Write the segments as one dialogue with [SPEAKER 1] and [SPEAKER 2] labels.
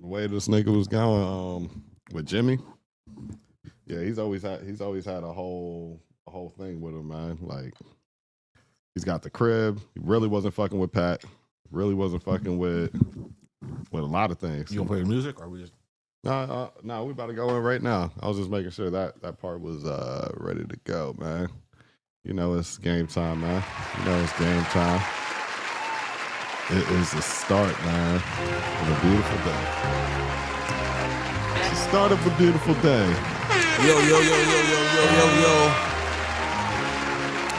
[SPEAKER 1] way this nigga was going with Jimmy. Yeah, he's always had a whole thing with him, man. Like he's got the crib. He really wasn't fucking with Pat. Really wasn't fucking with a lot of things.
[SPEAKER 2] You gonna play the music, or we just?
[SPEAKER 1] No, we about to go in right now. I was just making sure that part was ready to go, man. You know it's game time, man. You know it's game time. It is the start, man, of a beautiful day. It's the start of a beautiful day.
[SPEAKER 2] Yo.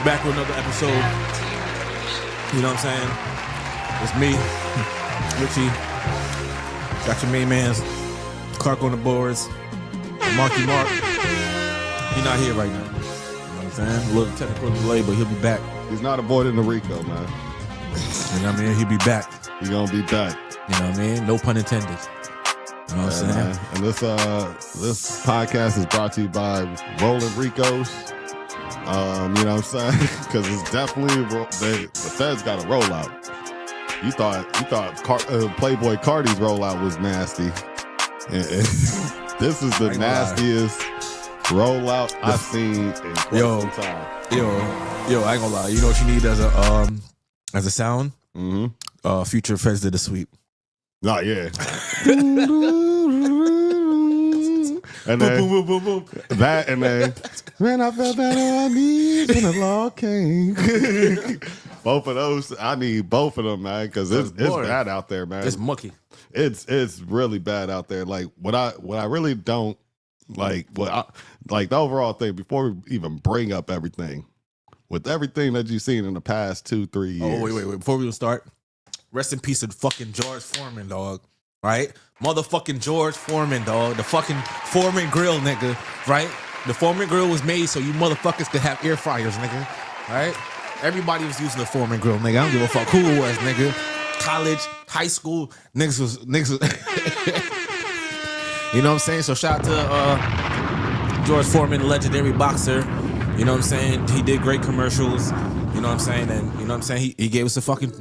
[SPEAKER 2] Back with another episode. You know what I'm saying? It's me, Richie. Got your main man's Clark on the boards. Marky Mark. He not here right now. You know what I'm saying? A little technical delay, but he'll be back.
[SPEAKER 1] He's not avoiding the RICO, man.
[SPEAKER 2] You know what I mean? He'll be back.
[SPEAKER 1] He's gonna be back.
[SPEAKER 2] You know what I mean? No pun intended. You know what I'm saying?
[SPEAKER 1] Man. And this podcast is brought to you by Rolling Ricos. You know what I'm saying? Because it's definitely the Feds got a rollout. You thought Playboy Cardi's rollout was nasty. This is the nastiest rollout I've seen in quite some time.
[SPEAKER 2] Yo, I ain't gonna lie. You know what you need as a sound?
[SPEAKER 1] Mm-hmm.
[SPEAKER 2] Future Feds did a sweep.
[SPEAKER 1] Oh, yeah. And then,
[SPEAKER 2] boom, boom, boom, boom.
[SPEAKER 1] That and then, man, I felt that on my knees when the law came. Both of those, I need both of them, man, because it's bad out there, man.
[SPEAKER 2] It's mucky.
[SPEAKER 1] It's really bad out there. Like what I really don't like, the overall thing. Before we even bring up everything, with everything that you've seen in the past 2-3 years.
[SPEAKER 2] Oh wait! Before we start, rest in peace to fucking George Foreman, dog. Right? Motherfucking George Foreman, dog. The fucking Foreman grill, nigga. Right? The Foreman grill was made so you motherfuckers could have air fryers, nigga. Right? Everybody was using the Foreman grill, nigga. I don't give a fuck who it was, nigga. College, high school, niggas was you know what I'm saying? So shout out to George Foreman, legendary boxer. You know what I'm saying? He did great commercials. You know what I'm saying? And you know what I'm saying? He gave us a fucking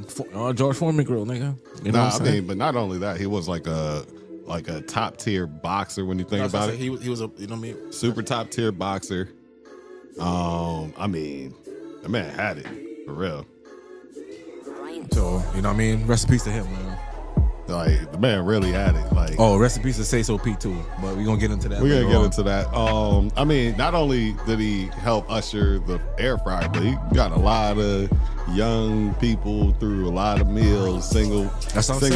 [SPEAKER 2] George Foreman grill, nigga. You know what I'm saying?
[SPEAKER 1] But not only that, he was like a top tier boxer when you think about it.
[SPEAKER 2] He was a, you know what I mean?
[SPEAKER 1] Super top tier boxer. I mean, the man had it for real.
[SPEAKER 2] So, you know what I mean? Rest in peace to him, man.
[SPEAKER 1] Like, the man really had it. Like,
[SPEAKER 2] rest in peace to Say So P too. But we're gonna get into that.
[SPEAKER 1] We're gonna get into that. I mean, not only did he help usher the air fryer, but he got a lot of young people through a lot of meals, single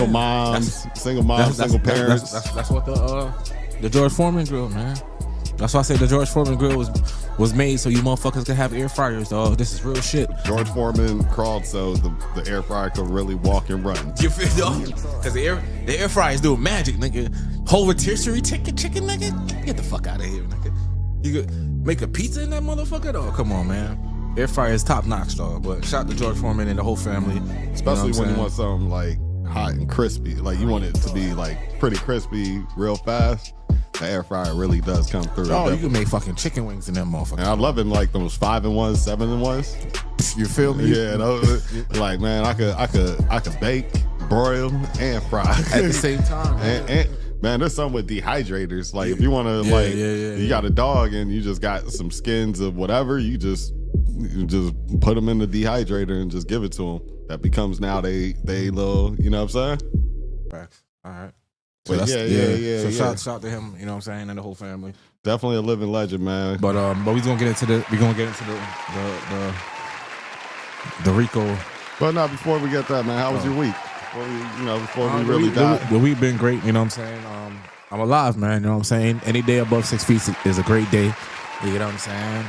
[SPEAKER 1] moms, single parents.
[SPEAKER 2] That's what the George Foreman grill, man. That's why I say the George Foreman grill was made so you motherfuckers could have air fryers, dog. This is real shit.
[SPEAKER 1] George Foreman crawled so the air fryer could really walk and run.
[SPEAKER 2] You feel, dog? Because the air fryer is doing magic, nigga. Whole rotisserie chicken, nigga. Get the fuck out of here, nigga. You could make a pizza in that motherfucker, dog. Come on, man. Air fryer is top notch, dog. But shout out to George Foreman and the whole family.
[SPEAKER 1] Especially when you want something like hot and crispy. Like you want it to be like pretty crispy real fast. The air fryer really does come through.
[SPEAKER 2] Oh, you can make fucking chicken wings in that motherfucker. And
[SPEAKER 1] I love it like those 5-in-1s, 7-in-1s.
[SPEAKER 2] You feel me?
[SPEAKER 1] Yeah, like man, I could bake, broil, and fry
[SPEAKER 2] at the same time.
[SPEAKER 1] and man, there's some with dehydrators. Like if you want to, you got a dog and you just got some skins of whatever, you just put them in the dehydrator and just give it to them. That becomes now they little, you know what I'm saying?
[SPEAKER 2] Facts. All right.
[SPEAKER 1] So yeah.
[SPEAKER 2] So shout to him, you know what I'm saying, and the whole family.
[SPEAKER 1] Definitely a living legend, man.
[SPEAKER 2] But we're gonna get into the RICO.
[SPEAKER 1] But no, before we get that, man, how was your week? Before we really dive.
[SPEAKER 2] The week been great, you know what I'm saying? I'm alive, man, you know what I'm saying? Any day above 6 feet is a great day. You know what I'm saying?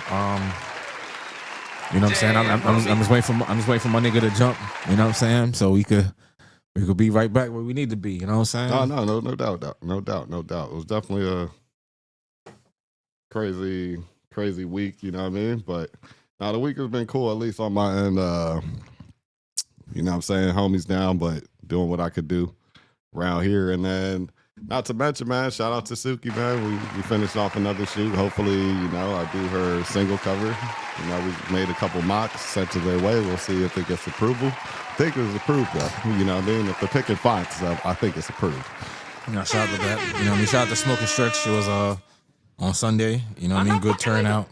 [SPEAKER 2] You know what I'm saying? I'm just waiting for my nigga to jump, you know what I'm saying? So we could be right back where we need to be. You know what I'm saying?
[SPEAKER 1] No doubt. It was definitely a crazy week. You know what I mean? But now the week has been cool, at least on my end. You know what I'm saying? Homies down, but doing what I could do around here. And then, not to mention, man, shout out to Suki, man. We finished off another shoot. Hopefully, I do her single cover. We made a couple mocks, sent to their way. We'll see if it gets approval. I think it was approved, though. You know what I mean? If they're picking fonts, I think it's approved.
[SPEAKER 2] You know, shout out to that. You know what I mean? Shout out to Smoking Stretch. It was on Sunday. You know what I mean? Good turnout.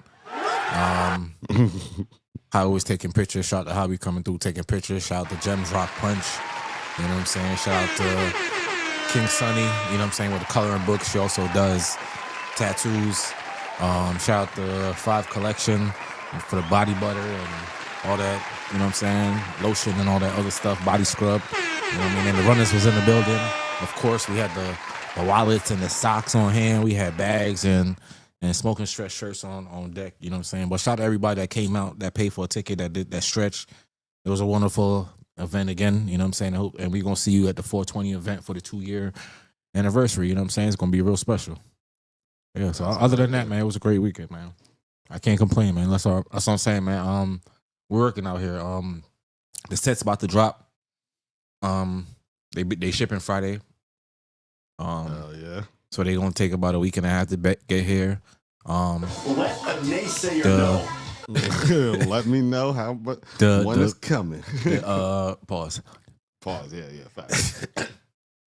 [SPEAKER 2] How always taking pictures. Shout out to Hobby coming through taking pictures. Shout out to Gems Rock Punch. You know what I'm saying? Shout out to King Sunny. You know what I'm saying? With the coloring book. She also does tattoos. Shout out to Five Collection for the body butter and all that. You know what I'm saying? Lotion and all that other stuff. Body scrub. You know what I mean? And the runners was in the building. Of course, we had the wallets and the socks on hand. We had bags and Smoking Stretch shirts on deck. You know what I'm saying? But shout out to everybody that came out, that paid for a ticket, that did that stretch. It was a wonderful event again. You know what I'm saying? And we're going to see you at the 420 event for the 2-year anniversary. You know what I'm saying? It's going to be real special. Yeah, so other than that, man, it was a great weekend, man. I can't complain, man. That's what I'm saying, man. We're working out here. The set's about to drop. They shipping Friday.
[SPEAKER 1] Yeah.
[SPEAKER 2] So they gonna take about a week and a half to get here.
[SPEAKER 3] Let a naysayer know.
[SPEAKER 1] Let me know how, but when it's coming.
[SPEAKER 2] Pause.
[SPEAKER 1] Pause. Yeah. Facts.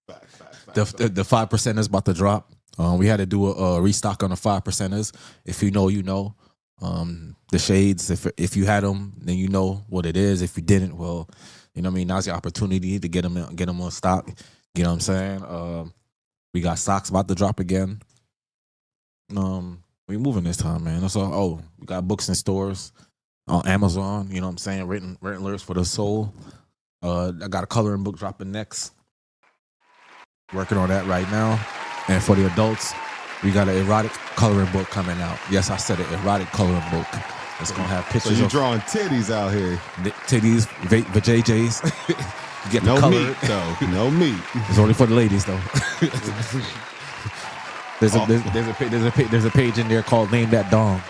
[SPEAKER 1] Facts.
[SPEAKER 2] The 5% is about to drop. We had to do a restock on the 5%ers. If you know, you know. The shades. If you had them, then you know what it is. If you didn't, well, you know what I mean. Now's your opportunity to get them on stock. You know what I'm saying? We got socks about to drop again. We moving this time, man. That's all. Oh, we got books in stores on Amazon. You know what I'm saying? Written lyrics for the soul. I got a coloring book dropping next. Working on that right now. And for the adults, we got an erotic coloring book coming out. Yes, I said it. Erotic coloring book. It's gonna have pictures.
[SPEAKER 1] So you drawing titties out here?
[SPEAKER 2] Titties, vajayjays. You get the
[SPEAKER 1] no
[SPEAKER 2] color.
[SPEAKER 1] Meat though. No meat.
[SPEAKER 2] It's only for the ladies though. There's a page in there called Name That Dong.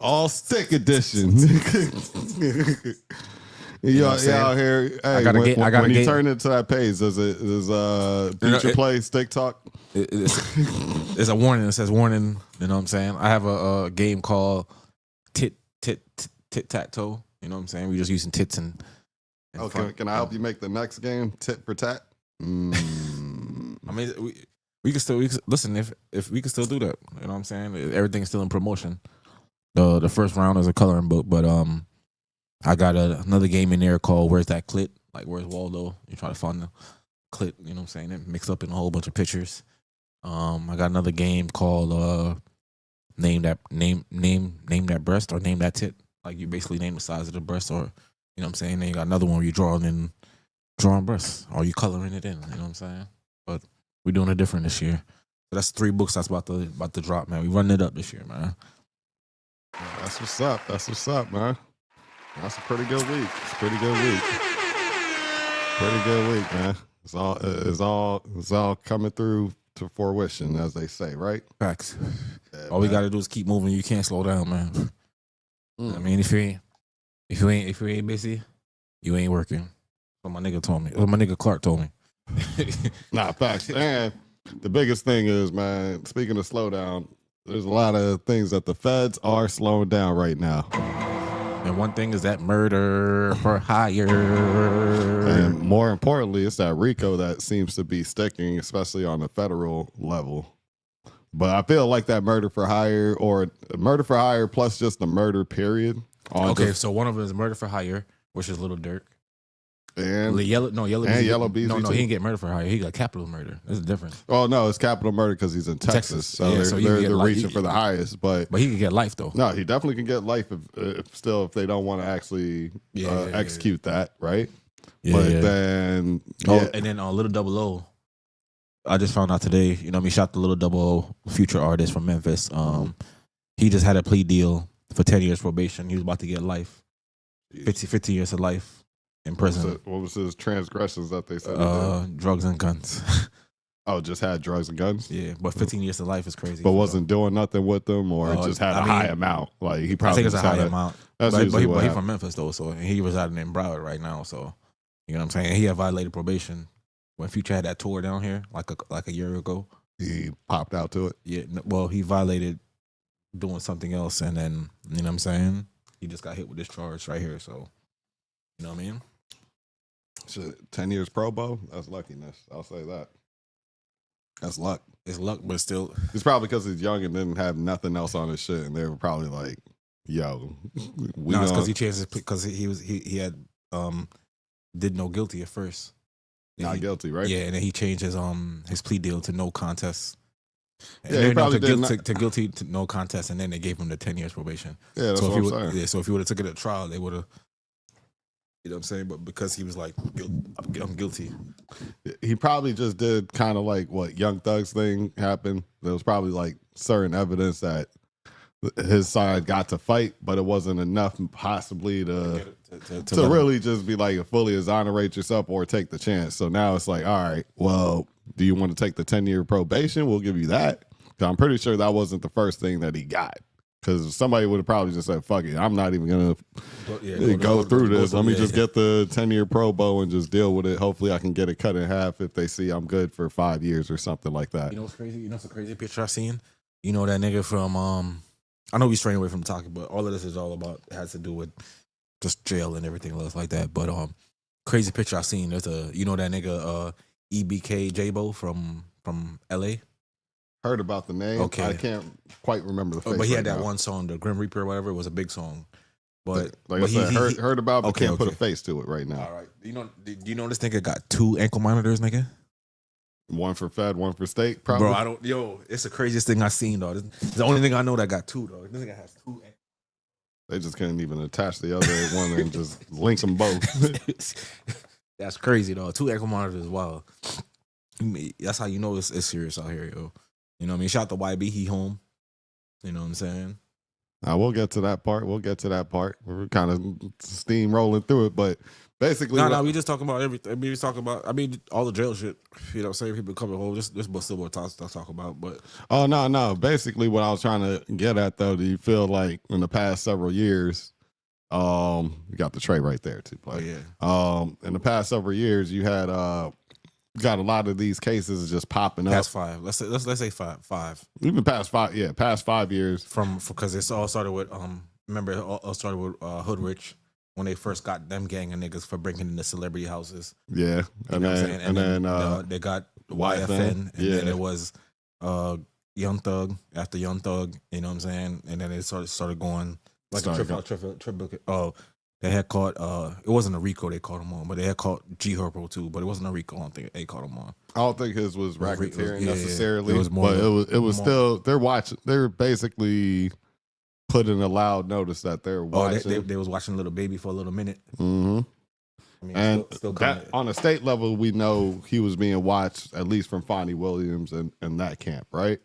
[SPEAKER 1] All stick edition. You out here. Hey, when you turn into that page, does Future Play stick talk?
[SPEAKER 2] There's a warning that says warning. You know what I'm saying? I have a game called Tit Tat Toe. You know what I'm saying? We're just using tits and
[SPEAKER 1] can I help you make the next game Tit for Tat?
[SPEAKER 2] I mean, we can still listen if we can still do that. You know what I'm saying? Everything's still in promotion. The first round is a coloring book, but I got another game in there called Where's That Clit? Like Where's Waldo? You try to find the clit. You know what I'm saying? It mixed up in a whole bunch of pictures. I got another game called Name That Breast or Name That Tit. Like you basically name the size of the breast, or you know what I'm saying. Then you got another one where you drawing breasts, or you coloring it in. You know what I'm saying? But we're doing it different this year. So that's 3 books that's about to drop, man. We running it up this year, man.
[SPEAKER 1] That's what's up, man. That's a pretty good week. It's a pretty good week. Pretty good week, man. It's all coming through to fruition, as they say, right?
[SPEAKER 2] Facts.
[SPEAKER 1] Yeah,
[SPEAKER 2] all we gotta do is keep moving. You can't slow down, man. I mean, if you ain't busy, you ain't working. What my nigga told me. What my nigga Clark told me.
[SPEAKER 1] Nah, facts. And the biggest thing is, man, speaking of slowdown, there's a lot of things that the feds are slowing down right now.
[SPEAKER 2] And one thing is that murder for hire.
[SPEAKER 1] And more importantly, it's that RICO that seems to be sticking, especially on the federal level. But I feel like that murder for hire or murder for hire plus just the murder period.
[SPEAKER 2] Okay, so one of them is murder for hire, which is Little Dirk.
[SPEAKER 1] And
[SPEAKER 2] Yellow
[SPEAKER 1] Beezy.
[SPEAKER 2] No, he didn't get murder for hire. He got capital murder. There's a difference.
[SPEAKER 1] Oh no, it's capital murder because he's in Texas. So
[SPEAKER 2] yeah,
[SPEAKER 1] they're reaching for the highest. But
[SPEAKER 2] he can get life though.
[SPEAKER 1] No, he definitely can get life if they don't want to actually execute that, right?
[SPEAKER 2] Yeah,
[SPEAKER 1] but then
[SPEAKER 2] and then Little Double O. I just found out today. You know, me shot the Little Double O, future artist from Memphis. He just had a plea deal for 10 years probation. He was about to get life, 50 years of life. In prison.
[SPEAKER 1] What was his transgressions that they said?
[SPEAKER 2] Drugs and guns.
[SPEAKER 1] Oh, just had drugs and guns?
[SPEAKER 2] Yeah, but 15 years of life is crazy.
[SPEAKER 1] But wasn't doing nothing with them, or just had a high amount? Like he probably
[SPEAKER 2] I think it's a high amount.
[SPEAKER 1] That's
[SPEAKER 2] but he from Memphis though, so he residing in Broward right now. So you know what I'm saying. He had violated probation when Future had that tour down here, like a year ago.
[SPEAKER 1] He popped out to it.
[SPEAKER 2] Yeah, well, he violated doing something else, and then you know what I'm saying. He just got hit with this charge right here. So you know what I mean.
[SPEAKER 1] Shit, 10 years probo, that's luckiness. I'll say that. That's luck.
[SPEAKER 2] It's luck, but still.
[SPEAKER 1] It's probably because he's young and didn't have nothing else on his shit, and they were probably like, "Yo,
[SPEAKER 2] No, it's because he changed his because he had did no guilty at first.
[SPEAKER 1] Not guilty, right?
[SPEAKER 2] Yeah, and then he changed his plea deal to no contest. And
[SPEAKER 1] Yeah, he probably
[SPEAKER 2] to guilty to no contest, and then they gave him the 10 years probation.
[SPEAKER 1] Yeah, that's what I'm saying.
[SPEAKER 2] Yeah, so if he would have took it to trial, they would have. You know what I'm saying? But because he was like, I'm guilty.
[SPEAKER 1] He probably just did kind of like what Young Thug's thing happened. There was probably like certain evidence that his side got to fight, but it wasn't enough possibly to really just be like fully exonerate yourself or take the chance. So now it's like, all right, well, do you want to take the 10-year probation? We'll give you that. 'Cause I'm pretty sure that wasn't the first thing that he got. Because somebody would have probably just said, fuck it, I'm not even going to go through this. Let me just get the 10-year probo and just deal with it. Hopefully I can get it cut in half if they see I'm good for 5 years or something like that.
[SPEAKER 2] You know what's crazy? You know what's a crazy picture I seen? You know that nigga from, I know we straying away from talking, but all of this is all about, it has to do with just jail and everything else like that. But crazy picture I seen, there's you know that nigga EBK J-Bo from LA?
[SPEAKER 1] Heard about the name.
[SPEAKER 2] Okay.
[SPEAKER 1] I can't quite remember the face.
[SPEAKER 2] But he had
[SPEAKER 1] right
[SPEAKER 2] that
[SPEAKER 1] now.
[SPEAKER 2] one song, the Grim Reaper or whatever. It was a big song. But
[SPEAKER 1] I said, heard about, but can't put a face to it right now.
[SPEAKER 2] All right. Do you know this nigga got 2 ankle monitors, nigga?
[SPEAKER 1] One for Fed, one for state, probably.
[SPEAKER 2] Bro, it's the craziest thing I seen, dog. It's the only thing I know that got 2, dog. This nigga has 2 ankle.
[SPEAKER 1] They just couldn't even attach the other one and just link them both.
[SPEAKER 2] That's crazy, dog. 2 ankle monitors is wild. That's how you know it's serious out here, yo. You know what I mean? Shout out to YB, he home. You know what I'm saying?
[SPEAKER 1] We'll get to that part. We're kind of steamrolling through it, but basically,
[SPEAKER 2] we just talking about everything. We just talking about, all the jail shit. You know what I'm saying? People coming home. This was still more to talk about, but.
[SPEAKER 1] Oh, no. Basically, what I was trying to get at, though, do you feel like in the past several years, you got the tray right there, too, play.
[SPEAKER 2] Oh,
[SPEAKER 1] yeah. In the past several years, you had, got a lot of these cases just popping up.
[SPEAKER 2] Past 5. Let's say 5.
[SPEAKER 1] Even past 5, yeah, past 5 years.
[SPEAKER 2] Because it's all started with remember it all started with Hoodrich when they first got them gang of niggas for breaking into celebrity houses.
[SPEAKER 1] Yeah,
[SPEAKER 2] and then they got YFN, and then it was Young Thug after Young Thug. You know what I'm saying? And then it started going like a triple. Oh. They had caught, it wasn't a RICO they caught him on, but they had caught G Herbo too, but it wasn't a RICO. I don't think they caught him on.
[SPEAKER 1] I don't think his was racketeering necessarily.
[SPEAKER 2] It was more,
[SPEAKER 1] but it was still, they're basically putting a loud notice that they're watching.
[SPEAKER 2] They was watching Little Baby for a little minute.
[SPEAKER 1] Mm-hmm.
[SPEAKER 2] I mean,
[SPEAKER 1] and
[SPEAKER 2] still
[SPEAKER 1] that, on a state level, we know he was being watched, at least from Fonnie Williams and that camp, right?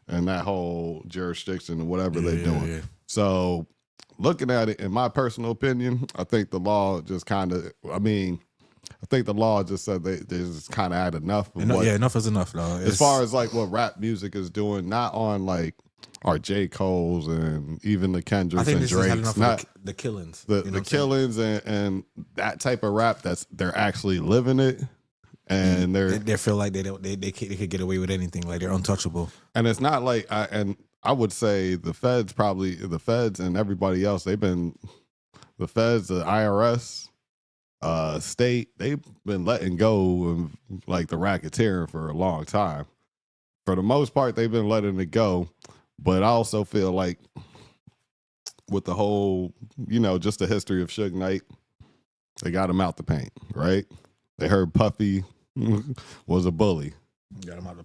[SPEAKER 1] And that whole jurisdiction and whatever they're doing. Yeah. So, looking at it, in my personal opinion, I think the law just kind of, I think the law just said they just kind of had enough.
[SPEAKER 2] Enough is enough, though.
[SPEAKER 1] As far as like what rap music is doing, not on like our J. Cole's and even the Kendricks and Drake's. Not
[SPEAKER 2] the killings.
[SPEAKER 1] The killings and that type of rap they're actually living it. And
[SPEAKER 2] they feel like they could get away with anything, like they're untouchable.
[SPEAKER 1] And it's not like I would say the feds and everybody else, the feds, the IRS, state, they've been letting go of like the racketeering for a long time. For the most part, they've been letting it go. But I also feel like with the whole, just the history of Suge Knight, they got him out the paint, right? They heard Puffy was a bully.
[SPEAKER 2] Got him
[SPEAKER 1] out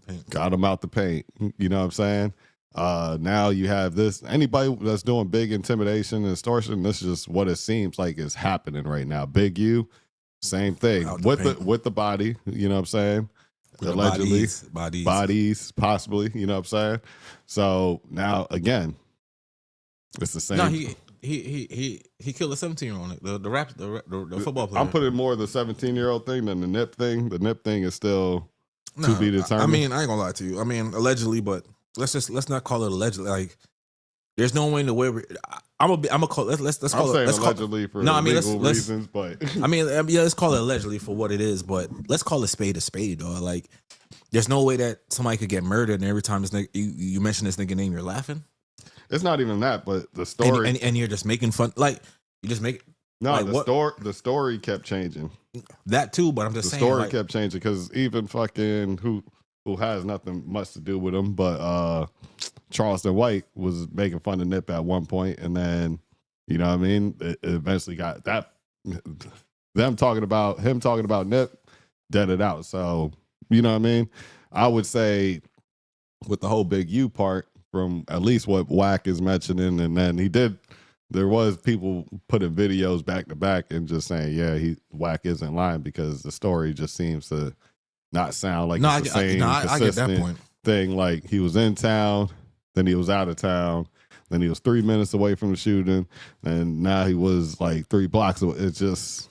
[SPEAKER 1] the paint. You know what I'm saying? Now you have this. Anybody that's doing big intimidation and extortion, this is just what it seems like is happening right now. Big U, same thing with the body. You know what I'm saying?
[SPEAKER 2] With
[SPEAKER 1] allegedly
[SPEAKER 2] bodies,
[SPEAKER 1] possibly. You know what I'm saying? So now again, it's the same.
[SPEAKER 2] No, he killed a 17-year-old. The football player.
[SPEAKER 1] I'm putting more of the 17-year-old thing than the nip thing. The nip thing is still to be determined.
[SPEAKER 2] I ain't gonna lie to you. Allegedly, but let's not call it allegedly. Like, there's no way in the way I'm gonna call. Let's call it. Let's
[SPEAKER 1] allegedly for legal reasons, but
[SPEAKER 2] let's call it allegedly for what it is. But let's call a spade, dog. Like, there's no way that somebody could get murdered, and every time this nigga, you mention this nigga name, you're laughing.
[SPEAKER 1] It's not even that, but the story,
[SPEAKER 2] and you're just making fun. Like, you just make.
[SPEAKER 1] No, like the story kept changing.
[SPEAKER 2] That too, but I'm just saying
[SPEAKER 1] the story kept changing because even fucking who has nothing much to do with him, but Charleston White was making fun of Nip at one point, and then you know what I mean. It eventually got that him talking about Nip, dead it out. So you know what I mean. I would say with the whole Big U part, from at least what Wack is mentioning, and then there was people putting videos back to back and just saying, yeah, Wack isn't lying because the story just seems to not sound like it's the same
[SPEAKER 2] I get that point.
[SPEAKER 1] thing. Like he was in town, then he was out of town, then he was 3 minutes away from the shooting, and now he was like 3 blocks away. It's just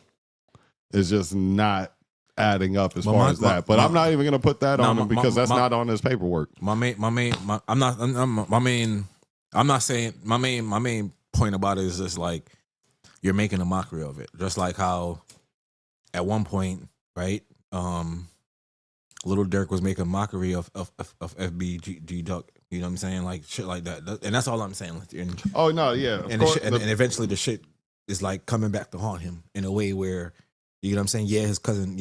[SPEAKER 1] not adding up as far as that. But I'm not even gonna put that on him because that's not on his paperwork.
[SPEAKER 2] My main point about it is just like you're making a mockery of it. Just like how at one point, right? Little Dirk was making a mockery of FBG Duck. You know what I'm saying? Like shit like that. And that's all I'm saying. And,
[SPEAKER 1] oh no, yeah.
[SPEAKER 2] And eventually the shit is like coming back to haunt him in a way where, you know what I'm saying? Yeah, his cousin,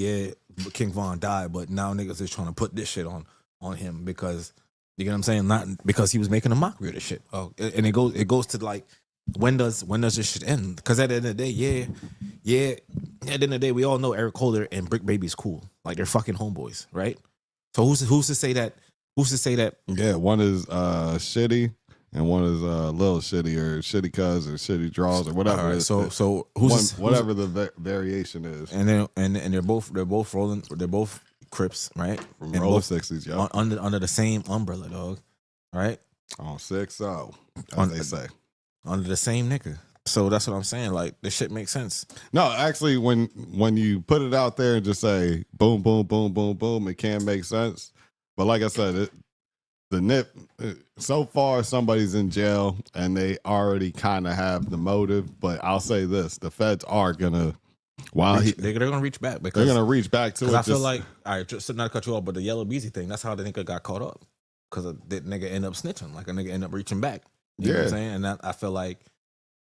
[SPEAKER 2] King Von died, but now niggas is trying to put this shit on him because, you know what I'm saying? Not because he was making a mockery of the shit. Oh, and it goes to like, when does this shit end? Because at the end of the day, at the end of the day, we all know Eric Holder and Brick Baby's cool. Like they're fucking homeboys, right? So who's to say that? Who's to say that?
[SPEAKER 1] Yeah, one is shitty and one is little shitty or shitty cuz or shitty draws or whatever.
[SPEAKER 2] Right, so whatever
[SPEAKER 1] the variation is.
[SPEAKER 2] And they're both rolling. They're both Crips, right?
[SPEAKER 1] From the roll 60s, yeah.
[SPEAKER 2] Under the same umbrella, dog. Right?
[SPEAKER 1] On 6-0, as they say.
[SPEAKER 2] Under the same nigga. So that's what I'm saying. Like this shit makes sense.
[SPEAKER 1] No, actually, when you put it out there and just say boom, boom, boom, boom, boom, it can make sense. But like I said, the Nip, so far somebody's in jail and they already kind of have the motive. But I'll say this: the feds are gonna,
[SPEAKER 2] they're gonna reach back because
[SPEAKER 1] they're gonna reach back to it.
[SPEAKER 2] I feel like, all right, just not to cut you off, but the Yellow Beezy thing, that's how the nigga got caught up because that nigga end up snitching, like a nigga end up reaching back. You know what I'm saying? And that, I feel like,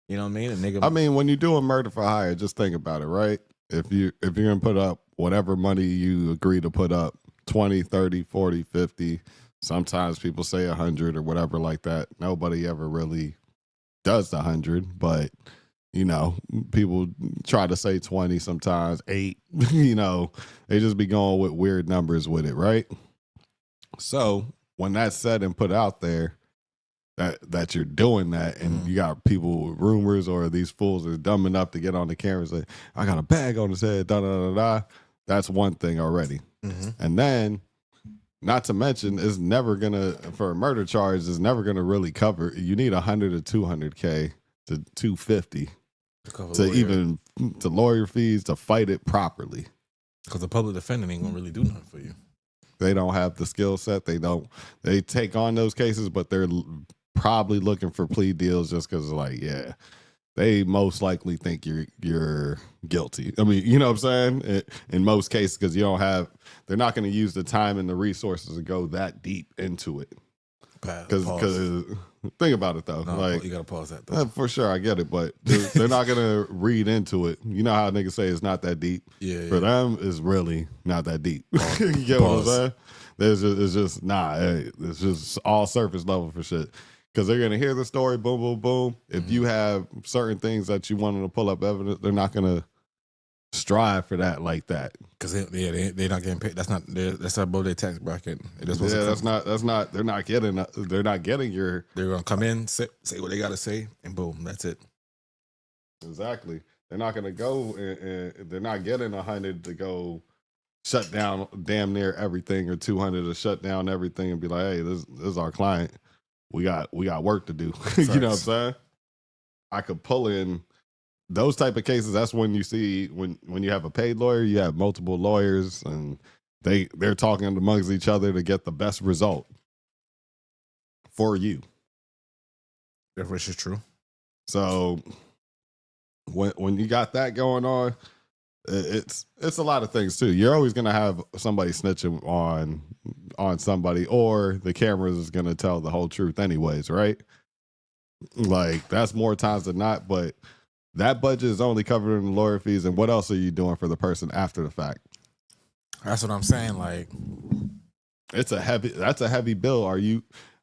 [SPEAKER 2] you know what I mean? A nigga.
[SPEAKER 1] I mean, when you do a murder for hire, just think about it, right? If you're gonna put up whatever money you agree to put up, 20, 30, 40, 50, sometimes people say 100 or whatever like that. Nobody ever really does the 100, but you know, people try to say 20 sometimes, 8, you know, they just be going with weird numbers with it, right? So when that's said and put out there, that you're doing that, and you got people with rumors or these fools are dumb enough to get on the camera and say, I got a bag on his head, da da da da. That's one thing already. And then, not to mention, it's never gonna, for a murder charge, is never gonna really cover. You need 100 to 200K to 250 to lawyer fees to fight it properly.
[SPEAKER 2] Because the public defender ain't gonna really do nothing for you.
[SPEAKER 1] They don't have the skill set. They take on those cases, but they're probably looking for plea deals just because, like, yeah, they most likely think you're guilty. I mean, you know what I'm saying? In most cases, because they're not going to use the time and the resources to go that deep into it. Because think about it though, like
[SPEAKER 2] you gotta pause that though.
[SPEAKER 1] For sure, I get it, but they're not gonna read into it. You know how niggas say it's not that deep.
[SPEAKER 2] Yeah.
[SPEAKER 1] For them, it's really not that deep. You get what I'm saying? It's just it's just all surface level for shit. Because they're gonna hear the story, boom, boom, boom. If you have certain things that you want them to pull up evidence, they're not gonna strive for that like that.
[SPEAKER 2] Because they're not getting paid. That's not above their tax bracket.
[SPEAKER 1] That's not. They're not getting your.
[SPEAKER 2] They're gonna come in, say what they gotta say, and boom, that's it.
[SPEAKER 1] Exactly. They're not gonna go. And they're not getting 100 to go shut down damn near everything, or 200 to shut down everything and be like, hey, this is our client. We got work to do. You know what I'm saying? I could pull in those type of cases. That's when you see when you have a paid lawyer, you have multiple lawyers, and they're talking amongst each other to get the best result for you.
[SPEAKER 2] If which is true.
[SPEAKER 1] So when you got that going on, it's a lot of things too. You're always gonna have somebody snitching on somebody, or the cameras is gonna tell the whole truth anyways, right? Like that's more times than not, but that budget is only covering the lawyer fees, and what else are you doing for the person after the fact?
[SPEAKER 2] That's what I'm saying. Like,
[SPEAKER 1] That's a heavy bill.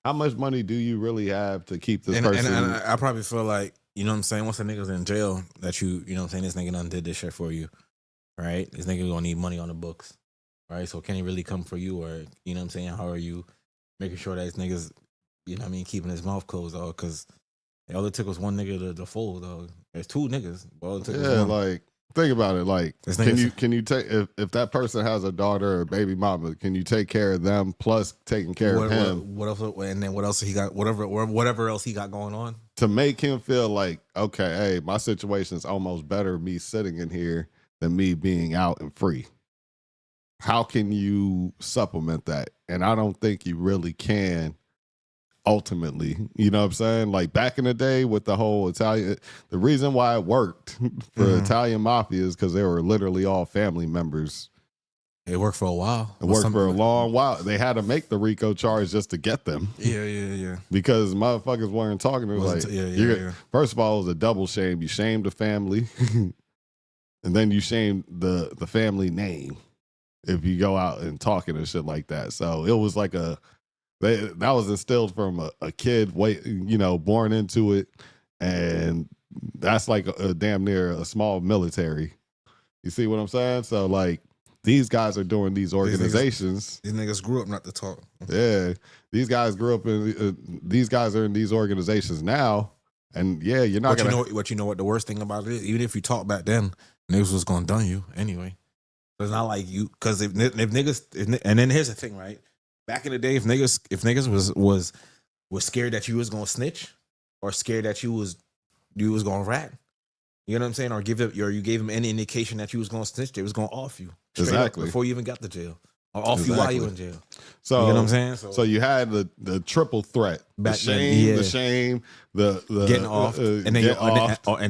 [SPEAKER 1] How much money do you really have to keep this person?
[SPEAKER 2] And I probably feel like, you know what I'm saying, once the nigga's in jail, that you know what I'm saying, this nigga done did this shit for you, right? This nigga gonna need money on the books, right? So can he really come for you, or you know what I'm saying? How are you making sure that this nigga's, you know what I mean, keeping his mouth closed, dog? Because all it took was one nigga to fold, dog. There's two niggas. All it took was one.
[SPEAKER 1] Like think about it. Like,
[SPEAKER 2] This
[SPEAKER 1] can you take if that person has a daughter or a baby mama? Can you take care of them plus taking care of him?
[SPEAKER 2] What else? And then what else he got? Whatever else he got going on
[SPEAKER 1] To make him feel like, okay, hey, my situation is almost better me sitting in here than me being out and free. How can you supplement that? And I don't think you really can. Ultimately, you know what I'm saying? Like back in the day with the whole Italian, the reason why it worked for Italian mafia is because they were literally all family members.
[SPEAKER 2] It worked for a while.
[SPEAKER 1] It worked for a long while. They had to make the RICO charge just to get them.
[SPEAKER 2] Yeah.
[SPEAKER 1] Because motherfuckers weren't talking. It was like, first of all, it was a double shame. You shamed the family, and then you shamed the family name if you go out and talking and shit like that. So it was like that was instilled from a kid, born into it, and that's like a damn near a small military. You see what I'm saying? So like these guys are doing these organizations.
[SPEAKER 2] These niggas grew up not to talk.
[SPEAKER 1] Yeah, these guys grew up in. These guys are in these organizations now, and yeah, you're not gonna.
[SPEAKER 2] What the worst thing about it is, even if you talk back then, niggas was gonna done you anyway. It's not like you, because if niggas, and then here's the thing, right? Back in the day, if niggas was scared that you was gonna snitch, or scared that you was gonna rat, you know what I'm saying, or you gave them any indication that you was gonna snitch, they was gonna off you
[SPEAKER 1] exactly
[SPEAKER 2] before you even got to jail, or off you while you in jail.
[SPEAKER 1] So
[SPEAKER 2] you know what I'm saying?
[SPEAKER 1] So you had the triple threat: the shame, the
[SPEAKER 2] getting off, and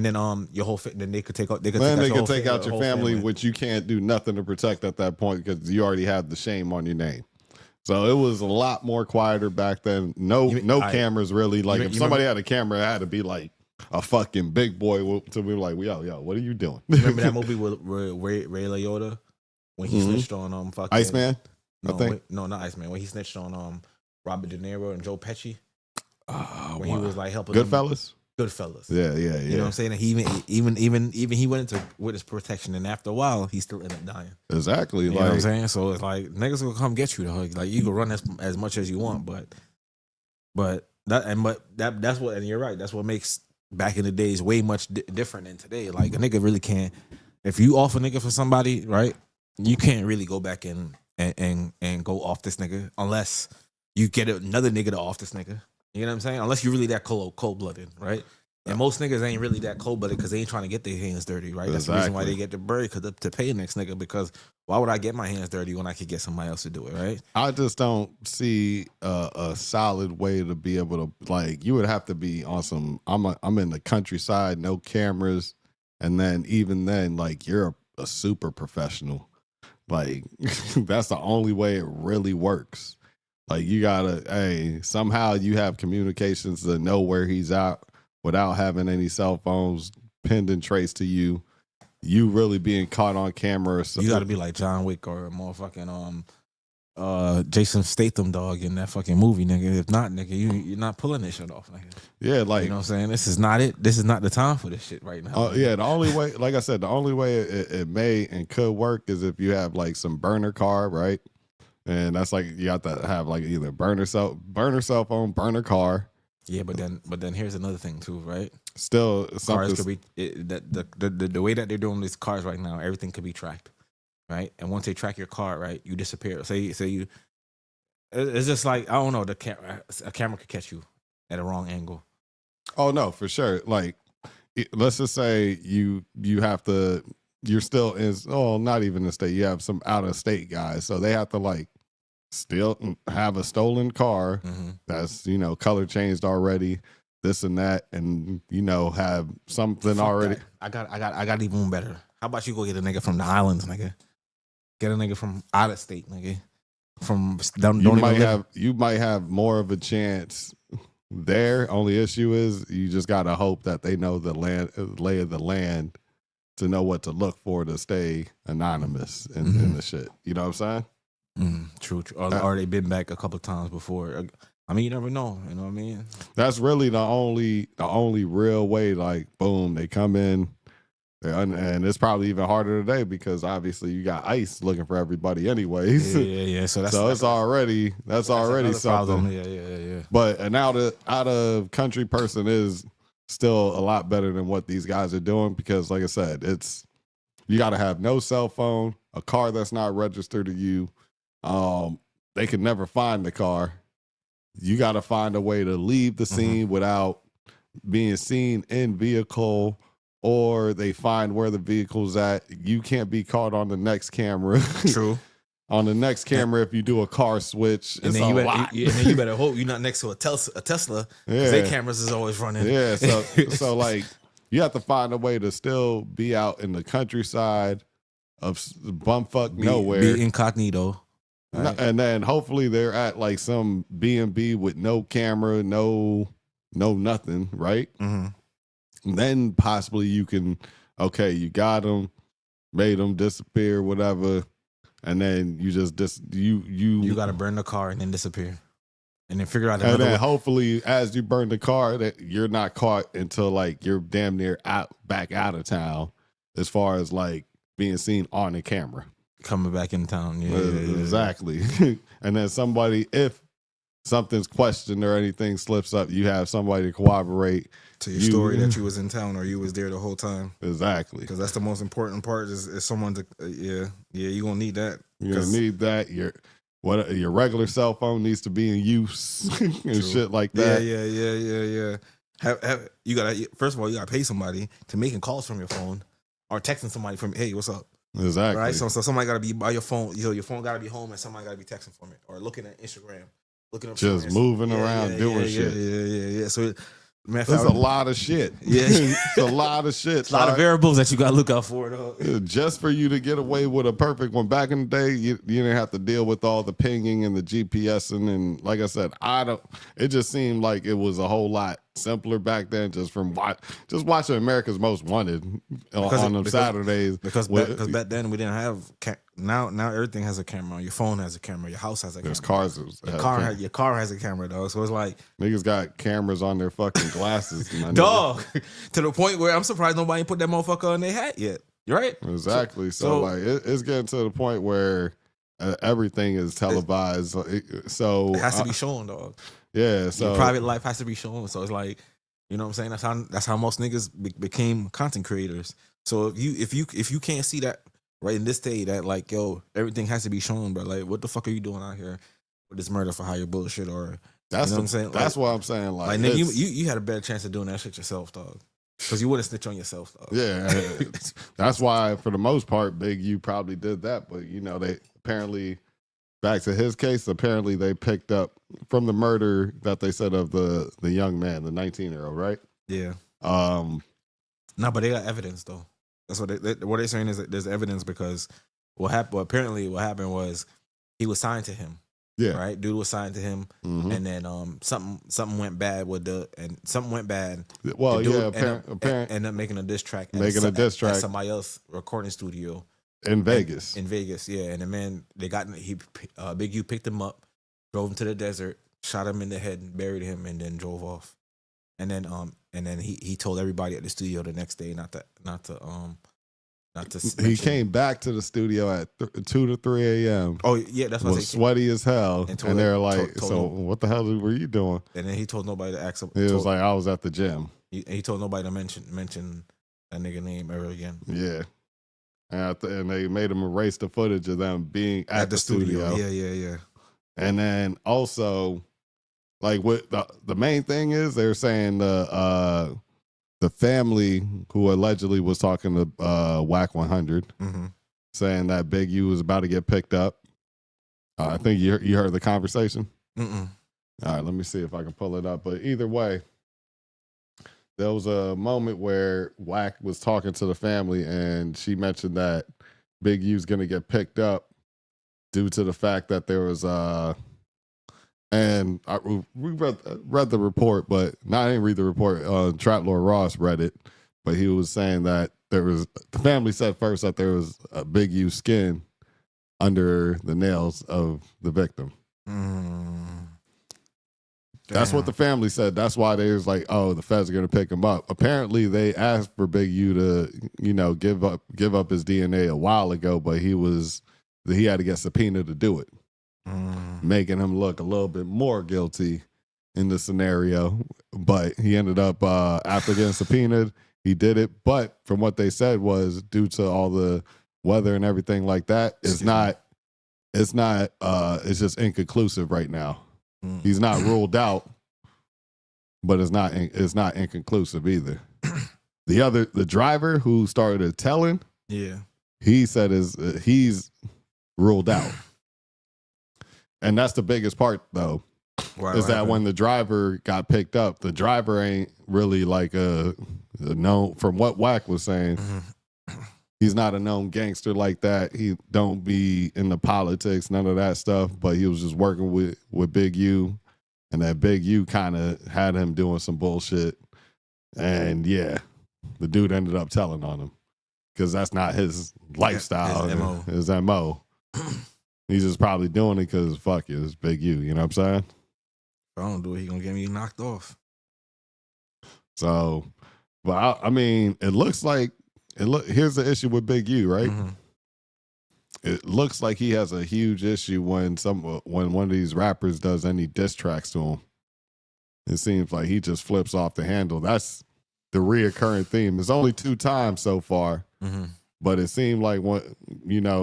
[SPEAKER 2] then your whole then they could take out. They could take out
[SPEAKER 1] your family, which you can't do nothing to protect at that point because you already have the shame on your name. So it was a lot more quieter back then. No cameras really. Like if somebody had a camera, it had to be like a fucking big boy to be like, yo, what are you doing?
[SPEAKER 2] Remember that movie with Ray Liotta when he snitched on fucking
[SPEAKER 1] Iceman?
[SPEAKER 2] No, not Iceman. When he snitched on Robert De Niro and Joe Pesci. When he was like helping
[SPEAKER 1] Goodfellas.
[SPEAKER 2] Yeah.
[SPEAKER 1] You
[SPEAKER 2] know what I'm saying? And he even he went into witness protection, and after a while, he still ended up dying.
[SPEAKER 1] Exactly.
[SPEAKER 2] You know what I'm saying? So it's like niggas will come get you though. Like you can run as much as you want, but that's what. And you're right. That's what makes back in the days way much different than today. Like a nigga really can't. If you off a nigga for somebody, right? You can't really go back and go off this nigga unless you get another nigga to off this nigga. You know what I'm saying? Unless you're really that cold-blooded, right? And most niggas ain't really that cold-blooded because they ain't trying to get their hands dirty, right? That's the reason why they get the bird, because to pay next nigga, because why would I get my hands dirty when I could get somebody else to do it, right?
[SPEAKER 1] I just don't see a solid way to be able to, like, you would have to be on some, I'm in the countryside, no cameras, and then even then, like, you're a super professional. Like, that's the only way it really works. Like you gotta, somehow you have communications to know where he's at without having any cell phones pinned and traced to you. You really being caught on camera.
[SPEAKER 2] You gotta be like John Wick or a motherfucking Jason Statham dog in that fucking movie, nigga. If not, nigga, you're not pulling this shit off, nigga.
[SPEAKER 1] Yeah, like,
[SPEAKER 2] you know what I'm saying? This is not it. This is not the time for this shit right now.
[SPEAKER 1] Yeah, the only way, like I said, the only way it may and could work is if you have like some burner car, right? And that's like you have to have like either burner cell phone, burner car.
[SPEAKER 2] Yeah, but then here's another thing too, right?
[SPEAKER 1] Still,
[SPEAKER 2] cars could be the way that they're doing these cars right now. Everything could be tracked, right? And once they track your car, right, you disappear. Say you, it's just like I don't know. A camera could catch you at a wrong angle.
[SPEAKER 1] Oh no, for sure. Like, let's just say you have to. You're still not even in state. You have some out of state guys, so they have to like still have a stolen car that's color changed already, this and that, and have something already.
[SPEAKER 2] That. I got even better. How about you go get a nigga from the islands, nigga? Get a nigga from out of state, nigga.
[SPEAKER 1] You might have more of a chance there. Only issue is you just gotta hope that they know the lay of the land to know what to look for to stay anonymous in the shit. You know what I'm saying?
[SPEAKER 2] True. Or they been back a couple of times before. I mean, you never know. You know what I mean?
[SPEAKER 1] That's really the only real way. Like, boom, they come in, and it's probably even harder today because obviously you got ICE looking for everybody, anyways.
[SPEAKER 2] Yeah. So
[SPEAKER 1] it's already something.
[SPEAKER 2] Problem. Yeah.
[SPEAKER 1] But an out of country person is still a lot better than what these guys are doing because, like I said, you got to have no cell phone, a car that's not registered to you. They can never find the car. You got to find a way to leave the scene without being seen in vehicle, or they find where the vehicle's at. You can't be caught on the next camera.
[SPEAKER 2] True.
[SPEAKER 1] On the next camera, if you do a car switch,
[SPEAKER 2] and then you better hope you're not next to a Tesla, because their cameras is always running.
[SPEAKER 1] Yeah, so like you have to find a way to still be out in the countryside of bumfuck nowhere,
[SPEAKER 2] be incognito,
[SPEAKER 1] right? And then hopefully they're at like some B&B with no camera, no nothing, right? Mm-hmm. Then possibly you can, you got them, made them disappear, whatever. And then you just you got
[SPEAKER 2] to burn the car and then disappear, and then figure out.
[SPEAKER 1] And then hopefully, as you burn the car, that you're not caught until like you're damn near back out of town, as far as like being seen on the camera
[SPEAKER 2] coming back in town. Yeah,
[SPEAKER 1] exactly. And then if something's questioned or anything slips up, you have somebody to corroborate
[SPEAKER 2] to your story that you was in town or you was there the whole time.
[SPEAKER 1] Exactly.
[SPEAKER 2] Because that's the most important part is someone to, you're going to need that.
[SPEAKER 1] You're going to need that. Your regular cell phone needs to be in use and shit like that.
[SPEAKER 2] Yeah. You gotta, first of all, you got to pay somebody to making calls from your phone or texting somebody from, hey, what's up?
[SPEAKER 1] Exactly.
[SPEAKER 2] Right? So somebody got to be by your phone. Your phone got to be home and somebody got to be texting from it or looking at Instagram. Looking up
[SPEAKER 1] just moving around doing shit.
[SPEAKER 2] Yeah. So, man,
[SPEAKER 1] there's a lot of shit.
[SPEAKER 2] Yeah,
[SPEAKER 1] it's a lot of shit.
[SPEAKER 2] A lot of variables that you got to look out for. Though.
[SPEAKER 1] Just for you to get away with a perfect one. Back in the day, you didn't have to deal with all the pinging and the GPSing, and like I said, it just seemed like it was a whole lot simpler back then. Just watching America's Most Wanted on them Saturdays.
[SPEAKER 2] Because back then we didn't have. Now everything has a camera. Your phone has a camera. Your house has a camera.
[SPEAKER 1] There's cars.
[SPEAKER 2] Your car has a camera, dog. So it's like
[SPEAKER 1] niggas got cameras on their fucking glasses,
[SPEAKER 2] dog. To the point where I'm surprised nobody put that motherfucker on their hat yet. You're right.
[SPEAKER 1] Exactly. So like it's getting to the point where everything is televised. So
[SPEAKER 2] it has to be shown, dog.
[SPEAKER 1] Yeah. So
[SPEAKER 2] your private life has to be shown. So it's like, you know what I'm saying? That's how most niggas became content creators. So if you can't see that. Right in this day that like, yo, everything has to be shown, but like, what the fuck are you doing out here with this murder for hire bullshit? Or
[SPEAKER 1] that's
[SPEAKER 2] you know what I'm saying?
[SPEAKER 1] That's what I'm saying. Like
[SPEAKER 2] nigga, you had a better chance of doing that shit yourself, dog. Because you wouldn't snitch on yourself, dog.
[SPEAKER 1] Yeah, that's why for the most part, Big U probably did that. But they apparently, back to his case, apparently they picked up from the murder that they said of the young man, the 19-year-old, right?
[SPEAKER 2] Yeah. No, but they got evidence though. That's what they're saying is that there's evidence because what happened was he was signed to him.
[SPEAKER 1] Yeah.
[SPEAKER 2] Right? Dude was signed to him. Mm-hmm. And then something went bad something went bad.
[SPEAKER 1] Well,
[SPEAKER 2] ended up making a diss track. At somebody else recording studio.
[SPEAKER 1] In Vegas.
[SPEAKER 2] In Vegas, yeah. And the man, Big U picked him up, drove him to the desert, shot him in the head, and buried him, and then drove off. And then he told everybody at the studio the next day not to.
[SPEAKER 1] He came back to the studio at 2 to 3 a.m.
[SPEAKER 2] Oh yeah, that's what.
[SPEAKER 1] Was sweaty as hell, and they're like, "So what the hell were you doing?"
[SPEAKER 2] And then he told nobody to ask him.
[SPEAKER 1] He was like, "I was at the gym."
[SPEAKER 2] He told nobody to mention that nigga name ever again.
[SPEAKER 1] Yeah, and they made him erase the footage of them being at the studio.
[SPEAKER 2] Yeah.
[SPEAKER 1] And then also, like, what the main thing is, they're saying the family who allegedly was talking to Whack 100, mm-hmm. saying that Big U was about to get picked up. I think you heard the conversation.
[SPEAKER 2] Mm-mm.
[SPEAKER 1] All right, let me see if I can pull it up. But either way, there was a moment where Whack was talking to the family, and she mentioned that Big U's going to get picked up due to the fact that there was and we read the report, but I didn't read the report. Trap Lord Ross read it, but he was saying that the family said first that there was a Big U skin under the nails of the victim. That's what the family said. That's why they was like, oh, the feds are going to pick him up. Apparently, they asked for Big U to, give up his DNA a while ago, but he had to get subpoenaed to do it, making him look a little bit more guilty in the scenario. But he ended up, after getting subpoenaed, he did it. But from what they said was due to all the weather and everything like that, it's just inconclusive right now. He's not ruled out, but it's not inconclusive either. The driver who started telling, he said he's ruled out, and that's the biggest part though. Is that when the driver got picked up, the driver ain't really like a known, from what Wack was saying. He's not a known gangster like that. He don't be in the politics, none of that stuff. But he was just working with Big U, and that Big U kind of had him doing some bullshit. And yeah, the dude ended up telling on him because that's not his lifestyle. His MO. He's just probably doing it because fuck it, it's Big U. You know what I'm saying?
[SPEAKER 2] If I don't do it, he gonna get me knocked off.
[SPEAKER 1] So, but I mean, it looks like. Here's the issue with Big U, right? It looks like he has a huge issue when one of these rappers does any diss tracks to him. It seems like he just flips off the handle. That's the reoccurring theme. It's only 2 times so far, but it seemed like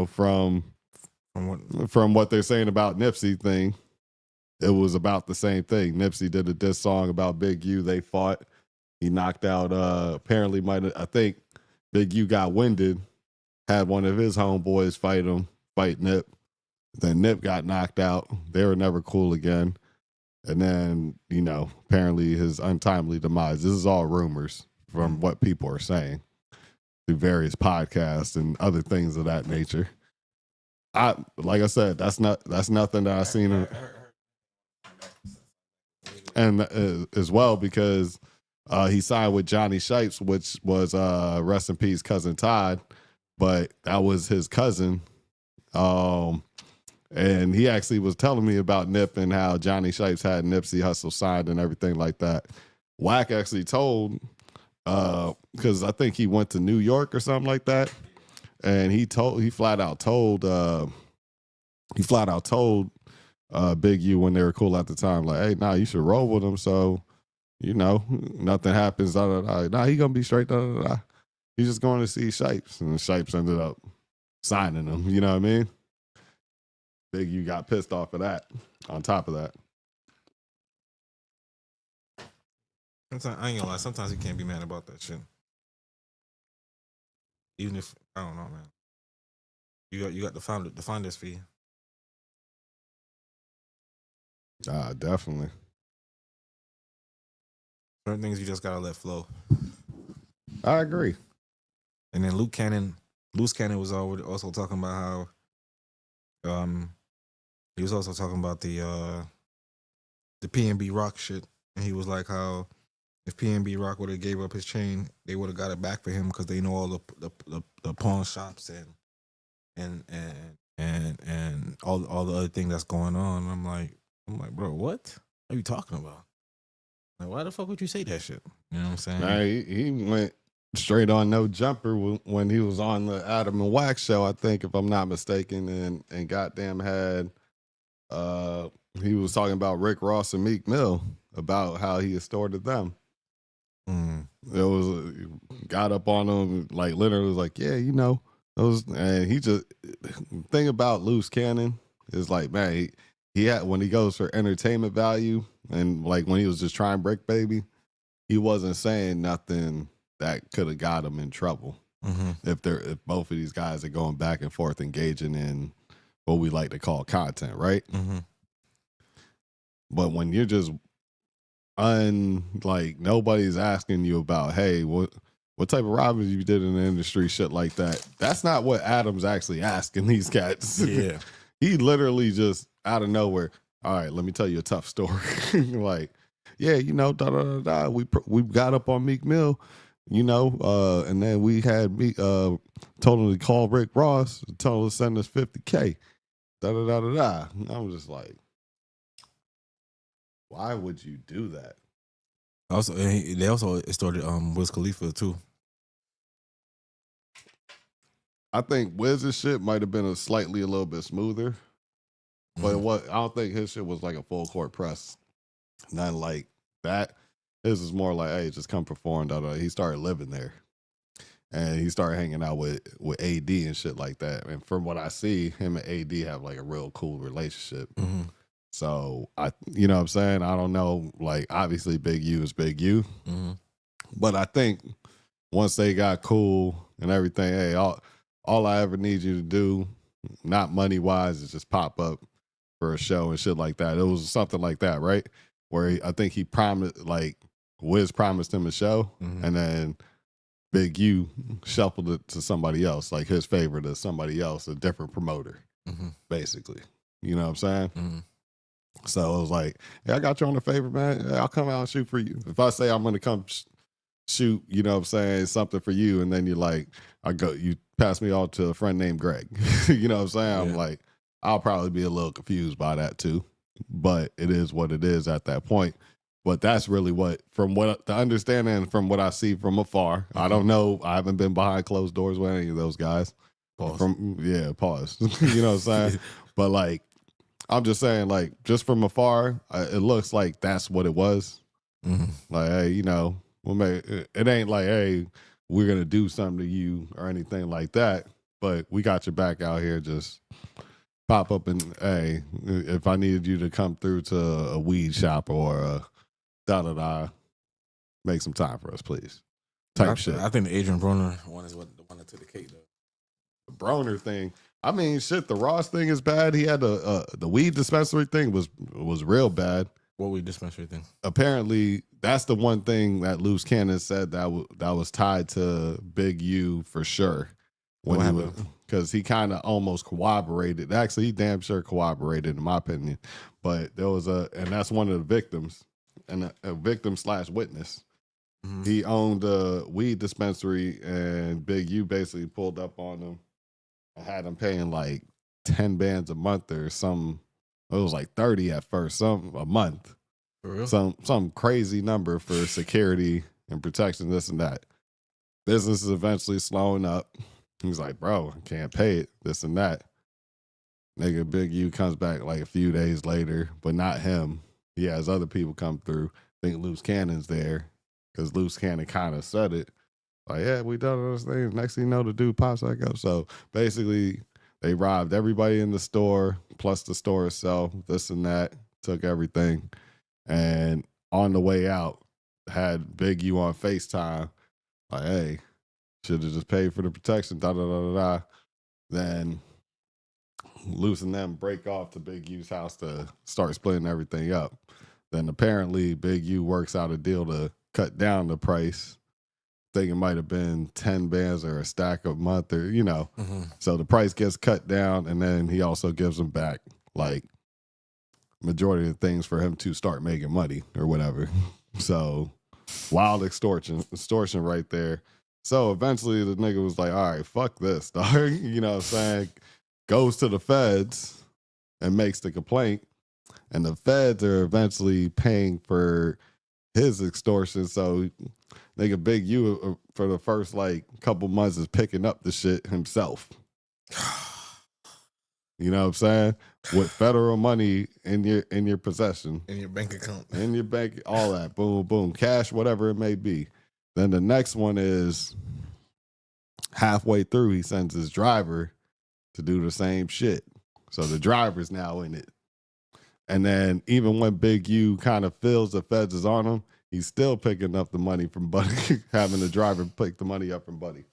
[SPEAKER 1] from what they're saying about Nipsey thing, it was about the same thing. Nipsey did a diss song about Big U. They fought. He knocked out. Apparently, I think. Big U got winded, had one of his homeboys fight Nip. Then Nip got knocked out. They were never cool again. And then, apparently his untimely demise. This is all rumors from what people are saying through various podcasts and other things of that nature. Like I said, that's nothing that I've seen. And as well, because he signed with Johnny Shipes, which was rest in peace, cousin Todd, but that was his cousin. And he actually was telling me about Nip and how Johnny Shipes had Nipsey Hussle signed and everything like that. Wack actually told, because I think he went to New York or something like that, and he flat out told Big U when they were cool at the time, like, hey, nah, you should roll with him, so nothing happens. Nah, he gonna be straight. He's just going to see Shipes, and Shipes ended up signing him. You know what I mean? Big U got pissed off of that. On top of that,
[SPEAKER 2] sometimes, I ain't gonna lie. Sometimes you can't be mad about that shit. Even if I don't know, man. You got the finder's fee.
[SPEAKER 1] Definitely.
[SPEAKER 2] Certain things you just gotta let flow.
[SPEAKER 1] I agree.
[SPEAKER 2] And then Loose Cannon was also talking about how he was also talking about the PNB Rock shit, and he was like how if PNB Rock would have gave up his chain, they would have got it back for him because they know all the pawn shops and all the other thing that's going on. I'm like, bro, what are you talking about? Like, why the fuck would you say that shit? You know what I'm saying?
[SPEAKER 1] Nah, he went straight on No Jumper when he was on the Adam and Wax show, I think, if I'm not mistaken, and goddamn had he was talking about Rick Ross and Meek Mill about how he extorted them. It was got up on him, like literally was like, yeah, those, and he just thing about Loose Cannon is like, man, he had, when he goes for entertainment value, and like when he was just trying Brick Baby, he wasn't saying nothing that could have got him in trouble. If both of these guys are going back and forth engaging in what we like to call content, right? But when you're just like nobody's asking you about, hey, what type of robberies you did in the industry, shit like that. That's not what Adam's actually asking these cats.
[SPEAKER 2] Yeah.
[SPEAKER 1] He literally just out of nowhere, all right, let me tell you a tough story. Like, yeah, we got up on Meek Mill and then we had me told him to call Rick Ross, told him to send us $50K. Da da da da da. I'm just like, why would you do that?
[SPEAKER 2] Also, they also started Wiz Khalifa too.
[SPEAKER 1] I think Wiz's shit might have been a little bit smoother, but I don't think his shit was like a full court press. Nothing like that. His is more like, hey, just come perform. Da da. He started living there, and he started hanging out with AD and shit like that. And from what I see, him and AD have like a real cool relationship.
[SPEAKER 2] Mm-hmm.
[SPEAKER 1] So you know what I'm saying? I don't know. Like, obviously, Big U is Big U, but I think once they got cool and everything, hey, all I ever need you to do, not money wise, is just pop up for a show and shit like that. It was something like that, right? Where I think he promised, like, Wiz promised him a show, and then Big U shuffled it to somebody else, like his favorite to somebody else, a different promoter, basically. You know what I'm saying? So it was like, hey, I got you on the favor, man. I'll come out and shoot for you. If I say I'm going to come shoot, you know what I'm saying, something for you, and then you're like, you pass me off to a friend named Greg. You know what I'm saying? Yeah. I'm like, I'll probably be a little confused by that too, but it is what it is at that point. But that's really from what the understanding, from what I see from afar. I don't know. I haven't been behind closed doors with any of those guys. Pause. Pause. You know what I'm saying? But like, I'm just saying, like, just from afar, it looks like that's what it was. Like, hey, it ain't like, hey, we're gonna do something to you or anything like that. But we got your back out here. Just pop up and, hey, if I needed you to come through to a weed shop or a da-da-da, make some time for us, please. Shit.
[SPEAKER 2] I think the Adrian Broner one is the one that took the cake, though.
[SPEAKER 1] The Broner thing. I mean, shit, the Ross thing is bad. He had the weed dispensary thing was real bad.
[SPEAKER 2] What weed dispensary thing?
[SPEAKER 1] Apparently, that's the one thing that Loose Cannon said that was tied to Big U for sure. Because he kind of almost corroborated. Actually, he damn sure corroborated, in my opinion. But there was and that's one of the victims, and a victim/witness. He owned a weed dispensary, and Big U basically pulled up on him. I had him paying like 10 bands a month or something. It was like 30 at first, a month.
[SPEAKER 2] For real?
[SPEAKER 1] Some crazy number for security and protection, this and that. Business is eventually slowing up. He's like, bro, I can't pay it, this and that. Nigga, Big U comes back like a few days later, but not him. He has other people come through. I think Loose Cannon's there because Loose Cannon kind of said it. Like, yeah, we done those things. Next thing you know, the dude pops back up. So basically, they robbed everybody in the store, plus the store itself, this and that, took everything. And on the way out, had Big U on FaceTime. Like, hey, should have just paid for the protection, da da da da da. Then Loose and them break off to Big U's house to start splitting everything up. Then apparently Big U works out a deal to cut down the price. I think it might have been 10 bands or a stack a month, or So the price gets cut down, and then he also gives them back like majority of the things for him to start making money or whatever. So wild extortion right there. So eventually the nigga was like, all right, fuck this, dog. You know what I'm saying? Goes to the feds and makes the complaint, and the feds are eventually paying for his extortion. So nigga Big U for the first like couple months is picking up the shit himself. You know what I'm saying? With federal money in your possession.
[SPEAKER 2] In your bank account.
[SPEAKER 1] In your bank, all that. Boom, boom. Cash, whatever it may be. Then the next one is halfway through, he sends his driver to do the same shit. So the driver's now in it. And then even when Big U kind of feels the feds is on him, he's still picking up the money from Buddy, having the driver pick the money up from Buddy.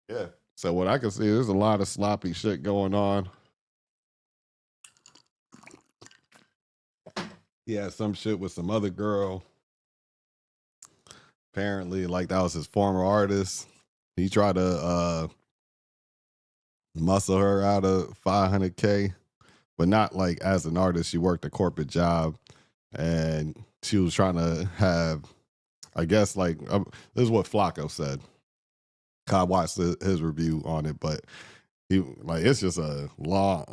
[SPEAKER 1] Yeah. So what I can see, there's a lot of sloppy shit going on. Yeah, some shit with some other girl. Apparently, like that was his former artist. He tried to muscle her out of $500K, but not like as an artist. She worked a corporate job. and she was trying to have, I guess, like this is what Flacco said. I watched his review on it, but he like it's just a long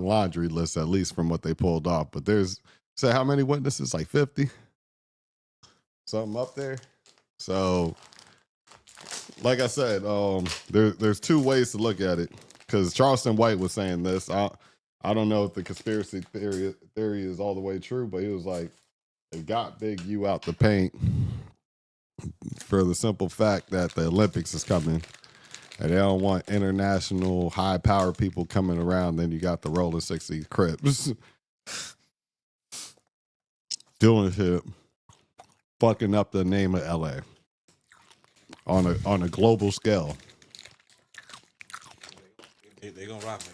[SPEAKER 1] laundry list, at least from what they pulled off. But there's say how many witnesses? Like 50, something up there. So, like I said, there's two ways to look at it because Charleston White was saying this. I don't know if the conspiracy theory is all the way true, but he was like, they got Big U out the paint for the simple fact that the Olympics is coming. And they don't want international high power people coming around. Then you got the Rolling 60 Crips doing shit, fucking up the name of LA on a global scale.
[SPEAKER 2] They gonna rock me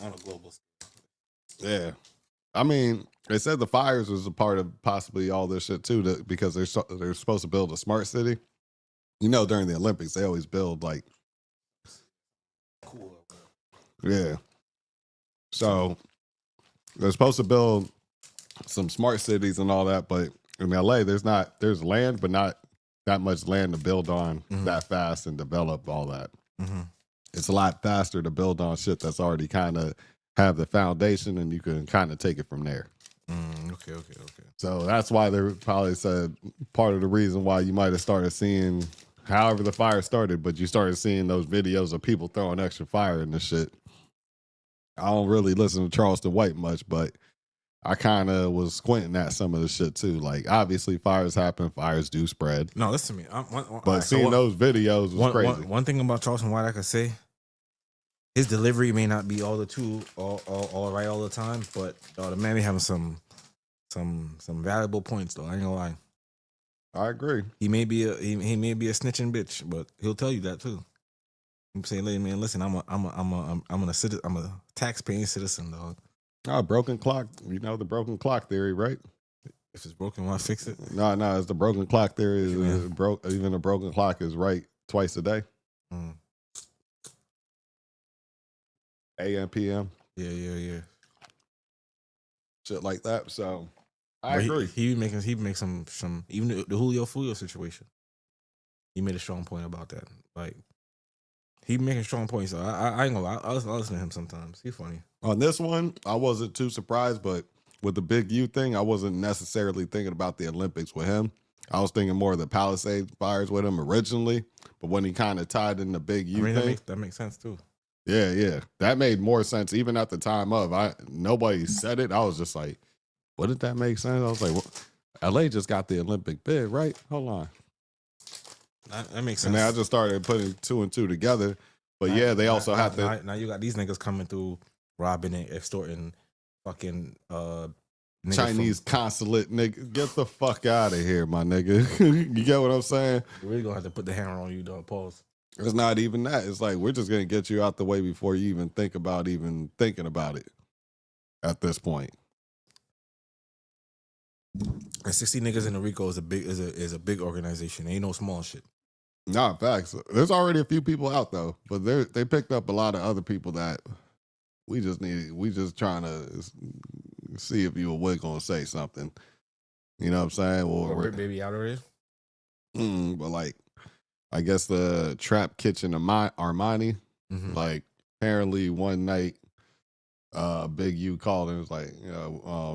[SPEAKER 2] on a global scale.
[SPEAKER 1] Yeah, I mean, they said the fires was a part of possibly all this shit too, because they're supposed to build a smart city. You know, during the Olympics, they always build like,
[SPEAKER 2] Cool.
[SPEAKER 1] yeah. So they're supposed to build some smart cities and all that, but in LA, there's land, but not that much land to build on that fast and develop all that.
[SPEAKER 2] Mm-hmm.
[SPEAKER 1] It's a lot faster to build on shit that's already kind of have the foundation, and you can kind of take it from there.
[SPEAKER 2] Okay.
[SPEAKER 1] So that's why they probably said part of the reason why you might have started seeing, however the fire started, but you started seeing those videos of people throwing extra fire in this shit. I don't really listen to Charleston White much, but I kind of was squinting at some of the shit too. Like, obviously, fires happen, fires do spread.
[SPEAKER 2] No, listen to me.
[SPEAKER 1] But seeing those videos was crazy.
[SPEAKER 2] One thing about Charleston White I could say, his delivery may not be all right all the time, but the man be having some valuable points though. I ain't gonna lie.
[SPEAKER 1] I agree.
[SPEAKER 2] He may be a snitching bitch, but he'll tell you that too. I'm saying, man, listen, I'm a tax-paying citizen, dog.
[SPEAKER 1] Broken clock. You know the broken clock theory, right?
[SPEAKER 2] If it's broken, why fix it?
[SPEAKER 1] No, it's the broken clock theory. Even a broken clock is right twice a day. AM, PM.
[SPEAKER 2] Yeah.
[SPEAKER 1] Shit like that. So I agree.
[SPEAKER 2] He makes some even the Julio Fulio situation. He made a strong point about that. Like, he making strong points. So I ain't gonna lie. I listen to him sometimes. He's funny.
[SPEAKER 1] On this one, I wasn't too surprised, but with the Big U thing, I wasn't necessarily thinking about the Olympics with him. I was thinking more of the Palisades fires with him originally, but when he kind of tied in the Big U thing,
[SPEAKER 2] that makes sense too.
[SPEAKER 1] Yeah, that made more sense even at the time of. Nobody said it. I was just like, what did that make sense? I was like, well, LA just got the Olympic bid, right? Hold on.
[SPEAKER 2] That makes sense.
[SPEAKER 1] And then I just started putting two and two together. But yeah, they also have to.
[SPEAKER 2] Now you got these niggas coming through, robbing and extorting, fucking
[SPEAKER 1] Chinese consulate, nigga. Get the fuck out of here, my nigga. You get what I'm saying?
[SPEAKER 2] We're really gonna have to put the hammer on you, dog. Pause.
[SPEAKER 1] It's not even that. It's like, we're just gonna get you out the way before you even think about even thinking about it at this point.
[SPEAKER 2] And 60 niggas in the RICO is a big organization. Ain't no small shit.
[SPEAKER 1] Nah, facts. There's already a few people out though, but they picked up a lot of other people that we just trying to see if you were gonna say something. You know what I'm saying?
[SPEAKER 2] Or baby out already.
[SPEAKER 1] But like, I guess the Trap Kitchen Armani, like, apparently one night, Big U called and was like,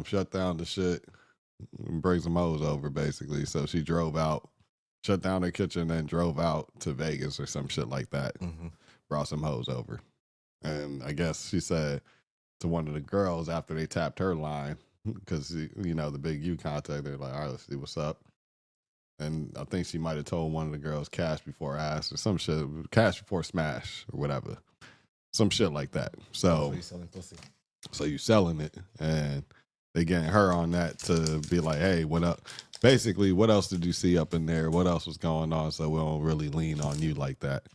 [SPEAKER 1] shut down the shit and bring some hoes over, basically. So she drove out, shut down her kitchen, and drove out to Vegas or some shit like that. Brought some hoes over. And I guess she said to one of the girls after they tapped her line, because, the Big U contact, they're like, all right, let's see what's up. And I think she might have told one of the girls cash before ass or some shit, cash before smash or whatever. Some shit like that. So
[SPEAKER 2] you selling pussy.
[SPEAKER 1] So you selling it, and they getting her on that to be like, hey, what up? Basically, what else did you see up in there? What else was going on? So we don't really lean on you like that.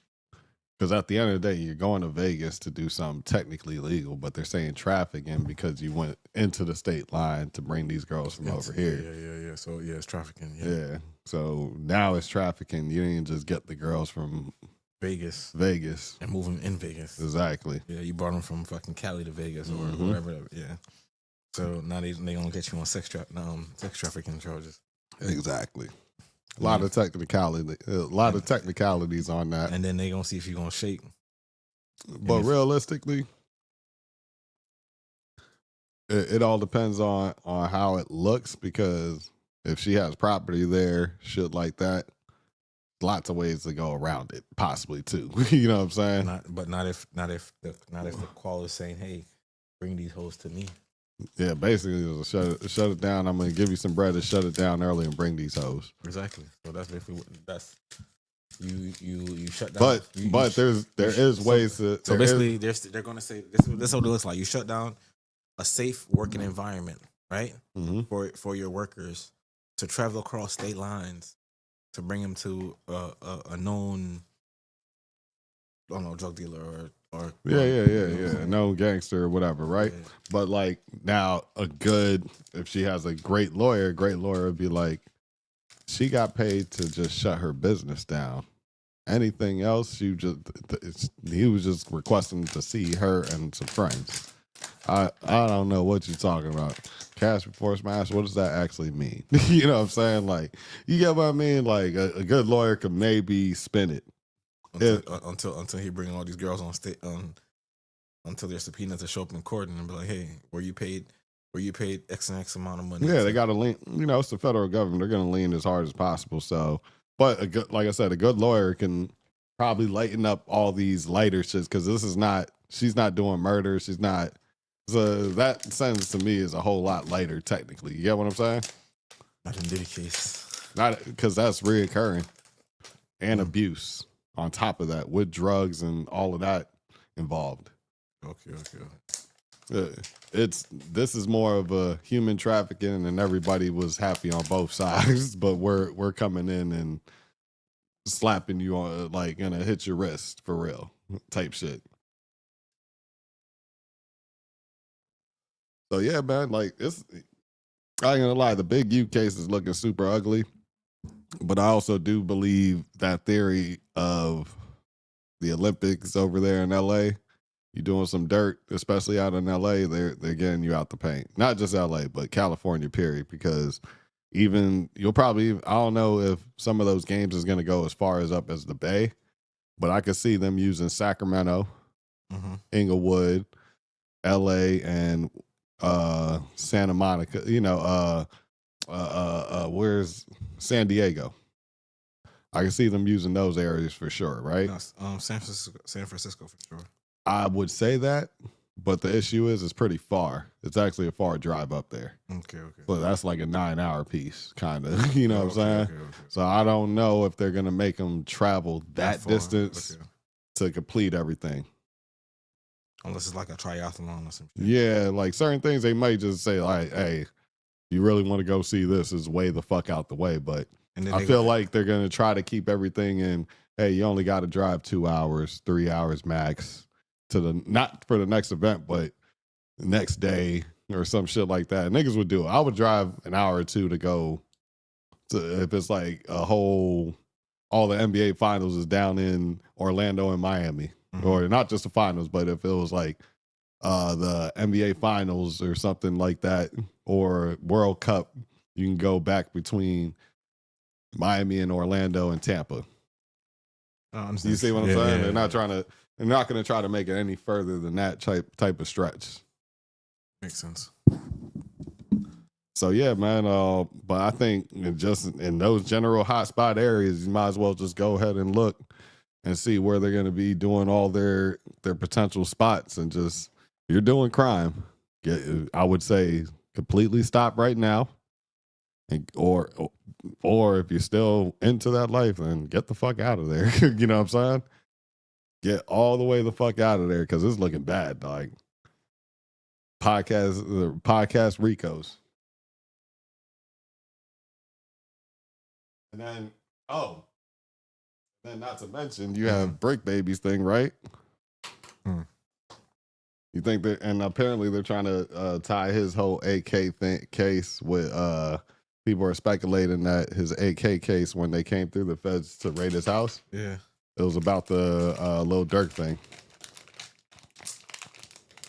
[SPEAKER 1] Because at the end of the day, you're going to Vegas to do something technically legal, but they're saying trafficking because you went into the state line to bring these girls from over here.
[SPEAKER 2] Yeah. So yeah, it's trafficking.
[SPEAKER 1] Yeah. So now it's trafficking. You didn't just get the girls from
[SPEAKER 2] Vegas
[SPEAKER 1] and
[SPEAKER 2] move them in Vegas.
[SPEAKER 1] Exactly.
[SPEAKER 2] Yeah, you brought them from fucking Cali to Vegas or wherever. Yeah. So now they gonna get you on sex trafficking charges.
[SPEAKER 1] Exactly. A lot of technicalities on that.
[SPEAKER 2] And then they gonna see if you gonna shake.
[SPEAKER 1] But realistically, it all depends on how it looks, because if she has property there, shit like that, lots of ways to go around it, possibly too. You know what I'm saying?
[SPEAKER 2] Not if the call is saying, "Hey, bring these hoes to me."
[SPEAKER 1] Yeah, basically, shut it down. I'm gonna give you some bread to shut it down early and bring these hoes.
[SPEAKER 2] Exactly. So that's you shut down.
[SPEAKER 1] But there is ways to.
[SPEAKER 2] So basically, they're gonna say this is what it looks like. You shut down a safe working environment, right?
[SPEAKER 1] Mm-hmm.
[SPEAKER 2] For your workers to travel across state lines to bring them to a known, I don't know, drug dealer or
[SPEAKER 1] no gangster or whatever, right?
[SPEAKER 2] Yeah.
[SPEAKER 1] But like now, if she has a great lawyer would be like, she got paid to just shut her business down. Anything else, he was just requesting to see her and some friends. I don't know what you're talking about. Cash before smash, what does that actually mean? You know what I'm saying? Like, you get what I mean? Like, a good lawyer could maybe spin it.
[SPEAKER 2] Until he bring all these girls on state, until they're subpoenaed to show up in court and be like, "Hey, were you paid X and X amount of money?"
[SPEAKER 1] Yeah, they got to lean. You know, it's the federal government. They're going to lean as hard as possible. So, but like I said, a good lawyer can probably lighten up all these lighter shits, because she's not doing murder. She's not. So that sentence to me is a whole lot lighter, technically. You get what I'm saying?
[SPEAKER 2] Not in Diddy case. Not
[SPEAKER 1] because that's reoccurring and abuse on top of that, with drugs and all of that involved.
[SPEAKER 2] Okay.
[SPEAKER 1] This is more of a human trafficking, and everybody was happy on both sides, but we're coming in and slapping you on, like, gonna hit your wrist for real type shit. So yeah, man, like, I ain't gonna lie, the Big U case is looking super ugly, but I also do believe that theory of the Olympics over there in LA. You doing some dirt, especially out in LA, they're getting you out the paint. Not just LA, but California, period. Because I don't know if some of those games is going to go as far as up as the Bay, but I could see them using Sacramento, Inglewood, LA, and Santa Monica. You know, where's San Diego? I can see them using those areas for sure, right?
[SPEAKER 2] No, San Francisco for sure.
[SPEAKER 1] I would say that, but the issue is it's pretty far. It's actually a far drive up there.
[SPEAKER 2] Okay.
[SPEAKER 1] But that's like a 9-hour piece, kind of. You know what I'm saying?
[SPEAKER 2] Okay.
[SPEAKER 1] So I don't know if they're gonna make them travel that distance to complete everything.
[SPEAKER 2] Unless it's like a triathlon or something.
[SPEAKER 1] Yeah, like certain things they might just say like, "Hey, you really want to go see this? Is way the fuck out the way." But I feel like they're gonna try to keep everything in. Hey, you only got to drive 2 hours, 3 hours max to not for the next event, but the next day or some shit like that. Niggas would do it. I would drive an hour or two to go to, if it's like all the NBA finals is down in Orlando and Miami, or not just the finals, but if it was like the NBA finals or something like that, or World Cup, you can go back between Miami and Orlando and Tampa. You see what I'm saying? They're not going to try to make it any further than that type of stretch.
[SPEAKER 2] Makes sense.
[SPEAKER 1] So yeah, man. But I think just in those general hotspot areas, you might as well just go ahead and look and see where they're going to be doing all their potential spots, and just, you're doing crime, I would say completely stop right now, or if you're still into that life, then get the fuck out of there. You know what I'm saying? Get all the way the fuck out of there, because it's looking bad. Like podcast Ricos. And then, not to mention, you have Brick Baby's thing, right? You think that, and apparently they're trying to tie his whole AK case with, people are speculating that his AK case, when they came through the feds to raid his house, it was about the Lil Durk thing.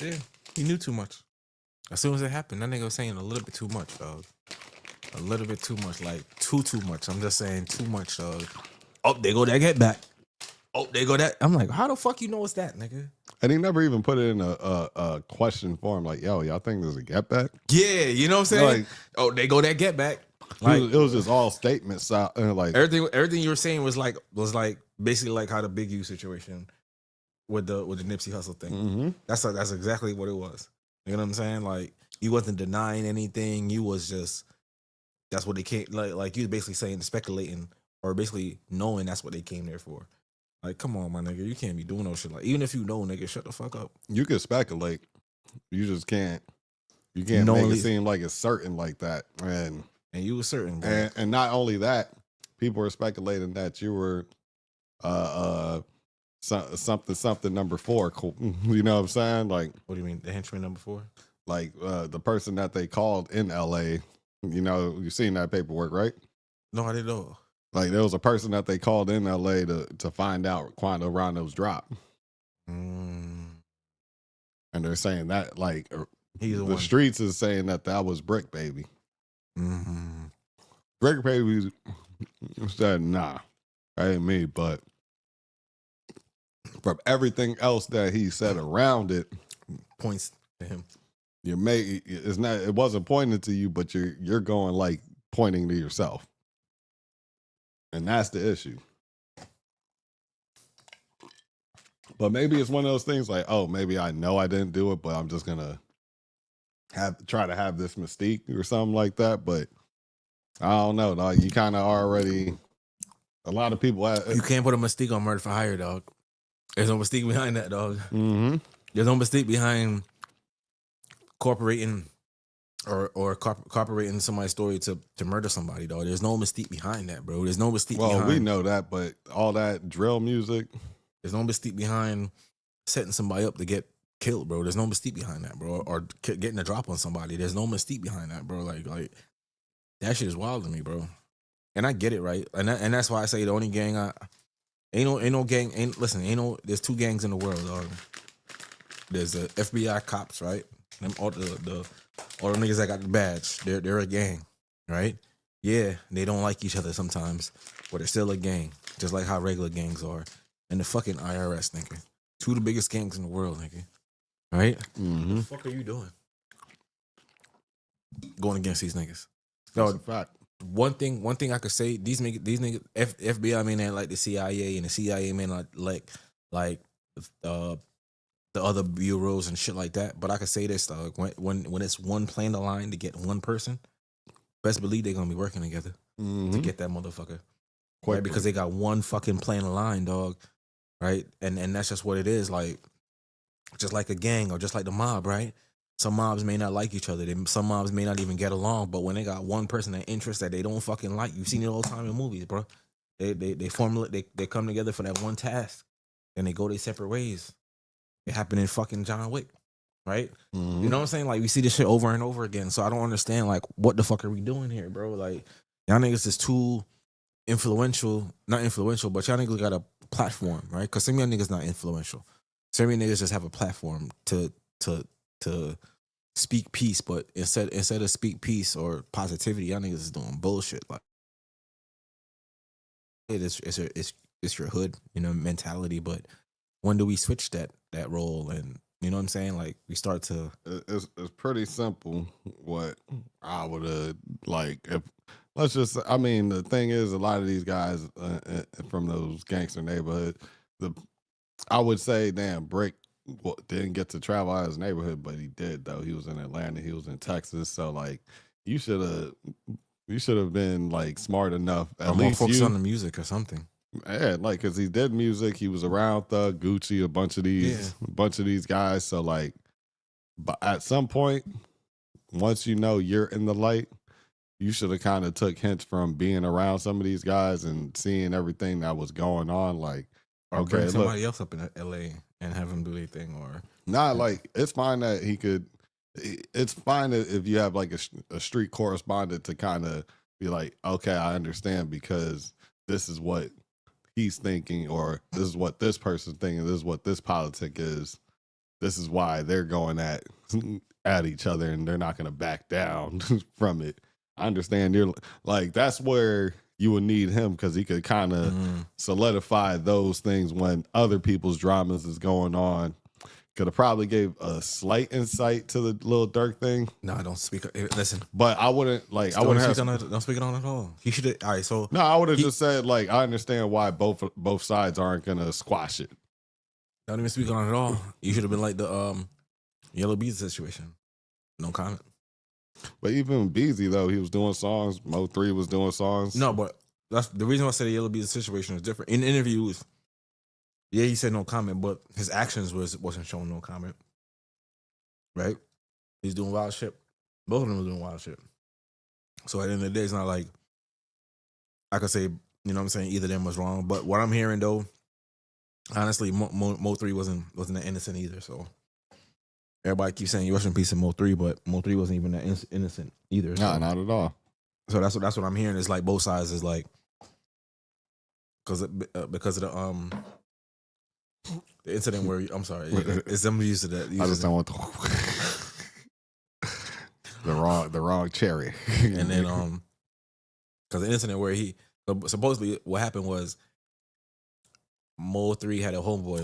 [SPEAKER 2] Yeah, he knew too much. As soon as it happened, that nigga was saying a little bit too much, dog. A little bit too much, like too much. I'm just saying too much, dog. Oh, they go that get back. Oh, they go that. I'm like, how the fuck you know it's that, nigga?
[SPEAKER 1] And he never even put it in a question form like, yo, y'all think there's a get back?
[SPEAKER 2] Yeah, you know what I'm saying?
[SPEAKER 1] Like,
[SPEAKER 2] oh, they go that get back. Like
[SPEAKER 1] it was just all statements. Like
[SPEAKER 2] everything you were saying was like basically like how the Big U situation with the Nipsey Hussle thing.
[SPEAKER 1] mm-hmm.
[SPEAKER 2] That's exactly what it was. You know what I'm saying? Like you wasn't denying anything. You was just that's what they came like you was basically saying speculating or basically knowing that's what they came there for. Like, come on, my nigga, you can't be doing no shit like even if you know, nigga, shut the fuck up.
[SPEAKER 1] You can speculate. You just can't. You can't make it seem like it's certain like that. And
[SPEAKER 2] you were certain,
[SPEAKER 1] and not only that, people were speculating that you were something number 4. Cool. You know what I'm saying? Like,
[SPEAKER 2] what do you mean, the henchman number 4?
[SPEAKER 1] Like the person that they called in LA. You know, you've seen that paperwork, right?
[SPEAKER 2] No, I didn't know.
[SPEAKER 1] Like there was a person that they called in LA to find out Quando Rondo's drop. And they're saying that like
[SPEAKER 2] he's
[SPEAKER 1] the streets is saying that was Brick Baby.
[SPEAKER 2] Mm-hmm.
[SPEAKER 1] Brick Baby said, nah, that ain't me. But from everything else that he said around it,
[SPEAKER 2] points to him.
[SPEAKER 1] It wasn't pointing to you, but you're going like pointing to yourself. And that's the issue. But maybe it's one of those things like, oh, maybe I know I didn't do it, but I'm just gonna try to have this mystique or something like that. But I don't know, dog. You kind of already. A lot of people.
[SPEAKER 2] You can't put a mystique on murder for hire, dog. There's no mystique behind that, dog.
[SPEAKER 1] Mm-hmm.
[SPEAKER 2] There's no mystique behind corporating or corporating somebody's story to murder somebody, dog. There's no mystique behind that, bro. There's no mystique behind.
[SPEAKER 1] Well, we know that, but all that drill music.
[SPEAKER 2] There's no mystique behind setting somebody up to get killed, bro. There's no mystique behind that, bro. Or getting a drop on somebody. There's no mystique behind that, bro. Like that shit is wild to me, bro. And I get it, right? And that's why I say the only gang ain't no gang. There's 2 gangs in the world, dog. There's the FBI cops, right? Them all the niggas that got the badge, they're a gang, right? Yeah, they don't like each other sometimes, but they're still a gang, just like how regular gangs are. And the fucking IRS, nigga. 2 of the biggest gangs in the world, nigga. Right?
[SPEAKER 1] Mm-hmm.
[SPEAKER 2] What the fuck are you doing? Going against these niggas.
[SPEAKER 1] That's a fact.
[SPEAKER 2] One thing I could say, these niggas, FBI may not like the CIA, and the CIA may not like the other bureaus and shit like that. But I could say this, dog. When it's one plan to line to get one person, best believe they're gonna be working together to get that motherfucker. Right? Because they got one fucking plan to line, dog. Right? And that's just what it is. Like, just like a gang or just like the mob, right? Some mobs may not like each other. Some mobs may not even get along. But when they got one person that interest that they don't fucking like, you've seen it all the time in movies, bro. They formulate, they come together for that one task, and they go their separate ways. It happened in fucking John Wick, right?
[SPEAKER 1] Mm-hmm.
[SPEAKER 2] You know what I'm saying? Like, we see this shit over and over again. So I don't understand, like, what the fuck are we doing here, bro? Like, y'all niggas is too influential, not influential, but y'all niggas got a platform, right? Because some of y'all niggas not influential. Some of y'all niggas just have a platform to speak peace, but instead of speak peace or positivity, y'all niggas is doing bullshit. Like, it's your hood, you know, mentality. But when do we switch that role? And you know what I'm saying? Like, we start to.
[SPEAKER 1] It's pretty simple. What I would like if. Let's just. I mean, the thing is, a lot of these guys from those gangster neighborhoods. I would say, damn, Brick didn't get to travel out of his neighborhood, but he did though. He was in Atlanta. He was in Texas. So like, you should have been like smart enough. At least
[SPEAKER 2] focus on the music or something.
[SPEAKER 1] Yeah, like because he did music. He was around Thug, Gucci, a bunch of these guys. So like, but at some point, once you know you're in the light, you should have kind of took hints from being around some of these guys and seeing everything that was going on. Like,
[SPEAKER 2] or bring somebody else up in LA and have him do their thing, or
[SPEAKER 1] not. Like, it's fine that he could. It's fine if you have like a street correspondent to kind of be like, okay, I understand because this is what he's thinking, or this is what this person's thinking, this is what this politic is. this is why they're going at each other and they're not going to back down from it. I understand you're like, that's where you would need him because he could kind of solidify those things when other people's dramas is going on. Could have probably gave a slight insight to the Lil Durk thing.
[SPEAKER 2] No, I don't speak. Listen,
[SPEAKER 1] but I wouldn't like. I wouldn't
[SPEAKER 2] don't speak on it at all. He should have. All right, so
[SPEAKER 1] no, I would have just said like I understand why both sides aren't gonna squash it.
[SPEAKER 2] Don't even speak on it at all. You should have been like the Yellow Bees situation. No comment.
[SPEAKER 1] But even Beezy though, he was doing songs. Mo3 was doing songs.
[SPEAKER 2] No, but that's the reason why I said the Yellow Bees situation is different. In interviews, yeah, he said no comment, but his actions wasn't showing no comment. Right? He's doing wild shit. Both of them were doing wild shit. So at the end of the day, it's not like I could say, you know what I'm saying, either of them was wrong. But what I'm hearing though, honestly, Mo3 wasn't that innocent either. So everybody keeps saying you rest in peace in Mo3, but Mo3 wasn't even that innocent either. So.
[SPEAKER 1] Nah, not at all.
[SPEAKER 2] So that's what I'm hearing. Is like both sides is like because of the incident where I'm sorry, it's somebody used to that.
[SPEAKER 1] I just don't want the wrong cherry.
[SPEAKER 2] And then because the incident where he supposedly what happened was Mo3 had a homeboy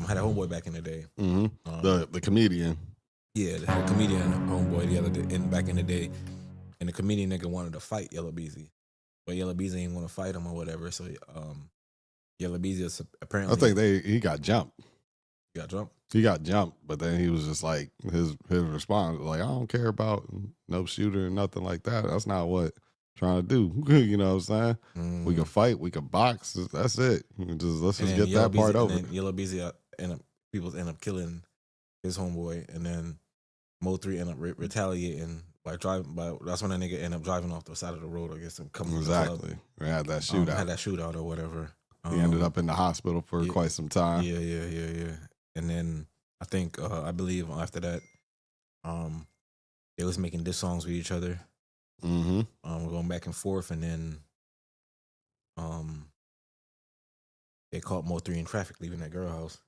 [SPEAKER 2] had a homeboy back in the day.
[SPEAKER 1] Mm-hmm. The comedian.
[SPEAKER 2] Yeah, had a comedian homeboy the other day, back in the day, and the comedian nigga wanted to fight Yellow Beezy, but Yellow Beezy ain't want to fight him or whatever. So Yellow Beezy is apparently.
[SPEAKER 1] I think he got jumped.
[SPEAKER 2] He got jumped.
[SPEAKER 1] He got jumped, but then he was just like his response was like, I don't care about no shooter or nothing like that. That's not what I'm trying to do. You know what I'm saying? We can fight, we can box. That's it. Let's just get that part over.
[SPEAKER 2] And then Yellow Beezy people end up killing his homeboy, and then Mo3 end up retaliating by driving. That's when that nigga end up driving off the side of the road. I guess coming
[SPEAKER 1] exactly. We had that shootout.
[SPEAKER 2] Had that shootout or whatever.
[SPEAKER 1] He ended up in the hospital for quite some time.
[SPEAKER 2] Yeah. And then I think I believe after that, they was making diss songs with each other.
[SPEAKER 1] Mm-hmm.
[SPEAKER 2] We're going back and forth, and then they caught Mo3 in traffic leaving that girl house.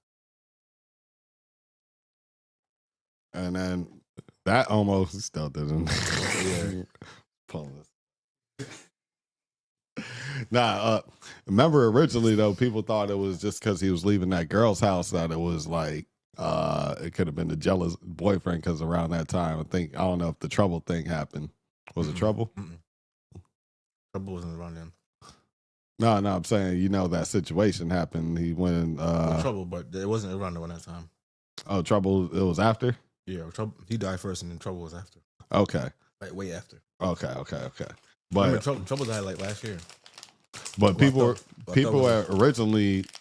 [SPEAKER 1] And then that almost still didn't.
[SPEAKER 2] Yeah.
[SPEAKER 1] Nah, remember originally though, people thought it was just because he was leaving that girl's house that it was like it could have been the jealous boyfriend because around that time I don't know if the Trouble thing happened. Was it Trouble?
[SPEAKER 2] Trouble wasn't around then.
[SPEAKER 1] No, I'm saying that situation happened. He went in
[SPEAKER 2] Trouble, but it wasn't around that time.
[SPEAKER 1] Oh, Trouble, it was after?
[SPEAKER 2] Yeah, Trouble. He died first, and then Trouble was after.
[SPEAKER 1] Okay.
[SPEAKER 2] Like way after.
[SPEAKER 1] Okay. But
[SPEAKER 2] Trouble died like last year.
[SPEAKER 1] But people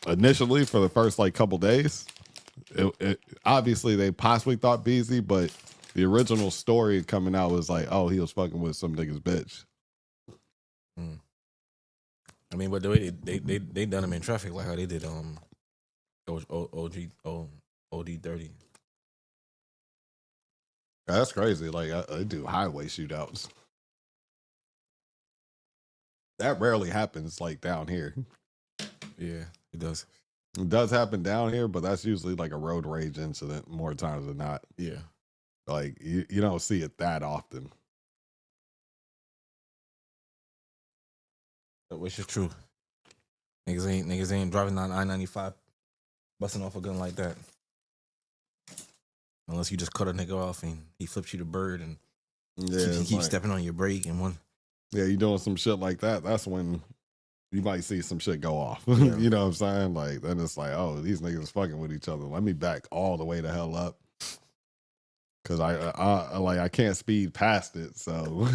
[SPEAKER 1] initially for the first like couple days, it obviously they possibly thought Beezy, but the original story coming out was like, oh, he was fucking with some nigga's bitch.
[SPEAKER 2] I mean, but the way they done him in traffic, like how they did OD 30.
[SPEAKER 1] That's crazy. Like they do highway shootouts. That rarely happens like down here.
[SPEAKER 2] Yeah, it does.
[SPEAKER 1] It does happen down here, but that's usually like a road rage incident more times than not.
[SPEAKER 2] Yeah.
[SPEAKER 1] Like you don't see it that often.
[SPEAKER 2] Which is true. Niggas ain't driving down I-95 busting off a gun like that. Unless you just cut a nigga off and he flips you the bird and he keeps stepping on your brake and one.
[SPEAKER 1] Yeah, you doing some shit like that. That's when you might see some shit go off.
[SPEAKER 2] Yeah.
[SPEAKER 1] You know what I'm saying? Like then it's like, oh, these niggas fucking with each other. Let me back all the way the hell up, because I can't speed past it. So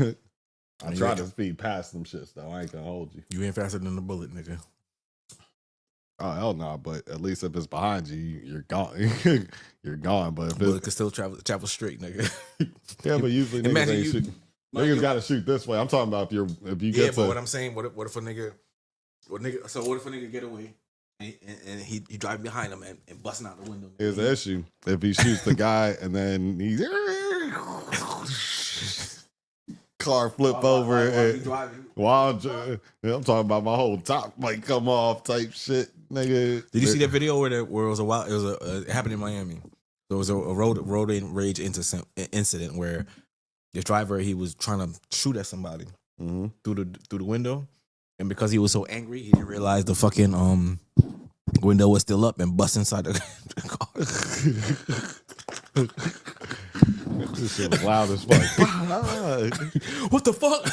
[SPEAKER 1] I try to speed past some shits though. I ain't gonna hold you.
[SPEAKER 2] You ain't faster than the bullet, nigga.
[SPEAKER 1] Oh hell no! But at least if it's behind you, you're gone. You're gone. But if
[SPEAKER 2] bullet can still travel straight, nigga.
[SPEAKER 1] Yeah, but usually niggas ain't shooting. Niggas got to shoot this way. I'm talking about if you get
[SPEAKER 2] but what I'm saying, what if a nigga, what if a nigga get away and he driving behind him and busting out the window?
[SPEAKER 1] Here's the issue: if he shoots the guy and then he's car flip over
[SPEAKER 2] while he driving.
[SPEAKER 1] I'm talking about my whole top might come off type shit. nigga.
[SPEAKER 2] Did you see that video where it was a wild? It was it happened in Miami. There was a road rage incident where the driver, he was trying to shoot at somebody through the window, and because he was so angry, he didn't realize the fucking window was still up and bust inside the car.
[SPEAKER 1] This shit was loud as fuck.
[SPEAKER 2] What the fuck?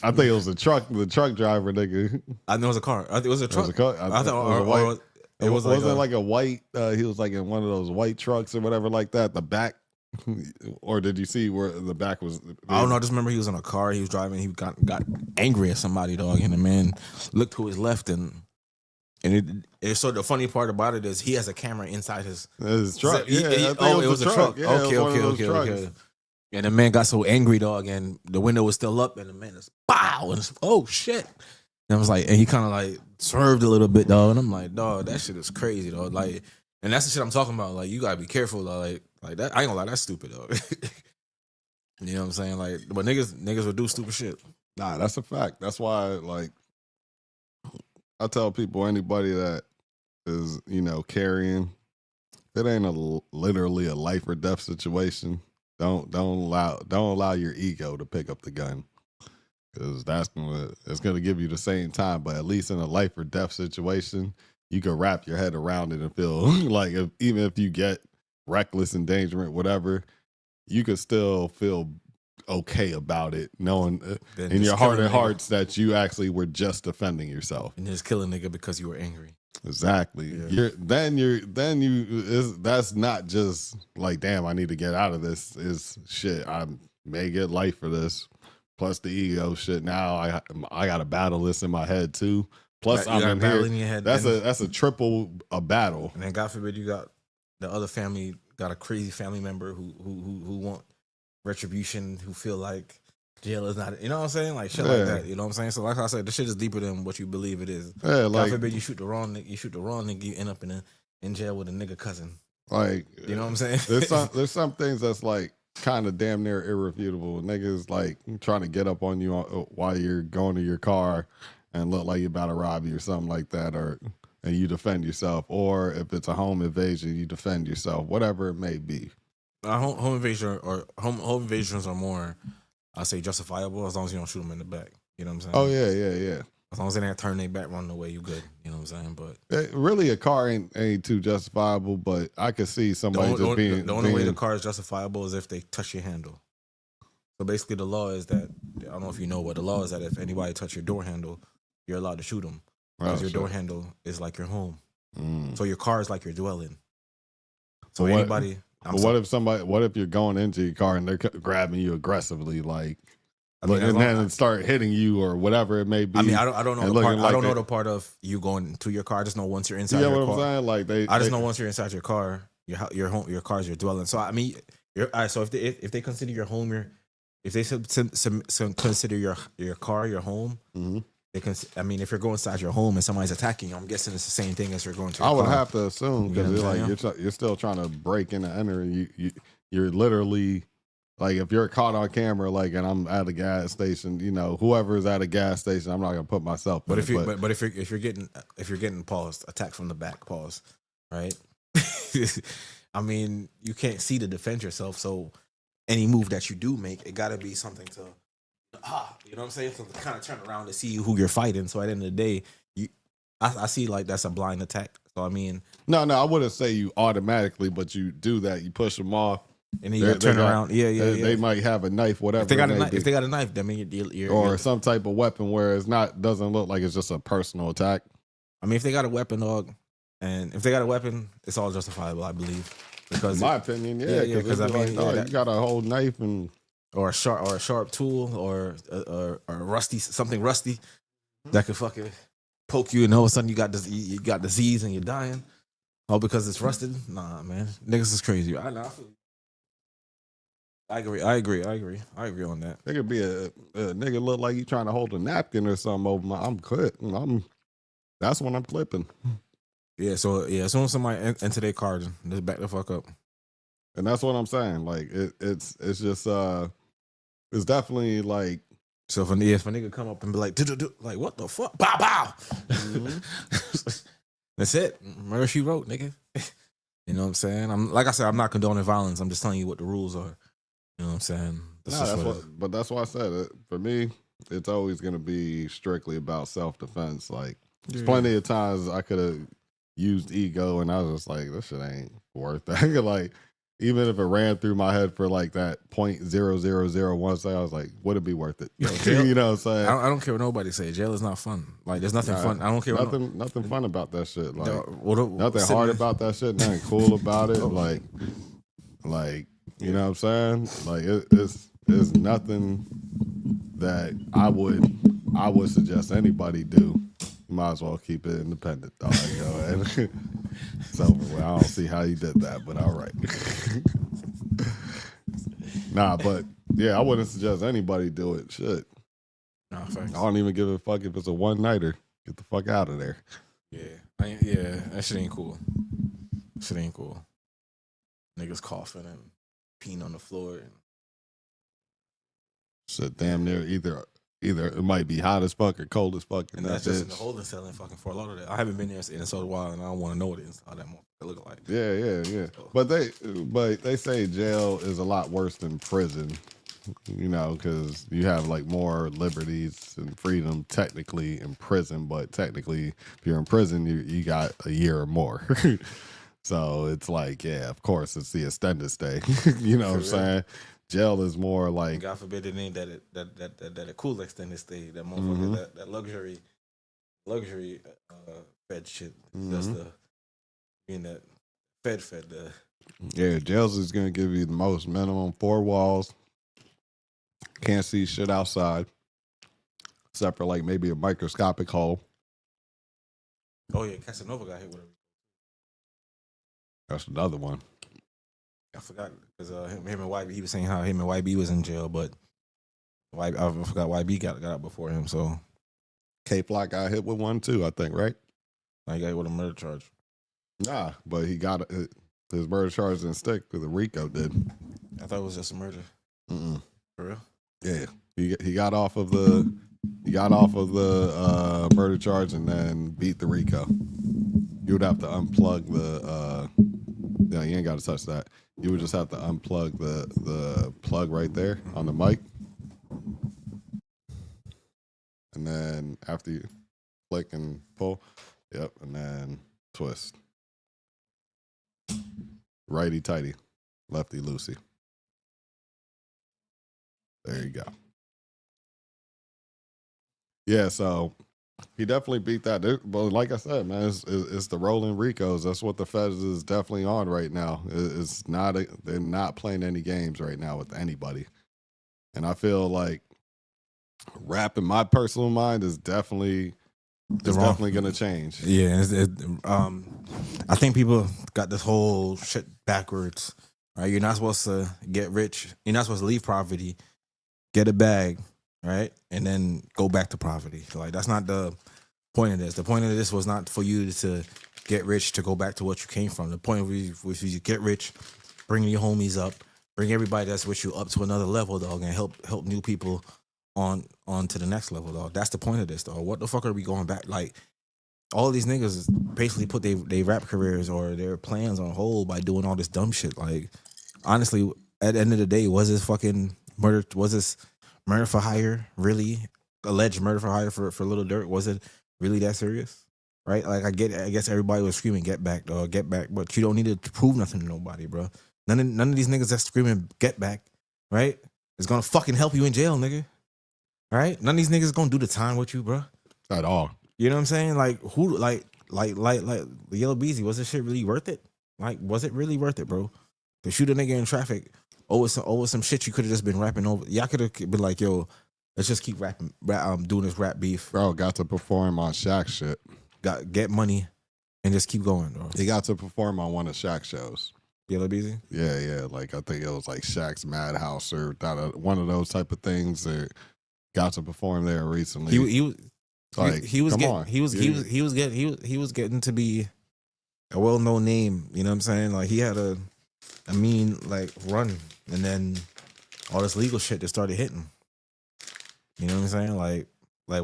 [SPEAKER 1] I think it was the truck driver, nigga.
[SPEAKER 2] I know it was a car. I think it was a truck.
[SPEAKER 1] It was a car.
[SPEAKER 2] I thought
[SPEAKER 1] it was wasn't like a white. He was like in one of those white trucks or whatever like that. The back, or did you see where the back was?
[SPEAKER 2] I don't know. I just remember he was in a car. He was driving. He got angry at somebody, dog. And the man looked to his left and it. So the funny part about it is he has a camera inside his
[SPEAKER 1] truck.
[SPEAKER 2] It was a truck.
[SPEAKER 1] Yeah,
[SPEAKER 2] Okay. And the man got so angry, dog, and the window was still up, and the man is pow, and it's, oh shit. And I was like, and he kind of like swerved a little bit, dog. And I'm like, dog, that shit is crazy, dog. Like, and that's the shit I'm talking about. Like, you gotta be careful, dog. Like that. I ain't gonna lie, that's stupid, dog. You know what I'm saying? Like, but niggas would do stupid shit.
[SPEAKER 1] Nah, that's a fact. That's why, like, I tell people, anybody that is, carrying, it ain't literally a life or death situation. Don't allow your ego to pick up the gun, because it's gonna give you the same time. But at least in a life or death situation, you can wrap your head around it and feel like even if you get reckless endangerment, whatever, you could still feel okay about it, knowing in your heart of hearts that you actually were just defending yourself
[SPEAKER 2] and just kill a nigga because you were angry.
[SPEAKER 1] Exactly. Yeah. That's not just like, damn, I need to get out of this. Is shit, I may get life for this. Plus the ego shit. Now I got to battle this in my head too. Plus I'm in here. In your head, that's a triple battle.
[SPEAKER 2] And then God forbid you got the other family, got a crazy family member who want retribution, who feel like jail is not, you know what I'm saying? Like shit like that, you know what I'm saying? So like I said, this shit is deeper than what you believe it is.
[SPEAKER 1] Yeah, like,
[SPEAKER 2] God forbid you shoot the wrong nigga, you end up in jail with a nigga cousin.
[SPEAKER 1] Like,
[SPEAKER 2] you know what I'm saying?
[SPEAKER 1] There's some things that's like kind of damn near irrefutable. Niggas like trying to get up on you while you're going to your car and look like you're about to rob you or something like that, and you defend yourself. Or if it's a home invasion, you defend yourself, whatever it may be.
[SPEAKER 2] Home invasion or home invasions are more, I say, justifiable as long as you don't shoot them in the back. You know what I'm saying?
[SPEAKER 1] Oh yeah.
[SPEAKER 2] As long as they didn't turn their back, running away, you good. You know what I'm saying? But
[SPEAKER 1] really, a car ain't too justifiable. But I could see somebody
[SPEAKER 2] the only way the car is justifiable is if they touch your handle. So basically, the law is that, I don't know if you know, but the law is that if anybody touch your door handle, you're allowed to shoot them because your door handle is like your home. So your car is like your dwelling. So anybody.
[SPEAKER 1] What if you're going into your car and they're grabbing you aggressively, like, and then start hitting you or whatever it may be?
[SPEAKER 2] I mean, I don't know the part. I don't know the part of you going to your car. I just know once you're inside your car.
[SPEAKER 1] You know what I'm saying? Like
[SPEAKER 2] I just know once you're inside your car, your home, your car is your dwelling. So I mean, so if they consider your home if they consider your car your home. Mm-hmm. They can. I mean, if you're going inside your home and somebody's attacking you, I'm guessing it's the same thing as you're going to.
[SPEAKER 1] I would have to assume, because you're still trying to break in and enter. You're literally like, if you're caught on camera, like, and I'm at a gas station, whoever is at a gas station, I'm not gonna put myself.
[SPEAKER 2] But if you're getting paused, attacked from the back, pause, right? I mean, you can't see to defend yourself, so any move that you do make, it got to be something to. You know what I'm saying? So to kind of turn around to see who you're fighting. So at the end of the day, I see like that's a blind attack. So I mean,
[SPEAKER 1] no, I wouldn't say you automatically, but you do that. You push them off,
[SPEAKER 2] and then you turn around.
[SPEAKER 1] They might have a knife, whatever.
[SPEAKER 2] If they got a knife, I mean, you're
[SPEAKER 1] some type of weapon where doesn't look like it's just a personal attack.
[SPEAKER 2] I mean, if they got a weapon, dog, and if they got a weapon, it's all justifiable, I believe. Because
[SPEAKER 1] in my opinion, because I mean, you got a whole knife and.
[SPEAKER 2] Or a sharp tool, or rusty, something rusty that could fucking poke you, and all of a sudden you got disease and you're dying, all because it's rusted. Nah, man, niggas is crazy. I agree on that.
[SPEAKER 1] It could be a nigga look like you trying to hold a napkin or something over my. I'm clipping. That's when I'm clipping.
[SPEAKER 2] Yeah. So as soon as somebody enter their car, just back the fuck up.
[SPEAKER 1] And that's what I'm saying. Like it's just it's definitely like
[SPEAKER 2] So if a nigga come up and be like, like what the fuck, bow bow, that's it. Murder she wrote, nigga. You know what I'm saying? Like I said, I'm not condoning violence. I'm just telling you what the rules are. You know what I'm saying?
[SPEAKER 1] That's why I said it. For me, it's always gonna be strictly about self-defense. Like there's plenty of times I could have used ego, and I was just like, this shit ain't worth it. Like even if it ran through my head for like that 0.0001 second, I was like, would it be worth it?
[SPEAKER 2] Jail,
[SPEAKER 1] you know what I'm saying?
[SPEAKER 2] I don't care what nobody say. Jail is not fun. Like there's nothing fun. I don't care.
[SPEAKER 1] Nothing fun about that shit. Like
[SPEAKER 2] nothing
[SPEAKER 1] hard about that shit. Nothing cool about it. Like you know what I'm saying? Like it's nothing that I would suggest anybody do. You might as well keep it independent, dog. You know? And it's over with. I don't see how you did that, but all right. Nah, but yeah, I wouldn't suggest anybody do it. Shit.
[SPEAKER 2] Nah, facts.
[SPEAKER 1] I don't even give a fuck if it's a one-nighter. Get the fuck out of there.
[SPEAKER 2] Yeah. That shit ain't cool. Shit ain't cool. Niggas coughing and peeing on the floor.
[SPEAKER 1] Shit, damn near either it might be hot as fuck or cold as fuck.
[SPEAKER 2] And that's just in the holding cell in fucking Fort Lauderdale. I haven't been there in so while, and I don't want to know what how that motherfucker look like.
[SPEAKER 1] Yeah. So. But they say jail is a lot worse than prison. You know, because you have like more liberties and freedom technically in prison, but technically if you're in prison, you got a year or more. So it's like, yeah, of course it's the extended stay. You know what I'm saying? Jail is more like,
[SPEAKER 2] God forbid it ain't that a cool extended stay. That motherfucker, that luxury fed shit. That's that fed
[SPEAKER 1] yeah, jails is gonna give you the most minimum 4 walls. Can't see shit outside, except for like maybe a microscopic hole.
[SPEAKER 2] Oh yeah, Casanova got hit with a.
[SPEAKER 1] That's another one.
[SPEAKER 2] I forgot because him and YB. He was saying how him and YB was in jail, but I forgot YB got out before him. So
[SPEAKER 1] K-Flock got hit with one too, I think, right?
[SPEAKER 2] I got hit with a murder charge.
[SPEAKER 1] Nah, but he got his murder charge didn't stick because the RICO did.
[SPEAKER 2] I thought it was just a murder.
[SPEAKER 1] For
[SPEAKER 2] real?
[SPEAKER 1] Yeah, he got off of the murder charge and then beat the RICO. You would have to unplug the. Yeah, you ain't got to touch that. You would just have to unplug the plug right there on the mic, and then after you click and pull, and then twist. Righty tighty, lefty loosey. There you go. Yeah, so he definitely beat that. But like I said, man, it's the rolling Ricos. That's what the Feds is definitely on right now. It's not they're not playing any games right now with anybody. And I feel like rap, in my personal mind, is definitely going to change.
[SPEAKER 2] Yeah, I think people got this whole shit backwards. Right, you're not supposed to get rich. You're not supposed to leave poverty, get a bag, right, and then go back to poverty. Like that's not the point of this. The point of this was not for you to get rich to go back to what you came from. The point of it was you get rich, bring your homies up, bring everybody that's with you up to another level, dog, and help new people on to the next level, dog. That's the point of this, dog. What the fuck are we going back? Like all these niggas basically put their rap careers or their plans on hold by doing all this dumb shit. Like honestly, at the end of the day, was this fucking murder? Was this murder for hire really? Alleged murder for hire for Lil Durk? Was it really that serious? Right? Like I guess everybody was screaming, "Get back, dog, get back!" But you don't need to prove nothing to nobody, bro. None of these niggas that's screaming, "Get back!" Right? It's gonna fucking help you in jail, nigga. Right? None of these niggas gonna do the time with you, bro.
[SPEAKER 1] At all.
[SPEAKER 2] You know what I'm saying? Like who? Like Yellow Beezy. Was this shit really worth it? Like, was it really worth it, bro? To shoot a nigga in traffic over some shit you could have just been rapping over. Y'all could have been like, yo, let's just keep rapping, doing this rap beef.
[SPEAKER 1] Bro, got to perform on Shaq shit.
[SPEAKER 2] Get money and just keep going, bro.
[SPEAKER 1] He got to perform on one of Shaq's shows.
[SPEAKER 2] Yellow Beezy?
[SPEAKER 1] Yeah. Like I think it was like Shaq's Madhouse or one of those type of things that got to perform there recently.
[SPEAKER 2] He was getting to be a well-known name. You know what I'm saying? Like he had a mean like run, and then all this legal shit that started hitting. You know what I'm saying? Like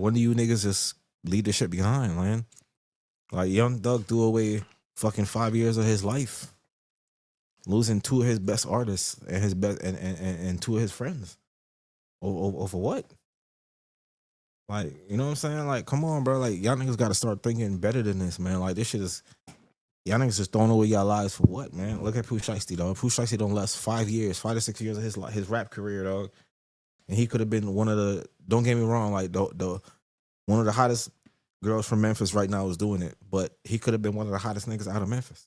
[SPEAKER 2] when do you niggas just leave this shit behind, man? Like Young Thug threw away fucking 5 years of his life, losing two of his best artists and his best and two of his friends. Over what? Like, you know what I'm saying? Like, come on, bro. Like, y'all niggas got to start thinking better than this, man. Like, this shit is, y'all niggas just throwing away y'all lives for what, man? Look at Pooh Shiesty, dog. Pooh Shiesty don't last 5 years, 5 to 6 years of his rap career, dog. And he could have been one of the, don't get me wrong, like, the one of the hottest girls from Memphis right now is doing it. But he could have been one of the hottest niggas out of Memphis,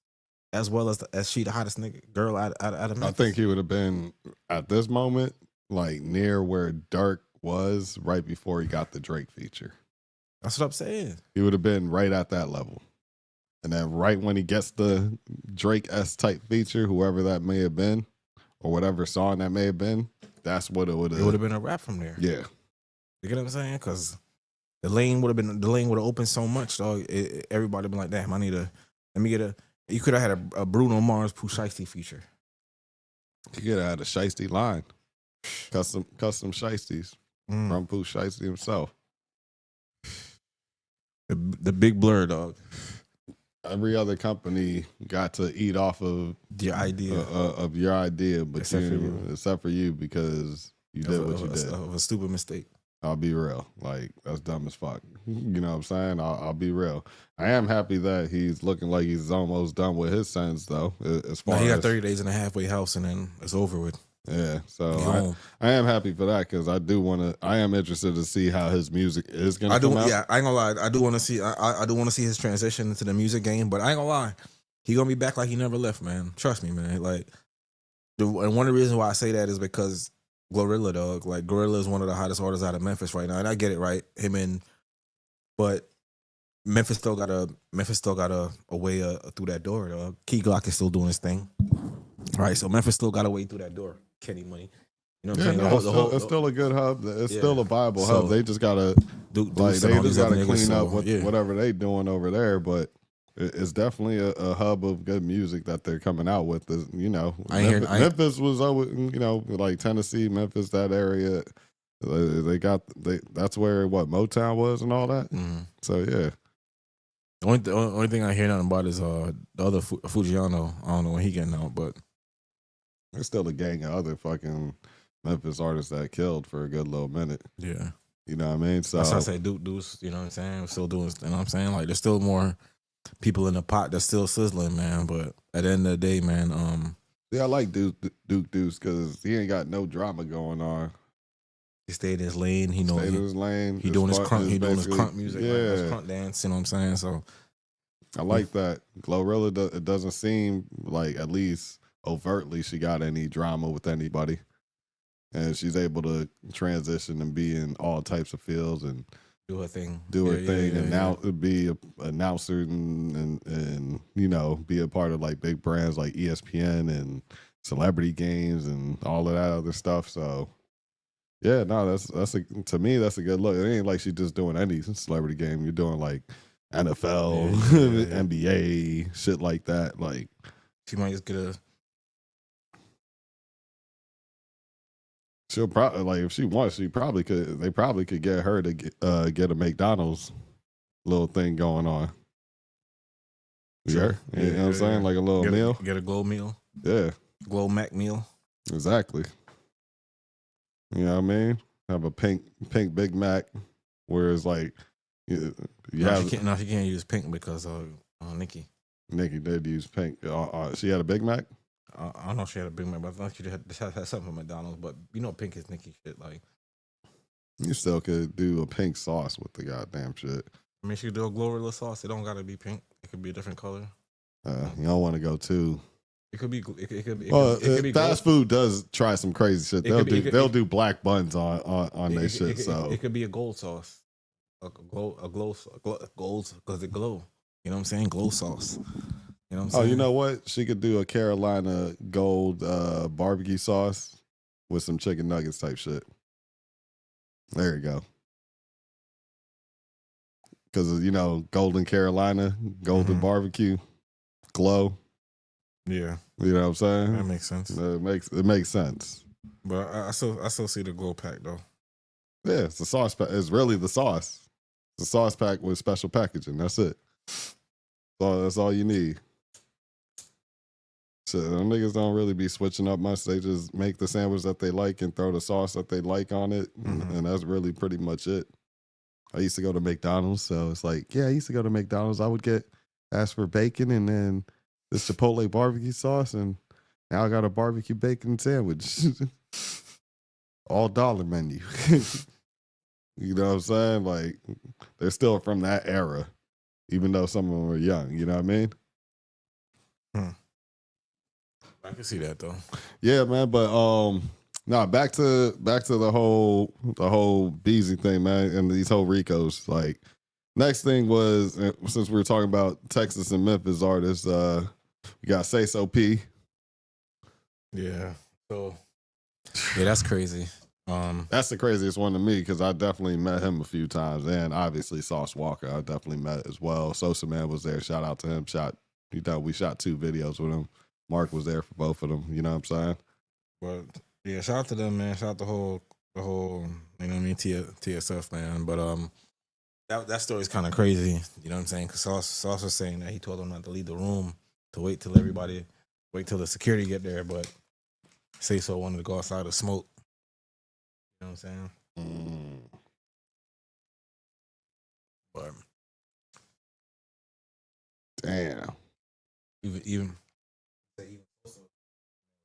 [SPEAKER 2] as well as she the hottest girl out of Memphis.
[SPEAKER 1] I think he would have been, at this moment, like, near where Dirk was right before he got the Drake feature.
[SPEAKER 2] That's what I'm saying.
[SPEAKER 1] He would have been right at that level. And then right when he gets the Drake-esque type feature, whoever that may have been, or whatever song that may have been, that's what it would have.
[SPEAKER 2] It would have been a rap from there.
[SPEAKER 1] Yeah.
[SPEAKER 2] You get what I'm saying? Because the lane would have opened so much, dog. Everybody been like, damn, let me get a. You could have had a Bruno Mars Pooh Shiesty feature.
[SPEAKER 1] He could have had a Shiesty line. Custom Shiesties from Pooh Shiesty himself.
[SPEAKER 2] The big blur, dog.
[SPEAKER 1] Every other company got to eat off of
[SPEAKER 2] your idea,
[SPEAKER 1] but except for you because you did what you did.
[SPEAKER 2] Of a stupid mistake.
[SPEAKER 1] I'll be real. Like, that's dumb as fuck. You know what I'm saying? I'll be real. I am happy that he's looking like he's almost done with his sentence, though. As far
[SPEAKER 2] he got
[SPEAKER 1] as
[SPEAKER 2] 30 days in a halfway house, and then it's over with.
[SPEAKER 1] Yeah, so I am happy for that because I am interested to see how his music is gonna come out.
[SPEAKER 2] Yeah, I ain't gonna lie. I do want to see. I do want to see his transition into the music game, but I ain't gonna lie. He gonna be back like he never left, man. Trust me, man. Like, and one of the reasons why I say that is because Glorilla, dog. Like, Glorilla is one of the hottest artists out of Memphis right now, and I get it, right? But Memphis still got a way through that door, dog. Key Glock is still doing his thing, right? So Memphis still got a way through that door. Kenny Money, you know what I'm saying?
[SPEAKER 1] It's still a good hub. It's still a viable hub. They just gotta clean up whatever they doing over there, but. It's definitely a hub of good music that they're coming out with. You know, Memphis was always, you know, like Tennessee, Memphis, that area. That's where Motown was and all that. Mm-hmm. So yeah.
[SPEAKER 2] The only thing I hear nothing about is the other Fujiano. I don't know when he getting out, but
[SPEAKER 1] there's still a gang of other fucking Memphis artists that killed for a good little minute.
[SPEAKER 2] Yeah,
[SPEAKER 1] you know what I mean. So
[SPEAKER 2] that's why I say Duke Deuce. You know what I'm saying? We're still doing. You know what I'm saying? Like, there's still more people in the pot that's still sizzling, man. But at the end of the day, man,
[SPEAKER 1] yeah, I like Duke Deuce because he ain't got no drama going on.
[SPEAKER 2] He stayed in his lane. He knows his lane. He doing his crunk. He doing his crunk music. Yeah, like, his crunk dance. You know what I'm saying? So
[SPEAKER 1] I like that. Glorilla, it doesn't seem like, at least overtly, she got any drama with anybody, and she's able to transition and be in all types of fields and
[SPEAKER 2] do her thing,
[SPEAKER 1] and now be an announcer and you know, be a part of like big brands like ESPN and celebrity games and all of that other stuff. So yeah, no, to me that's a good look. It ain't like she's just doing any celebrity game. You're doing like NFL, NBA, shit like that. Like,
[SPEAKER 2] she might just get a.
[SPEAKER 1] She'll probably, like, if she wants, they probably could get her to get a McDonald's little thing going on.
[SPEAKER 2] Sure.
[SPEAKER 1] Yeah, you know what I'm saying? Like a little meal.
[SPEAKER 2] Get a Glow meal.
[SPEAKER 1] Yeah.
[SPEAKER 2] Glow Mac meal.
[SPEAKER 1] Exactly. You know what I mean? Have a pink Big Mac, whereas like she
[SPEAKER 2] can't use pink because Nikki
[SPEAKER 1] did use pink. She had a Big Mac.
[SPEAKER 2] I don't know if she had a Big Mac, but I thought she had something from McDonald's. But you know, pink is Nikki shit. Like,
[SPEAKER 1] you still could do a pink sauce with the goddamn shit.
[SPEAKER 2] I mean, she could do a Glorilla sauce. It don't gotta be pink. It could be a different color.
[SPEAKER 1] You don't want to go too.
[SPEAKER 2] It could be. It could be.
[SPEAKER 1] Fast food does try some crazy shit. They'll do black buns on their shit. So
[SPEAKER 2] it could be a gold sauce, a glow gold because it glow. You know what I'm saying? Glow sauce. You know what I'm saying?
[SPEAKER 1] Oh, you know what? She could do a Carolina gold barbecue sauce with some chicken nuggets type shit. There you go. Because, you know, golden Carolina, golden barbecue, glow.
[SPEAKER 2] Yeah.
[SPEAKER 1] You know what I'm saying?
[SPEAKER 2] That makes sense.
[SPEAKER 1] It makes sense.
[SPEAKER 2] But I still see the glow pack, though.
[SPEAKER 1] Yeah, it's the sauce pack. It's really the sauce. It's a sauce pack with special packaging. That's it. So that's all you need. So them niggas don't really be switching up much. They just make the sandwich that they like and throw the sauce that they like on it. And that's really pretty much it. I used to go to McDonald's, so it's like, yeah, I used to go to McDonald's. I would ask for bacon and then this Chipotle barbecue sauce, and now I got a barbecue bacon sandwich. All dollar menu. You know what I'm saying? Like, they're still from that era, even though some of them were young. You know what I mean?
[SPEAKER 2] I can see that though.
[SPEAKER 1] Yeah, man. But back to the whole Beezy thing, man, and these whole Ricos. Like, next thing was, since we were talking about Texas and Memphis artists, we got Say So P.
[SPEAKER 2] Yeah. So yeah, that's crazy.
[SPEAKER 1] That's the craziest one to me because I definitely met him a few times, and obviously Sauce Walker I definitely met as well. Sosa Man was there. Shout out to him. We shot 2 videos with him. Mark was there for both of them. You know what I'm saying?
[SPEAKER 2] But yeah, shout out to them, man. Shout out the whole, you know what I mean, TSF, man. But that story's kind of crazy. You know what I'm saying? Because Sauce was saying that he told them not to leave the room, to wait till the security get there. But Say So wanted to go outside to smoke. You know what I'm saying? But
[SPEAKER 1] damn.
[SPEAKER 2] Even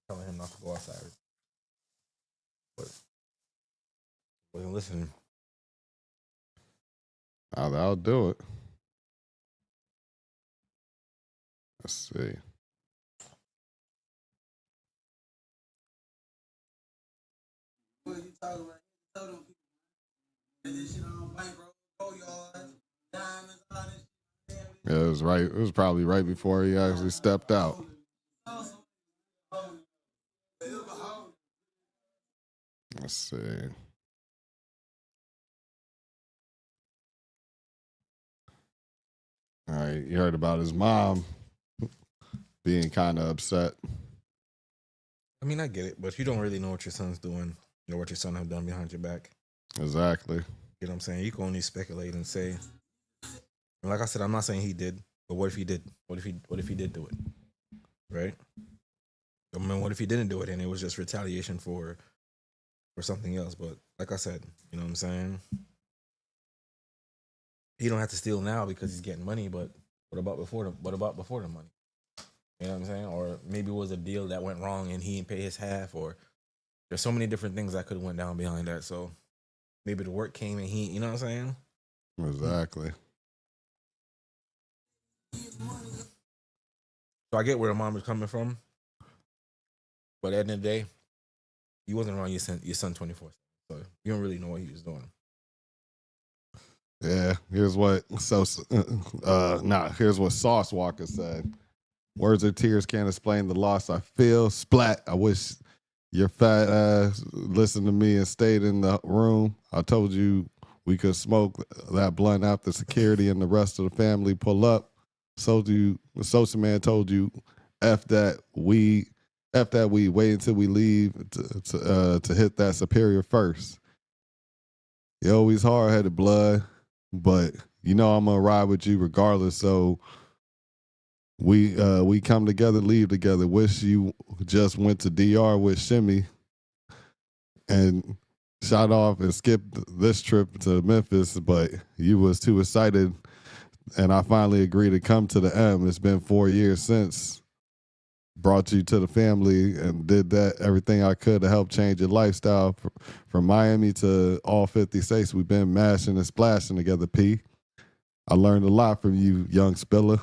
[SPEAKER 2] telling him not to go outside, but wasn't listening.
[SPEAKER 1] I'll do it. Let's see.
[SPEAKER 4] What you talking about? Tell them people this shit on bankroll, go yards, diamonds, all this shit.
[SPEAKER 1] Yeah, it was right. It was probably right before he actually stepped out. Let's see. All right, you heard about his mom being kind of upset.
[SPEAKER 2] I mean, I get it, but you don't really know what your son's doing or what your son have done behind your back.
[SPEAKER 1] Exactly.
[SPEAKER 2] You know what I'm saying? You can only speculate and say. And like I said, I'm not saying he did, but what if he did? What if he did do it? Right? I mean, what if he didn't do it and it was just retaliation for something else? But like I said, you know what I'm saying? He don't have to steal now because he's getting money, but what about before the money? You know what I'm saying? Or maybe it was a deal that went wrong and he didn't pay his half, or there's so many different things that could have went down behind that. So maybe the work came and you know what I'm saying?
[SPEAKER 1] Exactly.
[SPEAKER 2] So I get where the mom is coming from, but at the end of the day, you wasn't around your son 24/7, so you don't really know what he was doing.
[SPEAKER 1] Yeah. Here's what here's what Sauce Walker said. Words or tears can't explain the loss I feel. Splat. I wish your fat ass listened to me and stayed in the room. I told you we could smoke that blunt after security and the rest of the family pull up. Sosa Man told you, F that weed, wait until we leave to hit that superior first. You're always hard-headed, blood, but you know I'm gonna ride with you regardless, so we come together, leave together. Wish you just went to DR with Shimmy and shot off and skipped this trip to Memphis, but you was too excited, and I finally agreed to come to the M. It's been 4 years since. Brought you to the family and did everything I could to help change your lifestyle. From Miami to all 50 states, we've been mashing and splashing together, P. I learned a lot from you, young spiller,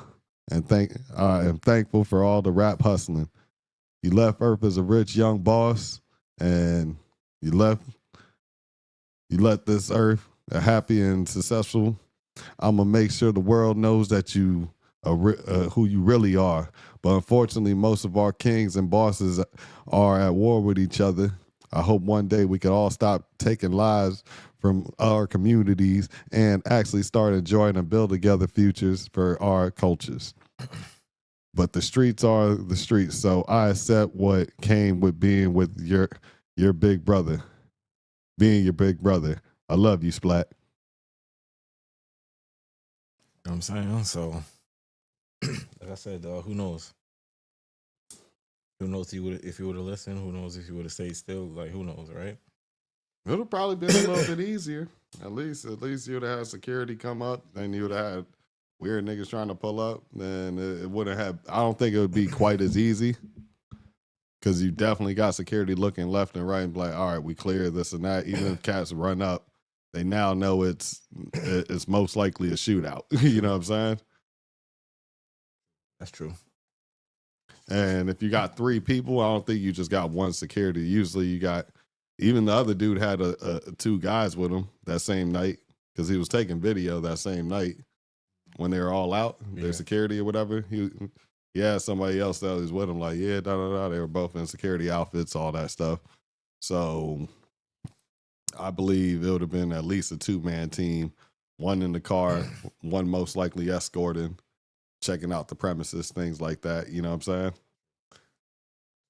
[SPEAKER 1] and I am thankful for all the rap hustling. You left Earth as a rich young boss, and you let this earth a happy and successful. I'm gonna make sure the world knows that you who you really are. But unfortunately, most of our kings and bosses are at war with each other. I hope one day we can all stop taking lives from our communities and actually start enjoying and build together futures for our cultures. But the streets are the streets, so I accept what came with being with your big brother. Being your big brother. I love you, Splat.
[SPEAKER 2] You know what I'm saying? So, like I said, dog, who knows? Who knows if you would have listened? Who knows if you would have stayed still? Like, who knows, right?
[SPEAKER 1] It would have probably been a little bit easier. At least you would have had security come up, and you would have had weird niggas trying to pull up. Then it wouldn't have. I don't think it would be quite as easy because you definitely got security looking left and right and be like, all right, we clear this and that. Even if cats run up, they now know it's most likely a shootout. You know what I'm saying?
[SPEAKER 2] That's true.
[SPEAKER 1] And if you got 3 people, I don't think you just got one security. Usually you got, even the other dude had 2 guys with him that same night because he was taking video that same night when they were all out, their security or whatever. He had somebody else that was with him like, yeah, da-da-da. They were both in security outfits, all that stuff. So I believe it would have been at least a 2-man team, one in the car, one most likely escorting, checking out the premises, things like that. You know what I'm saying?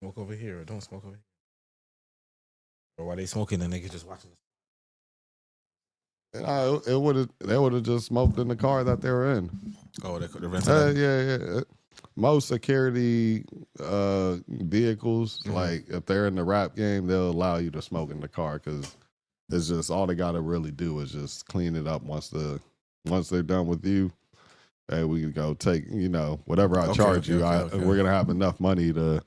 [SPEAKER 2] Smoke over here or don't smoke over here. Or while they smoking, the nigga just watching.
[SPEAKER 1] And they would have just smoked in the car that they were in.
[SPEAKER 2] Oh, they could have rented.
[SPEAKER 1] Yeah. Most security vehicles, like if they're in the rap game, they'll allow you to smoke in the car because it's just all they gotta really do is just clean it up once they're done with you. Hey, we can go take whatever I charge you. We're gonna have enough money to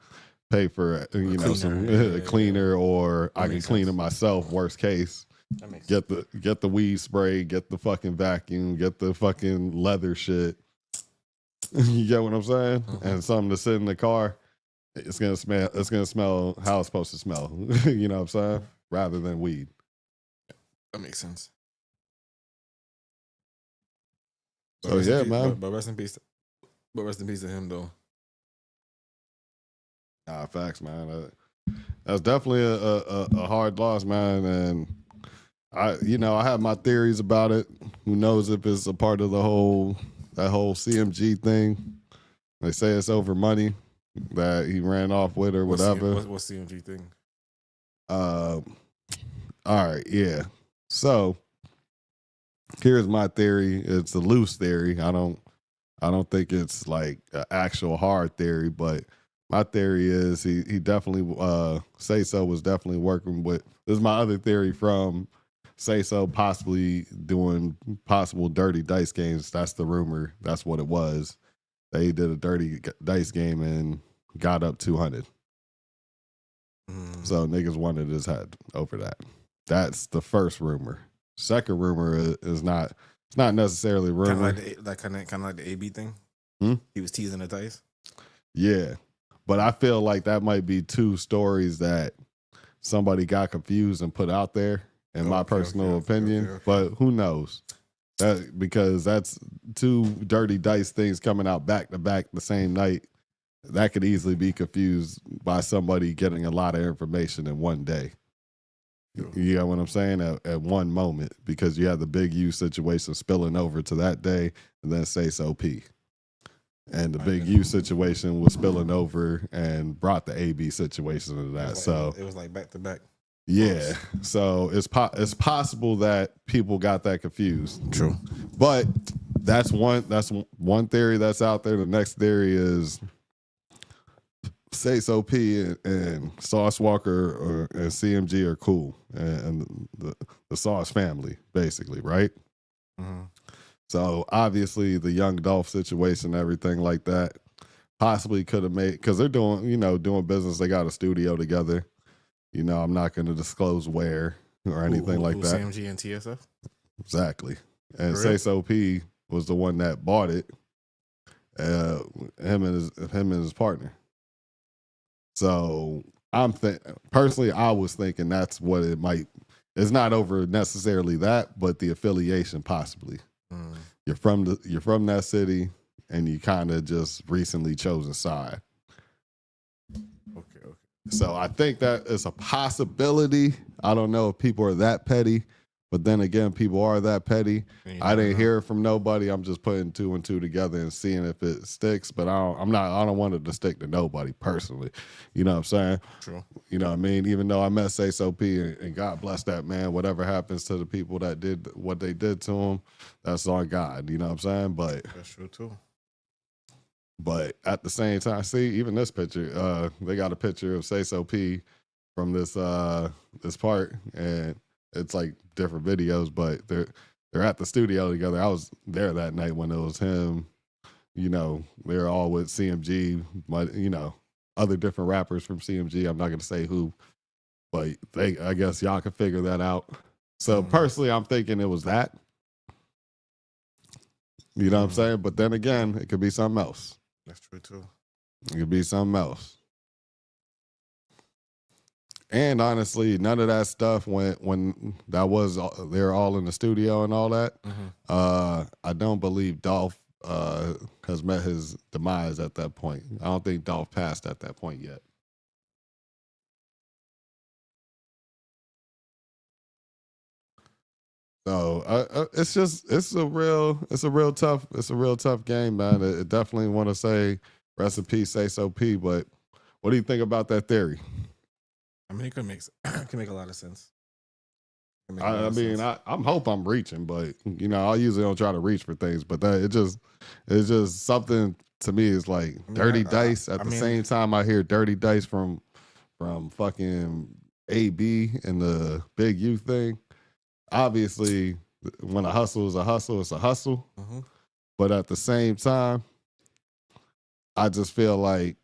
[SPEAKER 1] pay for some cleaner, or I can clean it myself. Worst case. Get the weed spray, get the fucking vacuum, get the fucking leather shit. You get what I'm saying? And something to sit in the car. It's gonna smell how it's supposed to smell. You know what I'm saying? Rather than weed.
[SPEAKER 2] That makes sense.
[SPEAKER 1] So yeah, man.
[SPEAKER 2] But rest in peace. But rest in peace to him though.
[SPEAKER 1] Nah, facts, man. That's definitely a hard loss, man. And I have my theories about it. Who knows if it's a part of that whole CMG thing? They say it's over money that he ran off with or whatever.
[SPEAKER 2] What's CMG thing?
[SPEAKER 1] All right, yeah. So here's my theory. It's a loose theory. I don't think it's like an actual hard theory, but my theory is he definitely Say So was definitely working with. This is my other theory from Say So possibly doing possible dirty dice games. That's the rumor. That's what it was. They did a dirty dice game and got up 200. So niggas wanted his head over that. That's the first rumor. Second rumor is not. It's not necessarily rumor.
[SPEAKER 2] Kind of like the AB thing. He was teasing the dice.
[SPEAKER 1] Yeah, but I feel like that might be 2 stories that somebody got confused and put out there. In my personal opinion, but who knows? Because that's 2 dirty dice things coming out back to back the same night. That could easily be confused by somebody getting a lot of information in one day. You know what I'm saying? At one moment, because you have the Big U situation spilling over to that day, and then Say So P. And the Big U situation was spilling over and brought the AB situation into that.
[SPEAKER 2] It was like back to back.
[SPEAKER 1] Yeah, so it's possible that people got that confused.
[SPEAKER 2] True,
[SPEAKER 1] but that's one theory that's out there. The next theory is Say So P and Sauce Walker and CMG are cool, and the Sauce family basically, right? So obviously the Young Dolph situation, everything like that, possibly could have made because they're doing business. They got a studio together. I'm not going to disclose where or anything like that.
[SPEAKER 2] CMG and TSF?
[SPEAKER 1] Exactly. And Say So P was the one that bought it. Him and his partner. So personally, I was thinking that's what it might. It's not over necessarily that, but the affiliation possibly. You're from that city, and you kind of just recently chose a side.
[SPEAKER 2] Okay.
[SPEAKER 1] So I think that is a possibility. I don't know if people are that petty, But then again, people are that petty.
[SPEAKER 2] You
[SPEAKER 1] I
[SPEAKER 2] never
[SPEAKER 1] didn't
[SPEAKER 2] know.
[SPEAKER 1] hear it from nobody. I'm just putting 2 and 2 together and seeing if it sticks. But I don't want it to stick to nobody personally. You know what I'm saying?
[SPEAKER 2] True.
[SPEAKER 1] You know what I mean? Even though I met SOP and God bless that man, whatever happens to the people that did what they did to him, that's on God. You know what I'm saying?
[SPEAKER 2] That's true too.
[SPEAKER 1] But at the same time, see, even this picture, they got a picture of SOP from this part, and it's like different videos, but they're at the studio together. I was there that night when it was him. You know, they're all with CMG, but other different rappers from CMG. I'm not gonna say who, but I guess y'all can figure that out. So personally, I'm thinking it was that. You know what I'm saying? But then again, it could be something else.
[SPEAKER 2] That's true too.
[SPEAKER 1] It could be something else. And honestly, none of that stuff when that was they're all in the studio and all that. I don't believe Dolph has met his demise at that point. I don't think Dolph passed at that point yet. So it's a real tough game, man. It definitely want to say rest in peace, SOP. But what do you think about that theory?
[SPEAKER 2] I mean, it can make a lot of sense.
[SPEAKER 1] I'm hope I'm reaching, but I usually don't try to reach for things. But it's just something to me. It's like dirty dice. At the same time, I hear dirty dice from fucking AB and the Big U thing. Obviously, when a hustle is a hustle, it's a hustle. But at the same time, I just feel like.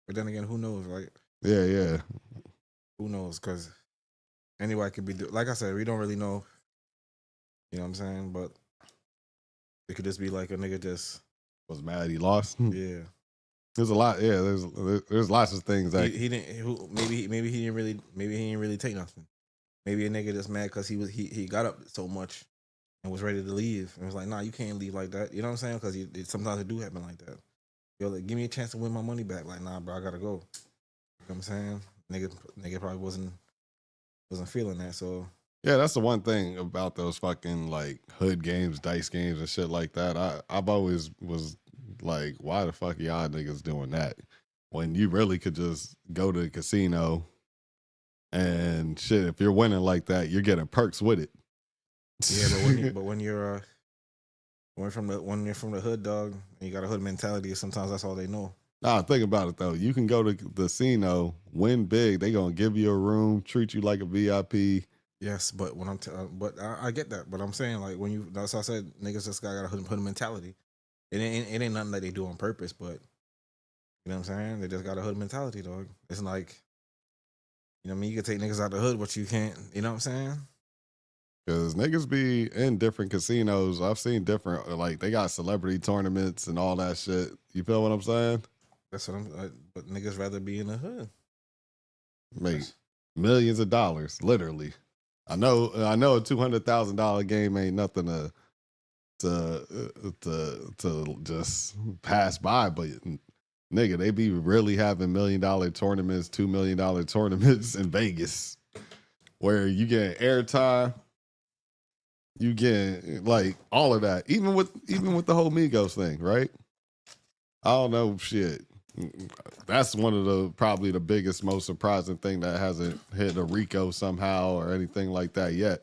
[SPEAKER 2] But then again, who knows, right?
[SPEAKER 1] Yeah.
[SPEAKER 2] Who knows? Because anybody could be. Like I said, we don't really know. You know what I'm saying? But it could just be like a nigga just
[SPEAKER 1] was mad he lost.
[SPEAKER 2] Yeah.
[SPEAKER 1] There's a lot. Yeah, there's lots of things that
[SPEAKER 2] he didn't. Maybe he didn't really take nothing. Maybe a nigga just mad because he got up so much and was ready to leave and was like, nah, you can't leave like that. You know what I'm saying? Because sometimes it do happen like that. Yo, like, give me a chance to win my money back. Like, nah, bro, I gotta go. You know what I'm saying? Nigga probably wasn't feeling that. So
[SPEAKER 1] yeah, that's the one thing about those fucking like hood games, dice games, and shit like that. I've always was like, why the fuck y'all niggas doing that when you really could just go to the casino and shit. If you're winning like that, you're getting perks with it.
[SPEAKER 2] Yeah, but when you're from the hood, dog, and you got a hood mentality, sometimes that's all they know.
[SPEAKER 1] Nah, think about it though. You can go to the casino, win big. They gonna give you a room, treat you like a VIP.
[SPEAKER 2] Yes, but when I get that. But I'm saying like that's how I said niggas just got a hood mentality. It ain't nothing that they do on purpose, but you know what I'm saying? They just got a hood mentality, dog. It's like, you know what I mean? You can take niggas out the hood, but you can't, you know what I'm saying?
[SPEAKER 1] Because niggas be in different casinos. I've seen different, like, they got celebrity tournaments and all that shit. You feel what I'm saying?
[SPEAKER 2] That's what but niggas rather be in the hood.
[SPEAKER 1] Make millions of dollars, literally. I know a $200,000 game ain't nothing to just pass by, but nigga, they be really having $1 million tournaments, $2 million tournaments in Vegas, where you get airtime, you get like all of that, even with the whole Migos thing, right? I don't know, shit. That's one of the probably the biggest, most surprising thing that hasn't hit a RICO somehow or anything like that yet,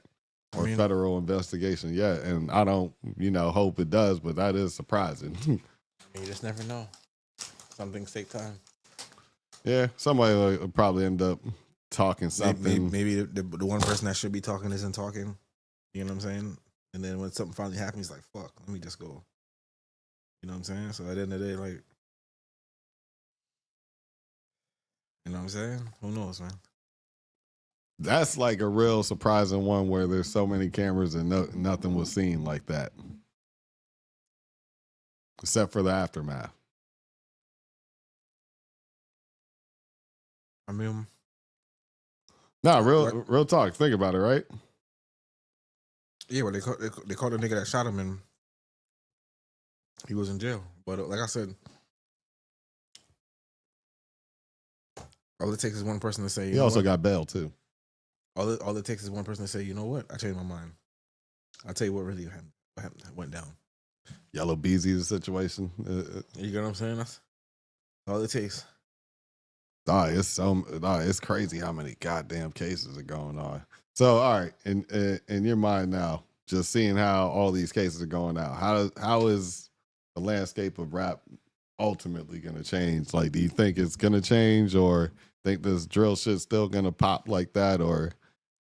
[SPEAKER 1] or federal investigation yet. And I don't, hope it does, but that is surprising.
[SPEAKER 2] You just never know. Some things take time.
[SPEAKER 1] Yeah, somebody will probably end up talking something.
[SPEAKER 2] Maybe the one person that should be talking isn't talking. You know what I'm saying? And then when something finally happens, he's like, fuck, let me just go. You know what I'm saying? So at the end of the day, like, you know what I'm saying? Who knows, man?
[SPEAKER 1] That's like a real surprising one where there's so many cameras and nothing was seen like that. Except for the aftermath.
[SPEAKER 2] I mean,
[SPEAKER 1] no, real talk. Think about it, right?
[SPEAKER 2] Yeah, well, they caught the nigga that shot him and he was in jail. But like I said, all it takes is one person to say.
[SPEAKER 1] He also got bail too.
[SPEAKER 2] all it takes is one person to say, you know what, I changed my mind. I'll tell you what really went down.
[SPEAKER 1] Yellow Beezy situation.
[SPEAKER 2] You get what I'm saying? That's all it takes.
[SPEAKER 1] It's crazy how many goddamn cases are going on. So, all right, in your mind now, just seeing how all these cases are going out, how is the landscape of rap ultimately going to change? Like, do you think it's going to change, or think this drill shit's still going to pop like that, or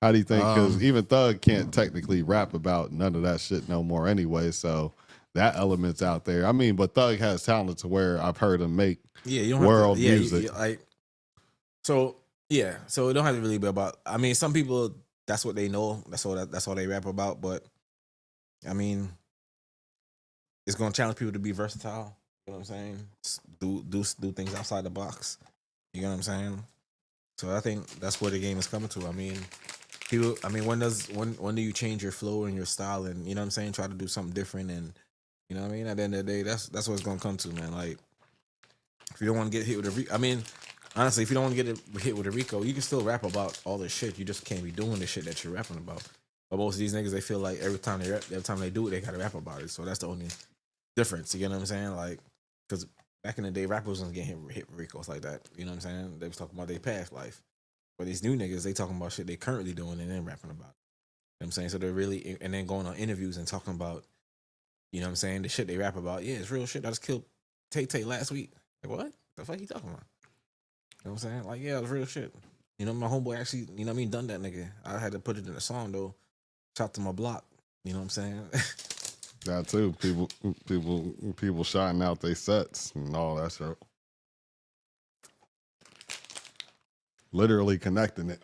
[SPEAKER 1] how do you think? Because even Thug can't technically rap about none of that shit no more anyway, so that element's out there. I mean, but Thug has talent to where I've heard him make world music.
[SPEAKER 2] So it don't have to really be about. I mean, some people, that's what they know. That's all they rap about. But I mean, it's gonna challenge people to be versatile. You know what I'm saying? Do things outside the box. You know what I'm saying? So I think that's where the game is coming to. I mean, people. I mean, when do you change your flow and your style, and you know what I'm saying? Try to do something different, and you know what I mean. At the end of the day, that's what it's gonna come to, man. Like, if you don't want to get hit with honestly, if you don't want to get hit with a RICO, you can still rap about all this shit. You just can't be doing the shit that you're rapping about. But most of these niggas, they feel like every time they do it, they gotta rap about it. So that's the only difference. You get what I'm saying? Like, because back in the day, rappers wasn't getting hit with RICOs like that. You know what I'm saying? They was talking about their past life. But these new niggas, they talking about shit they currently doing and then rapping about it. You know what I'm saying? So they're really, and then going on interviews and talking about, you know what I'm saying, the shit they rap about. Yeah, it's real shit. I just killed Tay last week. Like, what? The fuck you talking about? You know what I'm saying? Like, yeah, it was real shit. You know, my homeboy actually, you know what I mean, done that nigga. I had to put it in a song, though. Shot to my block. You know what I'm saying?
[SPEAKER 1] That too. People shouting out their sets and all that shit. Literally connecting it.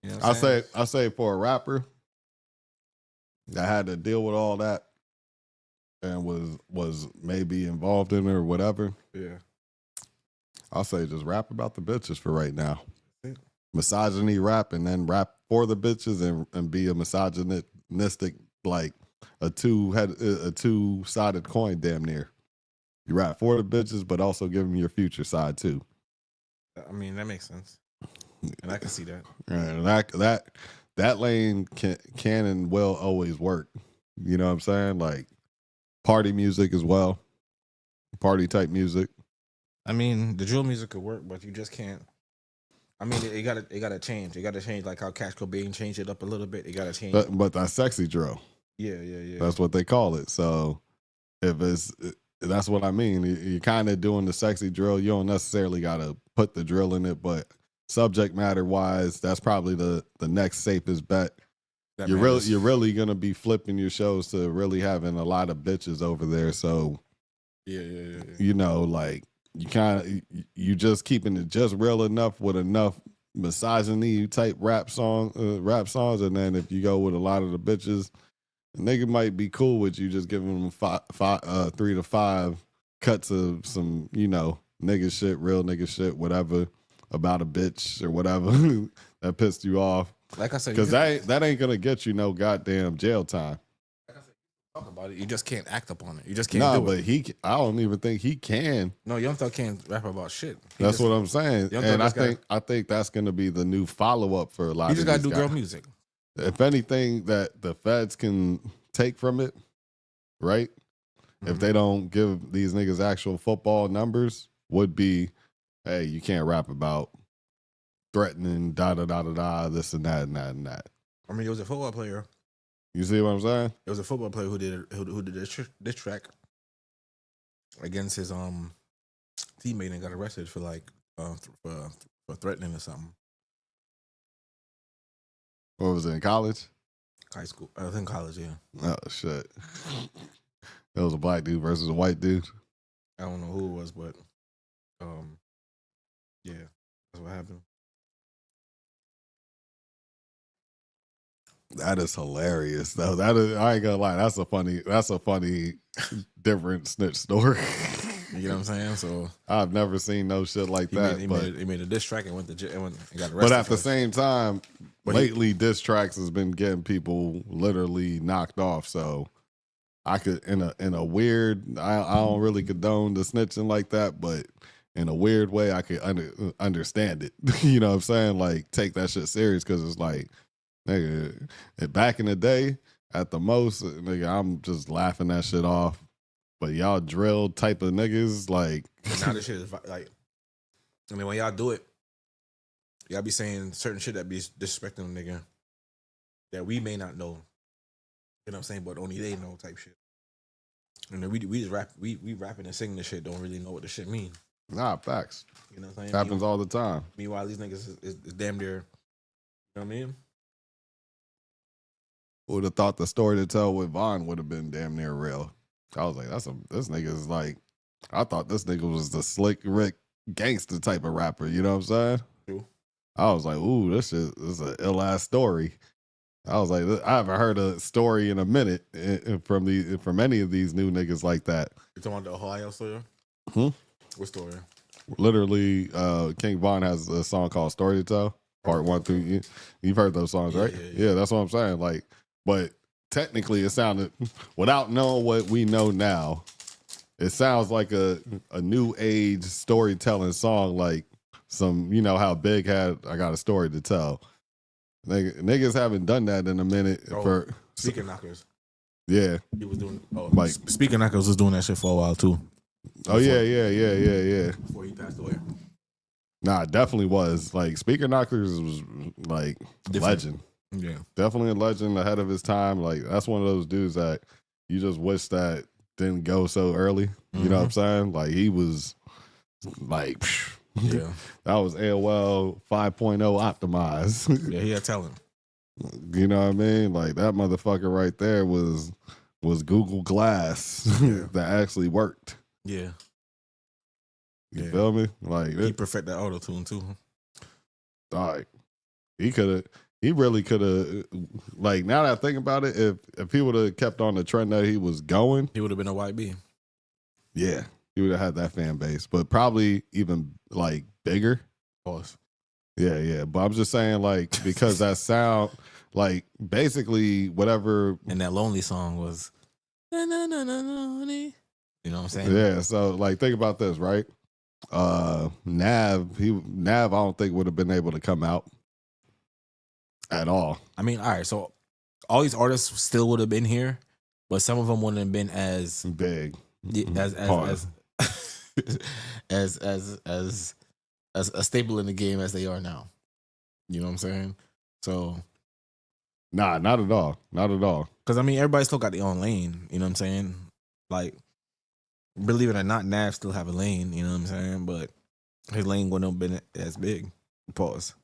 [SPEAKER 2] You know what I'm
[SPEAKER 1] I say for a rapper that had to deal with all that and was maybe involved in it or whatever.
[SPEAKER 2] Yeah.
[SPEAKER 1] I'll say just rap about the bitches for right now. Misogyny rap, and then rap for the bitches and be a misogynistic, like a two-sided coin damn near. You rap for the bitches, but also give them your future side too.
[SPEAKER 2] I mean, that makes sense. And I can see that.
[SPEAKER 1] And that lane can and will always work. You know what I'm saying? Like party music as well. Party type music.
[SPEAKER 2] I mean, the drill music could work, but you just can't. I mean, it gotta change. It gotta change, like how Cash Cobain changed it up a little bit. It gotta change.
[SPEAKER 1] But that's sexy drill.
[SPEAKER 2] Yeah.
[SPEAKER 1] That's what they call it. So that's what I mean. You're kind of doing the sexy drill. You don't necessarily gotta put the drill in it, but subject matter wise, that's probably the next safest bet. You're really gonna be flipping your shows to really having a lot of bitches over there. So
[SPEAKER 2] yeah.
[SPEAKER 1] You know, like. You just keeping it just real enough with enough misogyny type rap songs, and then if you go with a lot of the bitches, the nigga might be cool with you just giving them 3 to 5 cuts of some, you know, nigga shit, real nigga shit, whatever about a bitch or whatever that pissed you off.
[SPEAKER 2] Like I said,
[SPEAKER 1] because that ain't gonna get you no goddamn jail time.
[SPEAKER 2] Talk about it. You just can't act upon it. You just can't do it.
[SPEAKER 1] I don't even think he can.
[SPEAKER 2] No, Young Thug can't rap about shit.
[SPEAKER 1] That's what I'm saying. And I think that's going to be the new follow up for a lot of these guys. You just got to do
[SPEAKER 2] girl music.
[SPEAKER 1] If anything that the feds can take from it, right? Mm-hmm. If they don't give these niggas actual football numbers, would be, hey, you can't rap about threatening this and that and that and that.
[SPEAKER 2] I mean, he was a football player.
[SPEAKER 1] You see what I'm saying?
[SPEAKER 2] There was a football player who did this track against his teammate and got arrested for like for threatening or something.
[SPEAKER 1] What was it, in college?
[SPEAKER 2] High school. I was in college, yeah.
[SPEAKER 1] Oh shit. It was a black dude versus a white dude.
[SPEAKER 2] I don't know who it was, but yeah, that's what happened.
[SPEAKER 1] That is hilarious, though. I ain't gonna lie. That's a funny, different snitch story.
[SPEAKER 2] You know what I'm saying? So
[SPEAKER 1] I've never seen no shit like that.
[SPEAKER 2] He made a diss track and went to jail and got arrested.
[SPEAKER 1] But at the same time, lately diss tracks has been getting people literally knocked off. So I could in a weird. I don't really condone the snitching like that, but in a weird way, I could understand it. You know what I'm saying? Like, take that shit serious because it's like, nigga, back in the day, at the most, nigga, I'm just laughing that shit off. But y'all drill type of niggas, like.
[SPEAKER 2] But now this shit is like, I mean, when y'all do it, y'all be saying certain shit that be disrespecting a nigga that we may not know. You know what I'm saying? But only they know type shit. And then we just rap, we rapping and singing this shit, don't really know what the shit mean.
[SPEAKER 1] Nah, facts.
[SPEAKER 2] You know what I'm saying?
[SPEAKER 1] Happens all the time.
[SPEAKER 2] Meanwhile, these niggas is damn near, you know what I mean?
[SPEAKER 1] Who would have thought the story to tell with Vaughn would have been damn near real? I was like, this nigga is like, I thought this nigga was the slick Rick gangster type of rapper. You know what I'm saying?
[SPEAKER 2] True.
[SPEAKER 1] I was like, ooh, this shit is an ill ass story. I was like, I haven't heard a story in a minute from any of these new niggas like that.
[SPEAKER 2] You talking about the Ohio story? What story?
[SPEAKER 1] Literally, King Von has a song called Story to Tell, part 1 through. You've heard those songs, right? Yeah, that's what I'm saying. Like, but technically, it sounded, without knowing what we know now, it sounds like a new age storytelling song, like some, you know how Big had I Got a Story to Tell. Niggas haven't done that in a minute for
[SPEAKER 2] Speaker Knockers.
[SPEAKER 1] Yeah,
[SPEAKER 2] He was doing
[SPEAKER 1] like
[SPEAKER 2] Speaker Knockers was doing that shit for a while too.
[SPEAKER 1] Oh yeah.
[SPEAKER 2] Before he passed away.
[SPEAKER 1] Nah, it definitely was. Like Speaker Knockers was like legend.
[SPEAKER 2] Yeah.
[SPEAKER 1] Definitely a legend ahead of his time. Like that's one of those dudes that you just wish that didn't go so early. You know what I'm saying? Like he was like
[SPEAKER 2] yeah.
[SPEAKER 1] That was AOL 5.0 optimized.
[SPEAKER 2] Yeah, he had talent.
[SPEAKER 1] You know what I mean? Like that motherfucker right there was Google Glass that actually worked.
[SPEAKER 2] Yeah.
[SPEAKER 1] You feel me? Like
[SPEAKER 2] he perfected that auto tune too.
[SPEAKER 1] Like he really could have. Like now that I think about it, if he would have kept on the trend that he was going,
[SPEAKER 2] he would have been a YB.
[SPEAKER 1] Yeah, he would have had that fan base, but probably even like bigger.
[SPEAKER 2] Of course.
[SPEAKER 1] Yeah. But I'm just saying, like, because that sound, like, basically whatever.
[SPEAKER 2] And that Lonely song was. You know what I'm saying?
[SPEAKER 1] Yeah. So, like, think about this, right? Nav, I don't think would have been able to come out at all.
[SPEAKER 2] I mean, all right. So all these artists still would have been here, but some of them wouldn't have been as
[SPEAKER 1] big,
[SPEAKER 2] as a staple in the game as they are now. You know what I'm saying? So,
[SPEAKER 1] nah, not at all. Not at all.
[SPEAKER 2] Because I mean, everybody still got their own lane. You know what I'm saying? Like, believe it or not, Nav still have a lane. You know what I'm saying? But his lane wouldn't have been as big. Pause.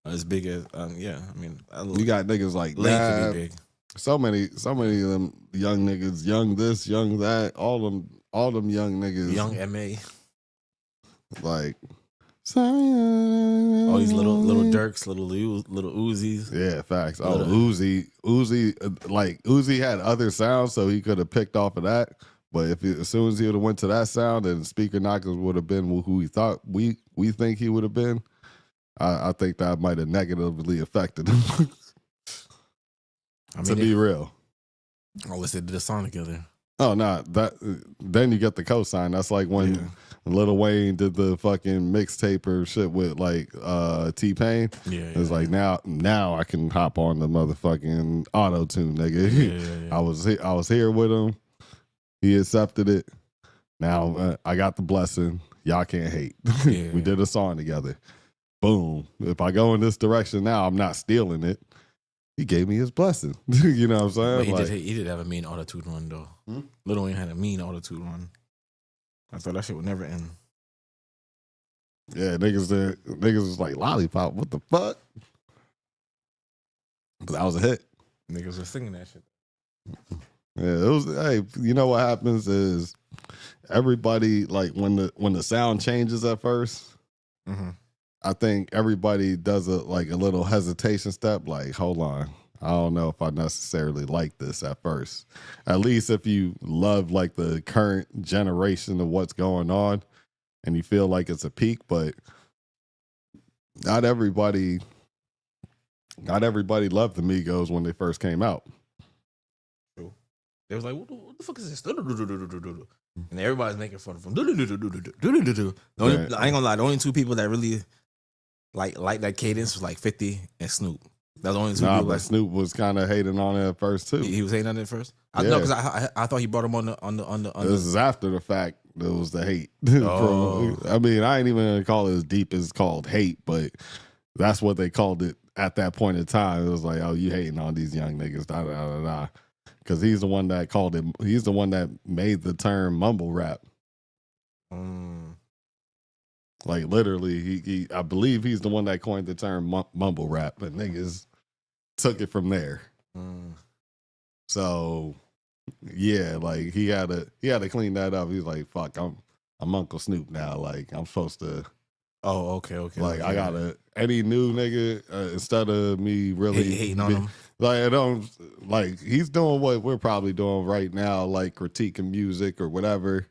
[SPEAKER 2] As big as yeah. I mean,
[SPEAKER 1] you got niggas like
[SPEAKER 2] lane
[SPEAKER 1] Nav,
[SPEAKER 2] could be big.
[SPEAKER 1] So many of them young niggas, young this, young that, all them young niggas,
[SPEAKER 2] young MA,
[SPEAKER 1] like
[SPEAKER 2] all these little Dirks, little Uzis.
[SPEAKER 1] Yeah, facts. Uzi, like Uzi had other sounds, so he could have picked off of that. But as soon as he would have went to that sound, and Speaker Knockers would have been who he thought we think he would have been, I think that might have negatively affected him. I mean, to be real.
[SPEAKER 2] Unless they did a song together.
[SPEAKER 1] Oh no, then you get the cosign. That's like when Lil Wayne did the fucking mixtape or shit with like T-Pain.
[SPEAKER 2] Yeah.
[SPEAKER 1] It's like now I can hop on the motherfucking auto tune, nigga.
[SPEAKER 2] Yeah.
[SPEAKER 1] I was here with him. He accepted it. Now I got the blessing. Y'all can't hate.
[SPEAKER 2] Yeah.
[SPEAKER 1] We did a song together. Boom. If I go in this direction now, I'm not stealing it. He gave me his blessing. You know what I'm saying?
[SPEAKER 2] But he did have a mean auto-tune run, though. Lil Wayne had a mean auto-tune run. I thought that shit would never end.
[SPEAKER 1] Yeah, niggas was like, Lollipop, what the fuck? But that was a hit.
[SPEAKER 2] Niggas were singing that shit.
[SPEAKER 1] Yeah, it was. Hey, you know what happens is everybody, like when the sound changes at 1st, I think everybody does a little hesitation step. Like, hold on, I don't know if I necessarily like this at first. At least if you love like the current generation of what's going on, and you feel like it's a peak, but not everybody loved the Migos when they first came out.
[SPEAKER 2] True. They was like, what the fuck is this? and everybody's making fun of him. The only,
[SPEAKER 1] Right.
[SPEAKER 2] I ain't gonna lie, the only two people that really like that cadence was like 50 and Snoop. That's the only two
[SPEAKER 1] Nah,
[SPEAKER 2] people.
[SPEAKER 1] but
[SPEAKER 2] Like,
[SPEAKER 1] Snoop was kind of hating on it at first too.
[SPEAKER 2] he was hating on it first. I
[SPEAKER 1] Yeah.
[SPEAKER 2] know because I thought he brought him on the.
[SPEAKER 1] This is after the fact. It was the hate.
[SPEAKER 2] Oh.
[SPEAKER 1] I mean, I ain't even gonna call it as deep as called hate, but that's what they called it at that point in time. It was like, oh, you hating on these young niggas, da da da da. Because he's the one that called it. He's the one that made the term mumble rap. Like literally, he I believe he's the one that coined the term mumble rap, but niggas took it from there. So yeah, like he had to clean that up. He's like, fuck, I'm Uncle Snoop now. Like I'm supposed to.
[SPEAKER 2] Oh, okay.
[SPEAKER 1] Like I gotta any new nigga instead of me really
[SPEAKER 2] hating on him.
[SPEAKER 1] Like I don't like he's doing what we're probably doing right now, like critiquing music or whatever,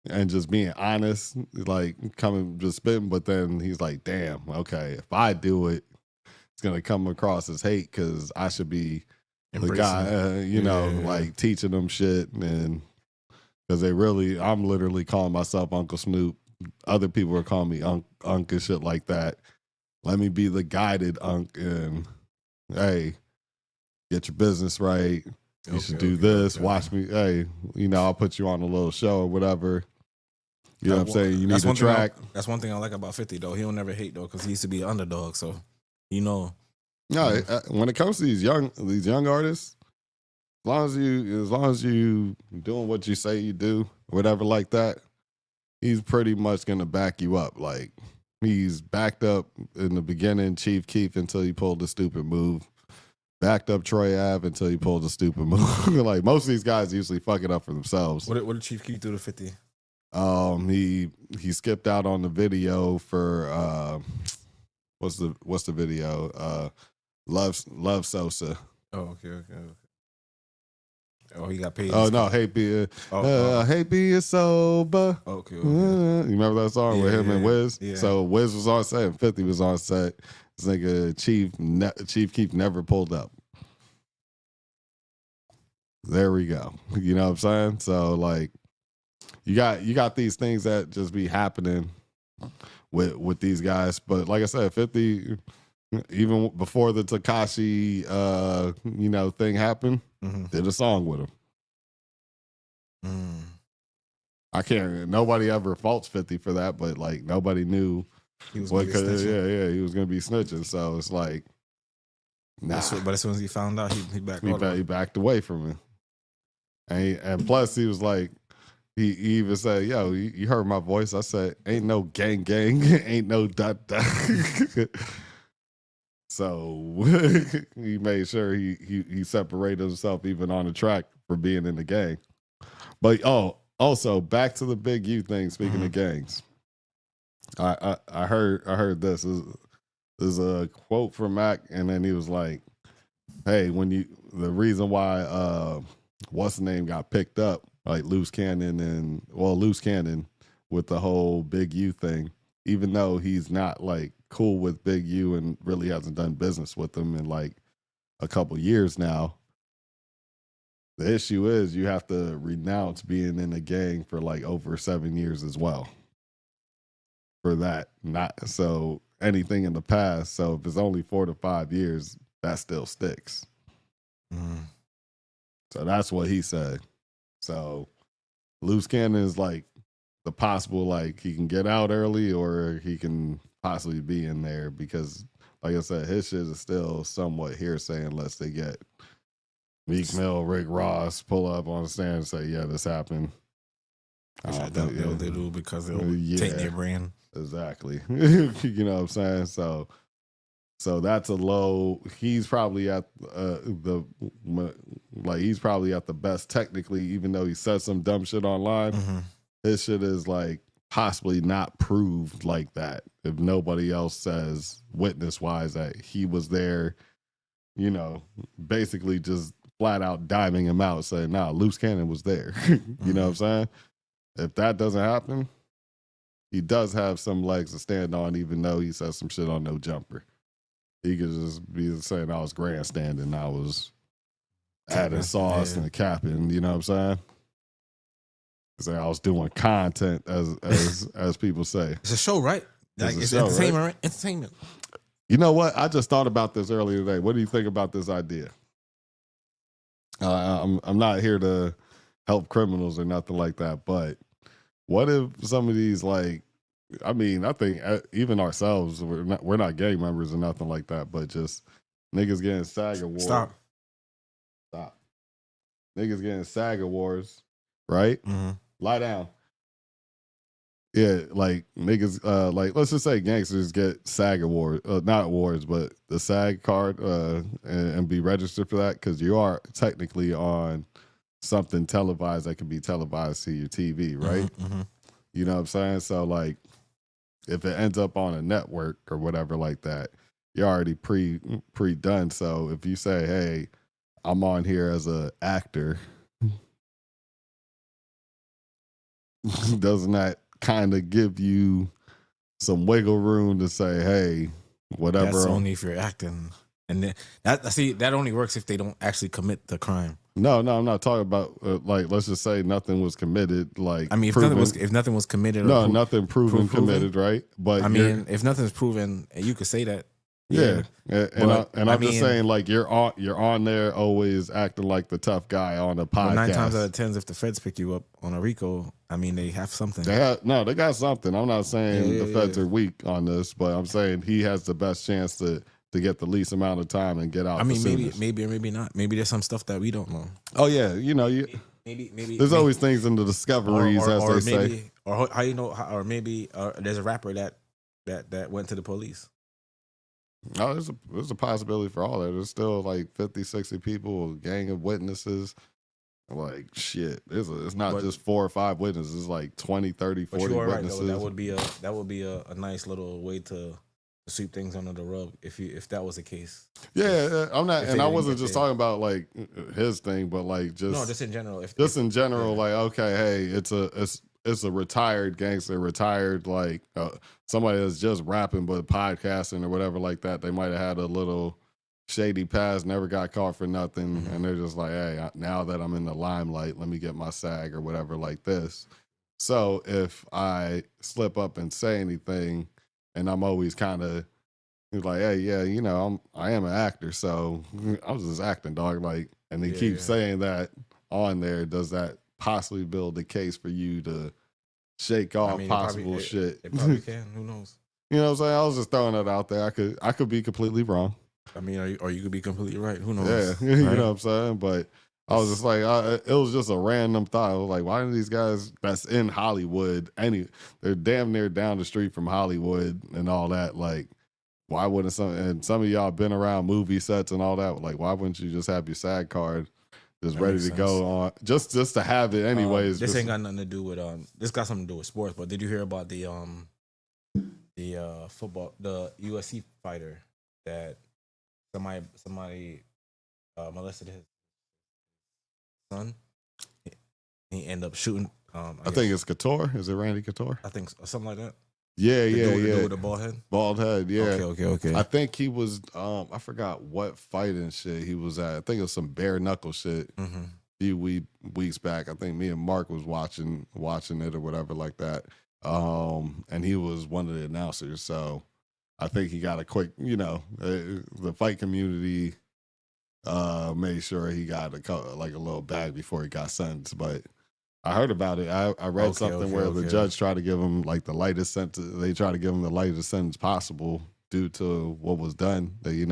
[SPEAKER 1] and just being honest, like coming just spitting. But then he's like, damn, okay, if I do it, it's gonna come across as hate because I should be the guy, like teaching them shit, and because I'm literally calling myself Uncle Snoop. Other people are calling me Unc and shit like that. Let me be the guided Unc and hey, get your business right. You should do this. Watch me. Hey, I'll put you on a little show or whatever. You know what I'm saying? You need a track.
[SPEAKER 2] That's one thing I like about 50 though. He don't never hate though because he used to be an underdog. So
[SPEAKER 1] No, when it comes to these young artists, as long as you doing what you say you do, whatever like that, he's pretty much gonna back you up. Like he's backed up in the beginning, Chief Keef until he pulled the stupid move. Backed up Troy Ave until he pulled the stupid move. Like most of these guys usually fuck it up for themselves.
[SPEAKER 2] What did Chief Keef do to 50?
[SPEAKER 1] He skipped out on the video for what's the video? Love Sosa.
[SPEAKER 2] Oh, okay. Oh, he got paid.
[SPEAKER 1] Oh no, hate being sober.
[SPEAKER 2] Okay.
[SPEAKER 1] You remember that song with him and Wiz?
[SPEAKER 2] Yeah.
[SPEAKER 1] So Wiz was on set and 50 was on set. This nigga Chief Keef never pulled up. There we go. You know what I'm saying? So like you got these things that just be happening with these guys. But like I said, 50, even before the Tekashi thing happened, did a song with him. I can't. Nobody ever faults 50 for that, but like nobody knew
[SPEAKER 2] he was
[SPEAKER 1] he was gonna be snitching. So it's like, nah.
[SPEAKER 2] But as soon as he found out, he
[SPEAKER 1] backed away from it. And plus, he was like, he even said, "Yo, you heard my voice?" I said, "Ain't no gang, ain't no dot." So he made sure he separated himself even on the track for being in the gang. But also back to the Big U thing. Speaking of gangs, I heard this. There's a quote from Mac, and then he was like, "Hey, the reason why what's the name got picked up, like Loose Cannon with the whole Big U thing, even though he's not like cool with Big U and really hasn't done business with him in like a couple years now. The issue is you have to renounce being in a gang for like over 7 years as well. For that, not so anything in the past. So if it's only 4 to 5 years, that still sticks. So that's what he said. So Loose Cannon is like the possible, like he can get out early or he can possibly be in there because, like I said, his shit is still somewhat hearsay unless they get Meek Mill, Rick Ross pull up on the stand and say, yeah, this happened.
[SPEAKER 2] They do because they'll take their brand.
[SPEAKER 1] Exactly. You know what I'm saying? So that's a low. He's probably at he's probably at the best technically, even though he said some dumb shit online. His shit is like possibly not proved like that. If nobody else says witness wise that he was there, basically just flat out diming him out, saying, nah, Loose Cannon was there. You know what I'm saying? If that doesn't happen, he does have some legs to stand on, even though he says some shit on No Jumper. He could just be saying I was grandstanding, I was adding sauce and capping, you know what I'm saying? Say I was doing content as people say.
[SPEAKER 2] It's a show, right? Like,
[SPEAKER 1] It's a
[SPEAKER 2] it's
[SPEAKER 1] show,
[SPEAKER 2] entertainment, right? Entertainment.
[SPEAKER 1] You know what? I just thought about this earlier today. What do you think about this idea? I'm not here to help criminals or nothing like that, but what if some of these, like, I mean, I think even ourselves, we're not gang members or nothing like that, but just niggas getting SAG awards.
[SPEAKER 2] Stop.
[SPEAKER 1] Niggas getting SAG awards, right?
[SPEAKER 2] Mm-hmm.
[SPEAKER 1] Lie down. Yeah, like niggas, like let's just say gangsters get SAG awards, not awards, but the SAG card, and be registered for that because you are technically on something televised that can be televised to your TV, right?
[SPEAKER 2] Mm-hmm.
[SPEAKER 1] You know what I'm saying? So like, if it ends up on a network or whatever like that, you're already pre done. So if you say, hey, I'm on here as a actor, doesn't that kind of give you some wiggle room to say, hey, whatever?
[SPEAKER 2] That's only if you're acting, and then that only works if they don't actually commit the crime.
[SPEAKER 1] No, I'm not talking about like let's just say nothing was committed. Like
[SPEAKER 2] I mean, if nothing was committed,
[SPEAKER 1] nothing proven committed, right? But
[SPEAKER 2] I mean, if nothing's proven, you could say that.
[SPEAKER 1] Yeah, and I'm just saying, like you're on there always acting like the tough guy on a podcast.
[SPEAKER 2] Well, 9 times out of 10, if the feds pick you up on a RICO, I mean they have something.
[SPEAKER 1] They got something. I'm not saying the feds are weak on this, but I'm saying he has the best chance to get the least amount of time and get out.
[SPEAKER 2] I mean, maybe or maybe not. Maybe there's some stuff that we don't know.
[SPEAKER 1] Oh yeah, maybe there's always things in the discoveries, as they say.
[SPEAKER 2] Or how you know? Or maybe there's a rapper that went to the police.
[SPEAKER 1] No, there's a possibility for all that. There's still like 50, 60 people, a gang of witnesses. Like, shit, it's not just 4 or 5 witnesses. It's like 20, 30, 40 witnesses.
[SPEAKER 2] Right, that would be a nice little way to sweep things under the rug if that was the case.
[SPEAKER 1] Yeah, I'm not, and I wasn't just talking about like his thing, but like
[SPEAKER 2] just in general.
[SPEAKER 1] In general, like, okay, hey, it's a retired gangster, retired like somebody that's just rapping but podcasting or whatever like that. They might have had a little shady past, never got caught for nothing, and they're just like, hey, now that I'm in the limelight, let me get my SAG or whatever like this. So if I slip up and say anything, and I'm always kind of like, hey, yeah, I am an actor, so I was just acting, dog. Like, and they keep saying that on there. Does that possibly build the case for you to shake off possible shit?
[SPEAKER 2] It probably can. Who knows?
[SPEAKER 1] You know what I'm saying? I was just throwing that out there. I could be completely wrong.
[SPEAKER 2] I mean, or you could be completely right. Who knows?
[SPEAKER 1] Yeah, you know what I'm saying? But I was just like, it was just a random thought. I was like, why do these guys that's in Hollywood, they're damn near down the street from Hollywood and all that, like, why wouldn't some of y'all been around movie sets and all that? Like, why wouldn't you just have your SAG card just that ready to go on, just to have it anyways?
[SPEAKER 2] This ain't got nothing to do with this got something to do with sports. But did you hear about the football, the UFC fighter that somebody molested his son? He ended up shooting.
[SPEAKER 1] I think it's Couture. Is it Randy Couture?
[SPEAKER 2] I think something like that.
[SPEAKER 1] Yeah.
[SPEAKER 2] With the bald head.
[SPEAKER 1] Bald head. Yeah.
[SPEAKER 2] Okay.
[SPEAKER 1] I think he was. I forgot what fighting shit he was at. I think it was some bare knuckle shit.
[SPEAKER 2] Mm-hmm.
[SPEAKER 1] A few weeks back. I think me and Mark was watching it or whatever like that. And he was one of the announcers. So I think he got a quick. The fight community made sure he got a little bag before he got sentenced, but. I heard about it. I read something where the judge tried to give him like the lightest sentence. They tried to give him the lightest sentence possible due to what was done. They,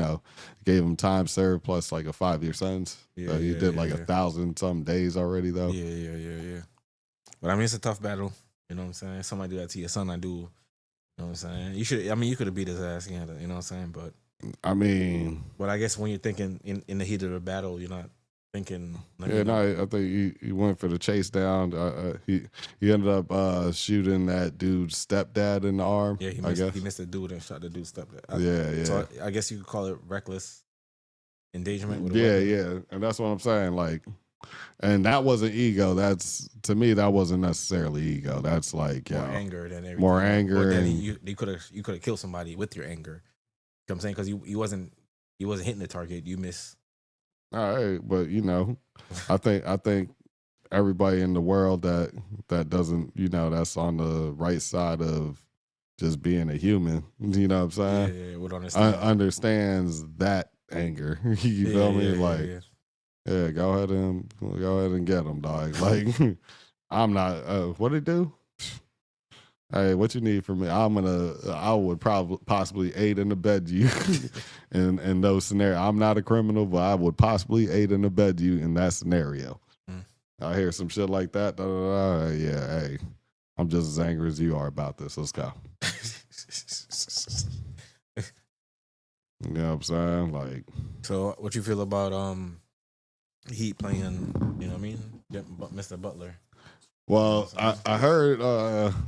[SPEAKER 1] gave him time served plus like a 5-year sentence. So he did 1,000 some days already though.
[SPEAKER 2] Yeah. But I mean, it's a tough battle. You know what I'm saying? Somebody do that to your son, I do. You know what I'm saying? You could have beat his ass. You know what I'm saying? But
[SPEAKER 1] I mean,
[SPEAKER 2] but I guess when you're thinking in the heat of the battle, you're not thinking.
[SPEAKER 1] I think he went for the chase down. He ended up shooting that dude's stepdad in the arm.
[SPEAKER 2] Yeah, he missed the dude and shot the dude's stepdad.
[SPEAKER 1] Yeah.
[SPEAKER 2] So I guess you could call it reckless endangerment. With
[SPEAKER 1] and that's what I'm saying. Like, and that wasn't ego. That's to me that wasn't necessarily ego. That's like
[SPEAKER 2] more anger than everything.
[SPEAKER 1] More anger.
[SPEAKER 2] Then you could have killed somebody with your anger. You know what I'm saying? Because you wasn't hitting the target. You missed.
[SPEAKER 1] All right, but I think everybody in the world that doesn't, that's on the right side of just being a human. You know what I'm saying?
[SPEAKER 2] Yeah, would understand.
[SPEAKER 1] Understands that anger. You feel me? Like, yeah, go ahead and get him, dog. Like, I'm not. What it do? Hey, what you need from me? I would probably possibly aid and abet you in those scenarios. I'm not a criminal, but I would possibly aid and abet you in that scenario. I hear some shit like that. Yeah, hey, I'm just as angry as you are about this. Let's go. You know what I'm saying? Like,
[SPEAKER 2] so what you feel about Heat playing? You know what I mean? Mr. Butler.
[SPEAKER 1] Well, I heard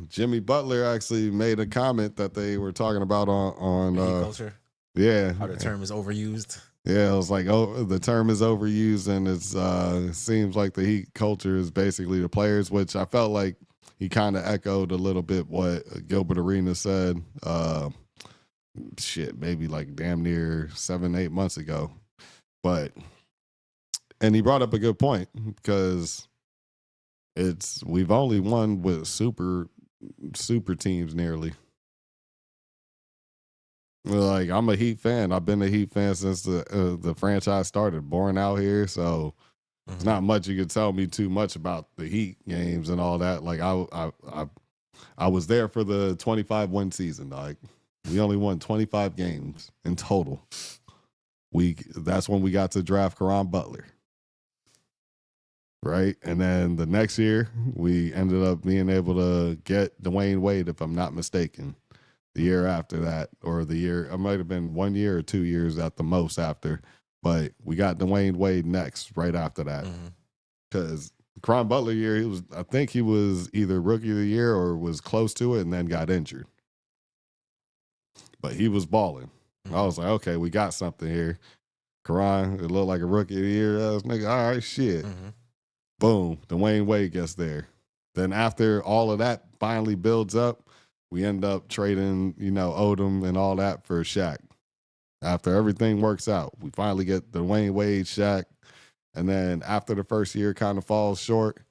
[SPEAKER 1] Jimmy Butler actually made a comment that they were talking about on
[SPEAKER 2] culture.
[SPEAKER 1] Yeah,
[SPEAKER 2] how the term is overused.
[SPEAKER 1] Yeah, it was like, oh, the term is overused, and it seems like the Heat culture is basically the players, which I felt like he kind of echoed a little bit what Gilbert Arenas said. Maybe like damn near 7-8 months ago, and he brought up a good point because we've only won with super teams nearly. Like, I'm a Heat fan. I've been a Heat fan since the franchise started. Born out here, so it's not much you could tell me too much about the Heat games and all that. Like, I was there for the 25-win season. Like, we only won 25 games in total. That's when we got to draft Caron Butler. Right? And then the next year, we ended up being able to get Dwayne Wade, if I'm not mistaken. The year after that, or it might have been 1 year or 2 years at the most after, but we got Dwayne Wade next right after that. Because Caron Butler year, I think he was either rookie of the year or was close to it and then got injured. But he was balling. I was like, okay, we got something here. Caron, it looked like a rookie of the year. Nigga, all right, shit. Boom, Dwayne Wade gets there. Then after all of that finally builds up, we end up trading, Odom and all that for Shaq. After everything works out, we finally get Dwayne Wade, Shaq. And then after the first year kind of falls short,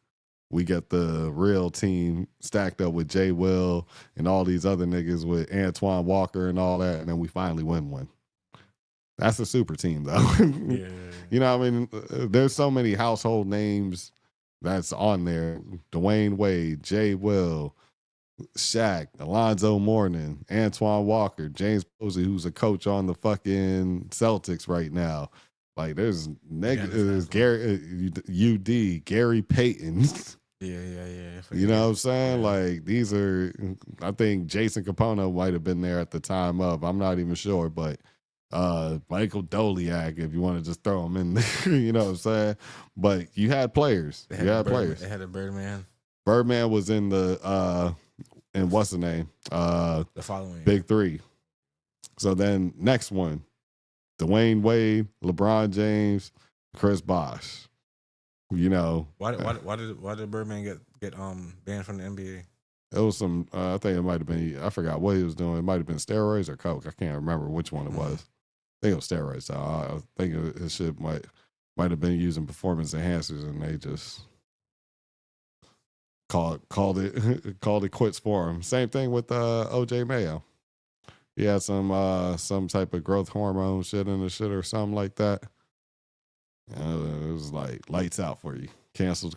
[SPEAKER 1] we get the real team stacked up with Jay Will and all these other niggas with Antoine Walker and all that. And then we finally win one. That's a super team, though.
[SPEAKER 2] Yeah.
[SPEAKER 1] You know what I mean? There's so many household names that's on there. Dwayne Wade, Jay Will, Shaq, Alonzo Mourning, Antoine Walker, James Posey, who's a coach on the fucking Celtics right now. Like, there's Gary, UD, Gary Payton.
[SPEAKER 2] Yeah.
[SPEAKER 1] You know what I'm saying? Yeah. Like, these are, I think Jason Capono might have been there at the time of, I'm not even sure, but Michael Doliak, if you want to just throw him in there, you know what I'm saying? But you had players. They had
[SPEAKER 2] a Birdman.
[SPEAKER 1] Birdman was in the, and what's the name?
[SPEAKER 2] The following
[SPEAKER 1] Big Three. So then next one, Dwayne Wade, LeBron James, Chris Bosh.
[SPEAKER 2] Why did Birdman get banned from the NBA?
[SPEAKER 1] It was some. I think it might have been. I forgot what he was doing. It might have been steroids or coke. I can't remember which one it was. I think it was steroids. So I think his shit might have been using performance enhancers, and they just called it quits for him. Same thing with OJ Mayo. He had some type of growth hormone shit in the shit or something like that. It was like lights out for you. Canceled.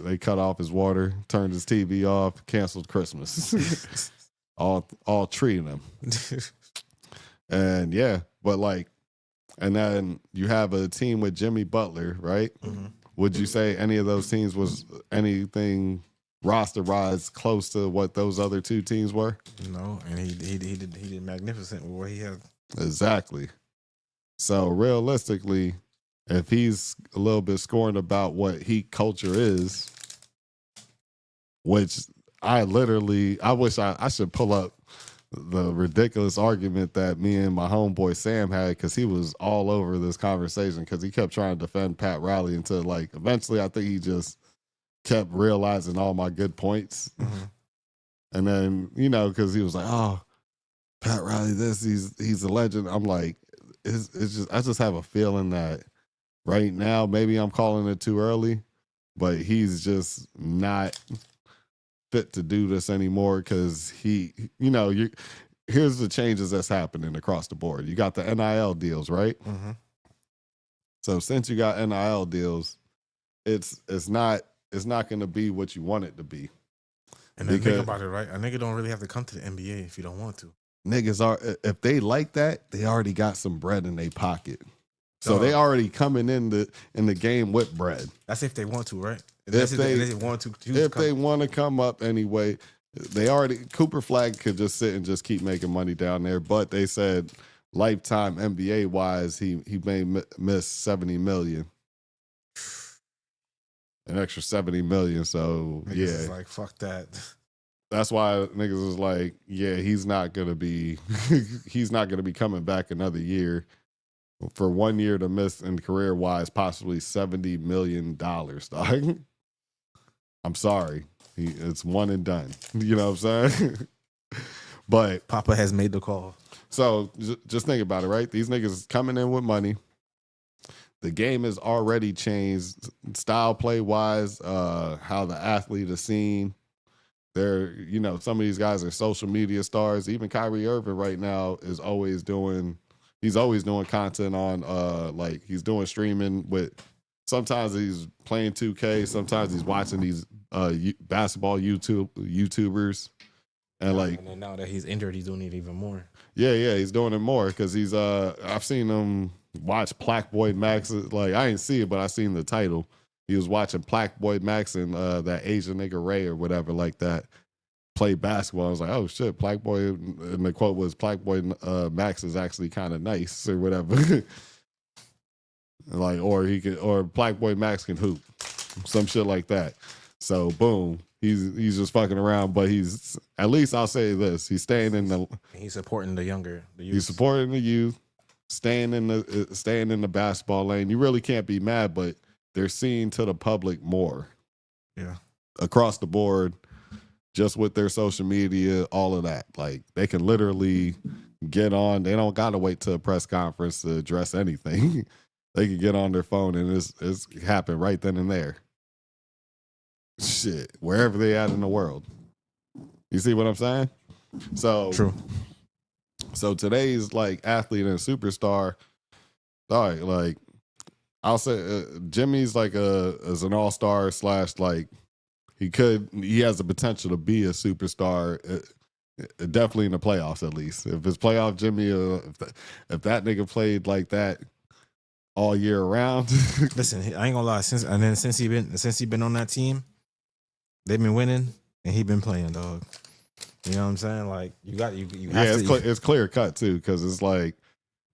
[SPEAKER 1] They cut off his water, turned his TV off, canceled Christmas. all treating him. And yeah, but like, and then you have a team with Jimmy Butler, right? Would you say any of those teams was anything roster-wise close to what those other two teams were?
[SPEAKER 2] No, and he did magnificent with what he had.
[SPEAKER 1] Exactly. So realistically, if he's a little bit scorned about what Heat culture is, which I wish I should pull up the ridiculous argument that me and my homeboy Sam had, because he was all over this conversation because he kept trying to defend Pat Riley until, like, eventually I think he just kept realizing all my good points. And then, because he was like, oh, Pat Riley, he's a legend. I'm like, it's just, I just have a feeling that right now, maybe I'm calling it too early, but he's just not fit to do this anymore because here's the changes that's happening across the board. You got the NIL deals, right?
[SPEAKER 2] Mm-hmm.
[SPEAKER 1] So since you got NIL deals, it's not going to be what you want it to be.
[SPEAKER 2] And then think about it, right? A nigga don't really have to come to the NBA if you don't want to.
[SPEAKER 1] Niggas if they like that, they already got some bread in their pocket. So they already coming in the game with bread.
[SPEAKER 2] That's if they want to, right?
[SPEAKER 1] If they
[SPEAKER 2] want to,
[SPEAKER 1] if they want to come up anyway, Cooper Flag could just sit and just keep making money down there. But they said lifetime NBA wise, he may miss $70 million, an extra $70 million. So
[SPEAKER 2] niggas
[SPEAKER 1] yeah,
[SPEAKER 2] is like fuck that.
[SPEAKER 1] That's why niggas is like, yeah, he's not gonna be coming back another year. For 1 year to miss in career wise, possibly $70 million, dog. I'm sorry. It's one and done. You know what I'm saying? But
[SPEAKER 2] Papa has made the call.
[SPEAKER 1] So just think about it, right? These niggas coming in with money. The game has already changed style play wise, how the athlete is seen. They're, some of these guys are social media stars. Even Kyrie Irving right now is always doing content on he's doing streaming with, sometimes he's playing 2K, sometimes he's watching these basketball YouTubers. And
[SPEAKER 2] then now that he's injured, he's doing it even more.
[SPEAKER 1] Yeah, he's doing it more because he's I've seen him watch Plaque Boy Max. Like, I didn't see it, but I seen the title. He was watching Plaque Boy Max and that Asian nigga Ray or whatever like that play basketball. I was like, oh shit, Plaque Boy, and the quote was Plaque Boy Max is actually kind of nice or whatever. or Plaque Boy Max can hoop, some shit like that. So boom, he's just fucking around, but he's, at least I'll say this, he's staying in the.
[SPEAKER 2] He's supporting the youth.
[SPEAKER 1] He's supporting the youth, staying in the basketball lane. You really can't be mad, but they're seen to the public more.
[SPEAKER 2] Yeah,
[SPEAKER 1] across the board, just with their social media, all of that. Like, they can literally get on. They don't gotta wait till a press conference to address anything. They can get on their phone and it's happen right then and there. Shit, wherever they at in the world. You see what I'm saying? So
[SPEAKER 2] true.
[SPEAKER 1] So today's athlete and superstar, all right, I'll say Jimmy's is an all-star / he has the potential to be a superstar, definitely in the playoffs at least. If it's playoff Jimmy, if that nigga played like that all year round.
[SPEAKER 2] Listen, I ain't gonna lie. Since he been on that team, they've been winning and he been playing, dog. You know what I'm saying? Like, you have to.
[SPEAKER 1] It's clear cut too, because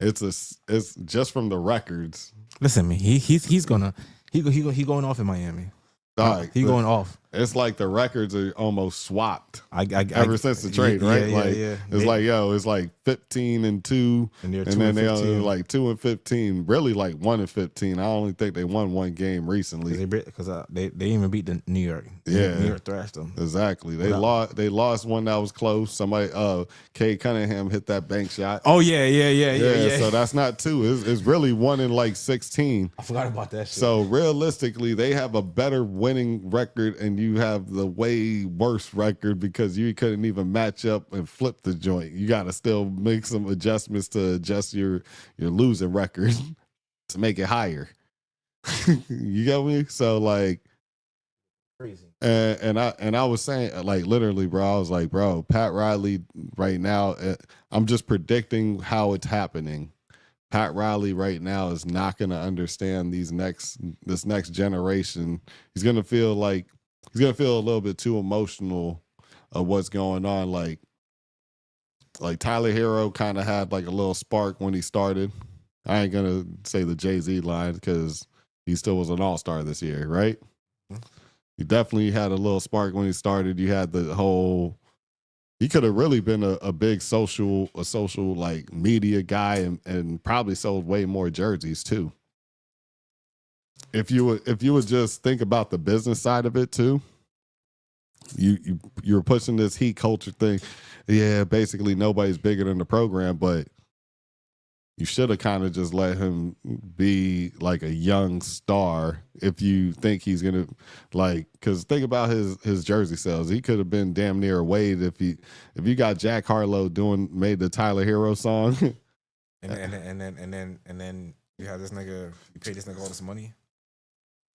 [SPEAKER 1] it's just from the records.
[SPEAKER 2] Listen, man, he's going off in Miami. He going off.
[SPEAKER 1] It's like the records are almost swapped ever since the trade, right?
[SPEAKER 2] Yeah.
[SPEAKER 1] It's 15-2, and then they only 2-15, really 1-15. I only think they won one game recently
[SPEAKER 2] because they even beat the New York.
[SPEAKER 1] Yeah,
[SPEAKER 2] New York thrashed them.
[SPEAKER 1] Exactly. They lost one that was close. Somebody, Cade Cunningham hit that bank shot.
[SPEAKER 2] Oh yeah.
[SPEAKER 1] So that's not 2. It's really 1 in 16.
[SPEAKER 2] I forgot about that shit.
[SPEAKER 1] So realistically, they have a better winning record, and you have the way worse record because you couldn't even match up and flip the joint. You got to still make some adjustments to adjust your losing record to make it higher. You get me? So
[SPEAKER 2] crazy.
[SPEAKER 1] And I was saying, literally, bro, I was like, bro, Pat Riley right now, I'm just predicting how it's happening. Pat Riley right now is not going to understand this next generation. He's going to feel a little bit too emotional of what's going on. Like Tyler Hero kind of had a little spark when he started. I ain't gonna say the Jay-Z line because he still was an all-star this year, right? He definitely had a little spark when he started. You had the whole. He could have really been a big social media guy and probably sold way more jerseys too. If you would just think about the business side of it too, you're pushing this heat culture thing. Yeah, basically nobody's bigger than the program, but you should have kind of just let him be like a young star if you think he's gonna like. Because think about his jersey sales. He could have been damn near a Wade if you got Jack Harlow made the Tyler Hero song.
[SPEAKER 2] And then you have this nigga. You pay this nigga all this money.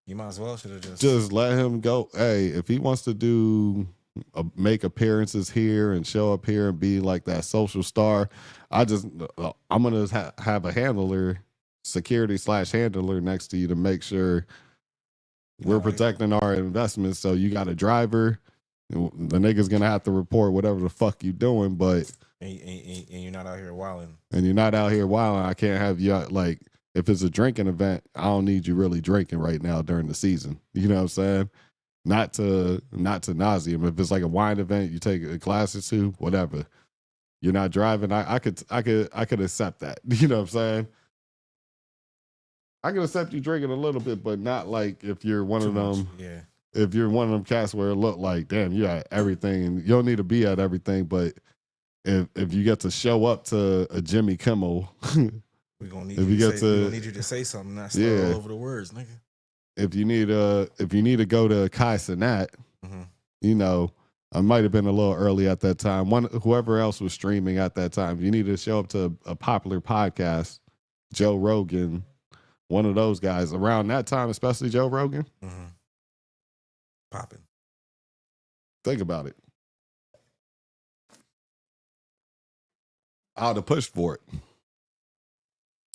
[SPEAKER 2] You might as well should have
[SPEAKER 1] just let him go. Hey, if he wants to make appearances here and show up here and be like that social star, I'm gonna have a handler, security/handler next to you to make sure we're protecting our investments. So you got a driver. The nigga's gonna have to report whatever the fuck you doing, but
[SPEAKER 2] and you're not out here wilding.
[SPEAKER 1] And you're not out here wilding. I can't have you like. If it's a drinking event, I don't need you really drinking right now during the season. You know what I'm saying? Not to nauseum. If it's like a wine event, you take a glass or two, whatever. You're not driving. I could accept that. You know what I'm saying? I can accept you drinking a little bit, but not like if you're one of them.
[SPEAKER 2] Yeah.
[SPEAKER 1] If you're one of them cats where it look like, damn, you at everything, and you don't need to be at everything, but if you get to show up to a Jimmy Kimmel.
[SPEAKER 2] We're gonna need you to say something, not start all over the words, nigga.
[SPEAKER 1] If you need to go to Kai Cenat, you know, I might have been a little early at that time. Whoever else was streaming at that time, if you need to show up to a popular podcast, Joe Rogan, one of those guys around that time, especially Joe Rogan.
[SPEAKER 2] Popping.
[SPEAKER 1] Think about it. I would have pushed for it.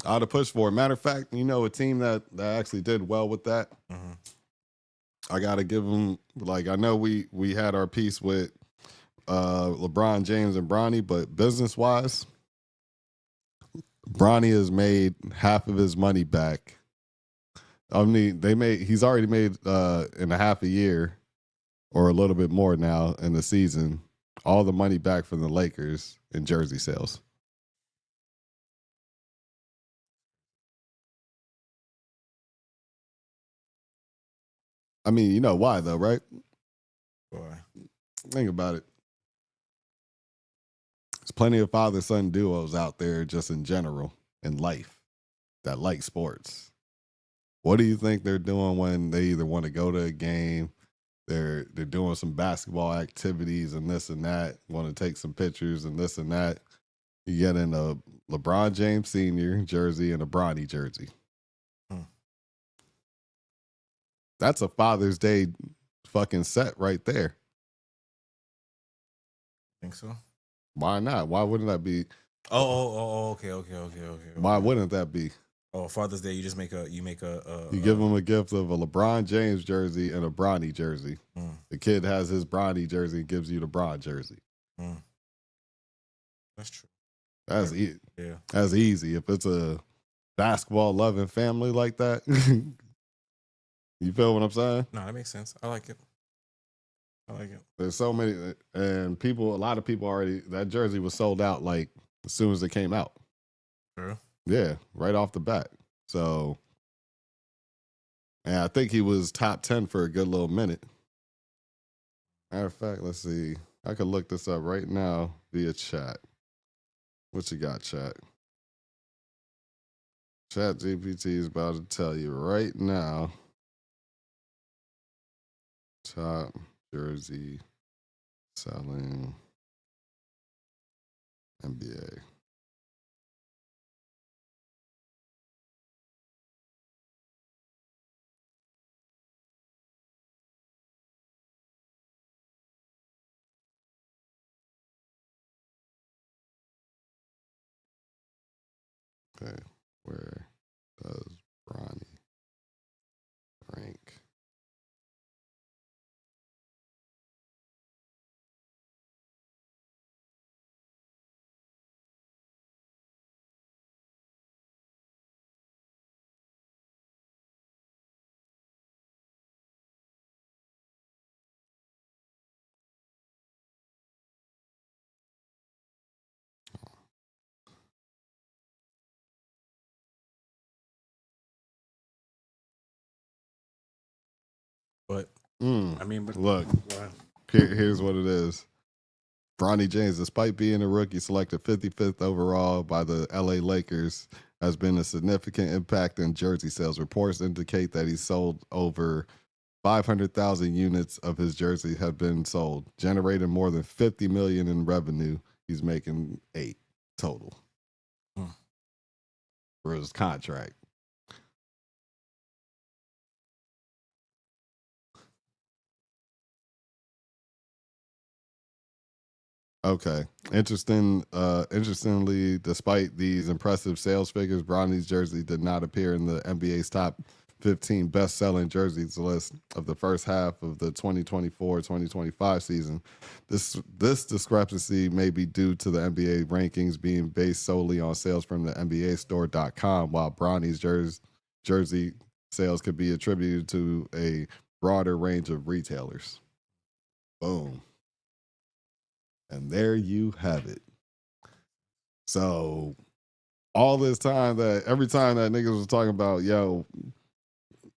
[SPEAKER 1] Matter of fact, you know, a team that actually did well with that. I gotta give them, like, I know we had our piece with LeBron James and Bronny, but business wise, Bronny has made half of his money back. I mean, he's already made in a half a year or a little bit more now in the season, all the money back from the Lakers in jersey sales. I mean, you know why though, right?
[SPEAKER 2] Why?
[SPEAKER 1] Think about it. There's plenty of father-son duos out there just in general in life that like sports. What do you think they're doing when they either want to go to a game, they're doing some basketball activities and this and that, want to take some pictures and this and that? You get in a LeBron James Sr. jersey and a Bronny jersey. That's a Father's Day fucking set right there.
[SPEAKER 2] Think so?
[SPEAKER 1] Why not? Why wouldn't that be?
[SPEAKER 2] Okay.
[SPEAKER 1] Why wouldn't that be?
[SPEAKER 2] Oh, Father's Day, you just make
[SPEAKER 1] you give them a gift of a LeBron James jersey and a Bronny jersey. The kid has his Bronny jersey and gives you the Bron jersey.
[SPEAKER 2] That's true.
[SPEAKER 1] That's easy. Yeah, that's easy. If it's a basketball loving family like that. You feel what I'm saying?
[SPEAKER 2] No, that makes sense. I like it.
[SPEAKER 1] There's so many, and a lot of people already, that jersey was sold out like as soon as it came out.
[SPEAKER 2] True.
[SPEAKER 1] Yeah, right off the bat. So, and I think he was top 10 for a good little minute. Matter of fact, let's see. I could look this up right now via chat. What you got, chat? Chat GPT is about to tell you right now. Top jersey selling NBA. Okay, where does Bronny rank?
[SPEAKER 2] But I mean,
[SPEAKER 1] look, here's what it is. Bronny James, despite being a rookie selected 55th overall by the LA Lakers, has been a significant impact in jersey sales. Reports indicate that he sold over 500,000 units of his jersey have been sold, generating more than 50 million in revenue. He's making 8 total for his contract. Okay. Interestingly, despite these impressive sales figures, Bronny's jersey did not appear in the NBA's top 15 best-selling jerseys list of the first half of the 2024-2025 season. This discrepancy may be due to the NBA rankings being based solely on sales from the NBA store.com, while Bronny's jersey sales could be attributed to a broader range of retailers. Boom. And there you have it. So all this time every time that niggas was talking about, yo,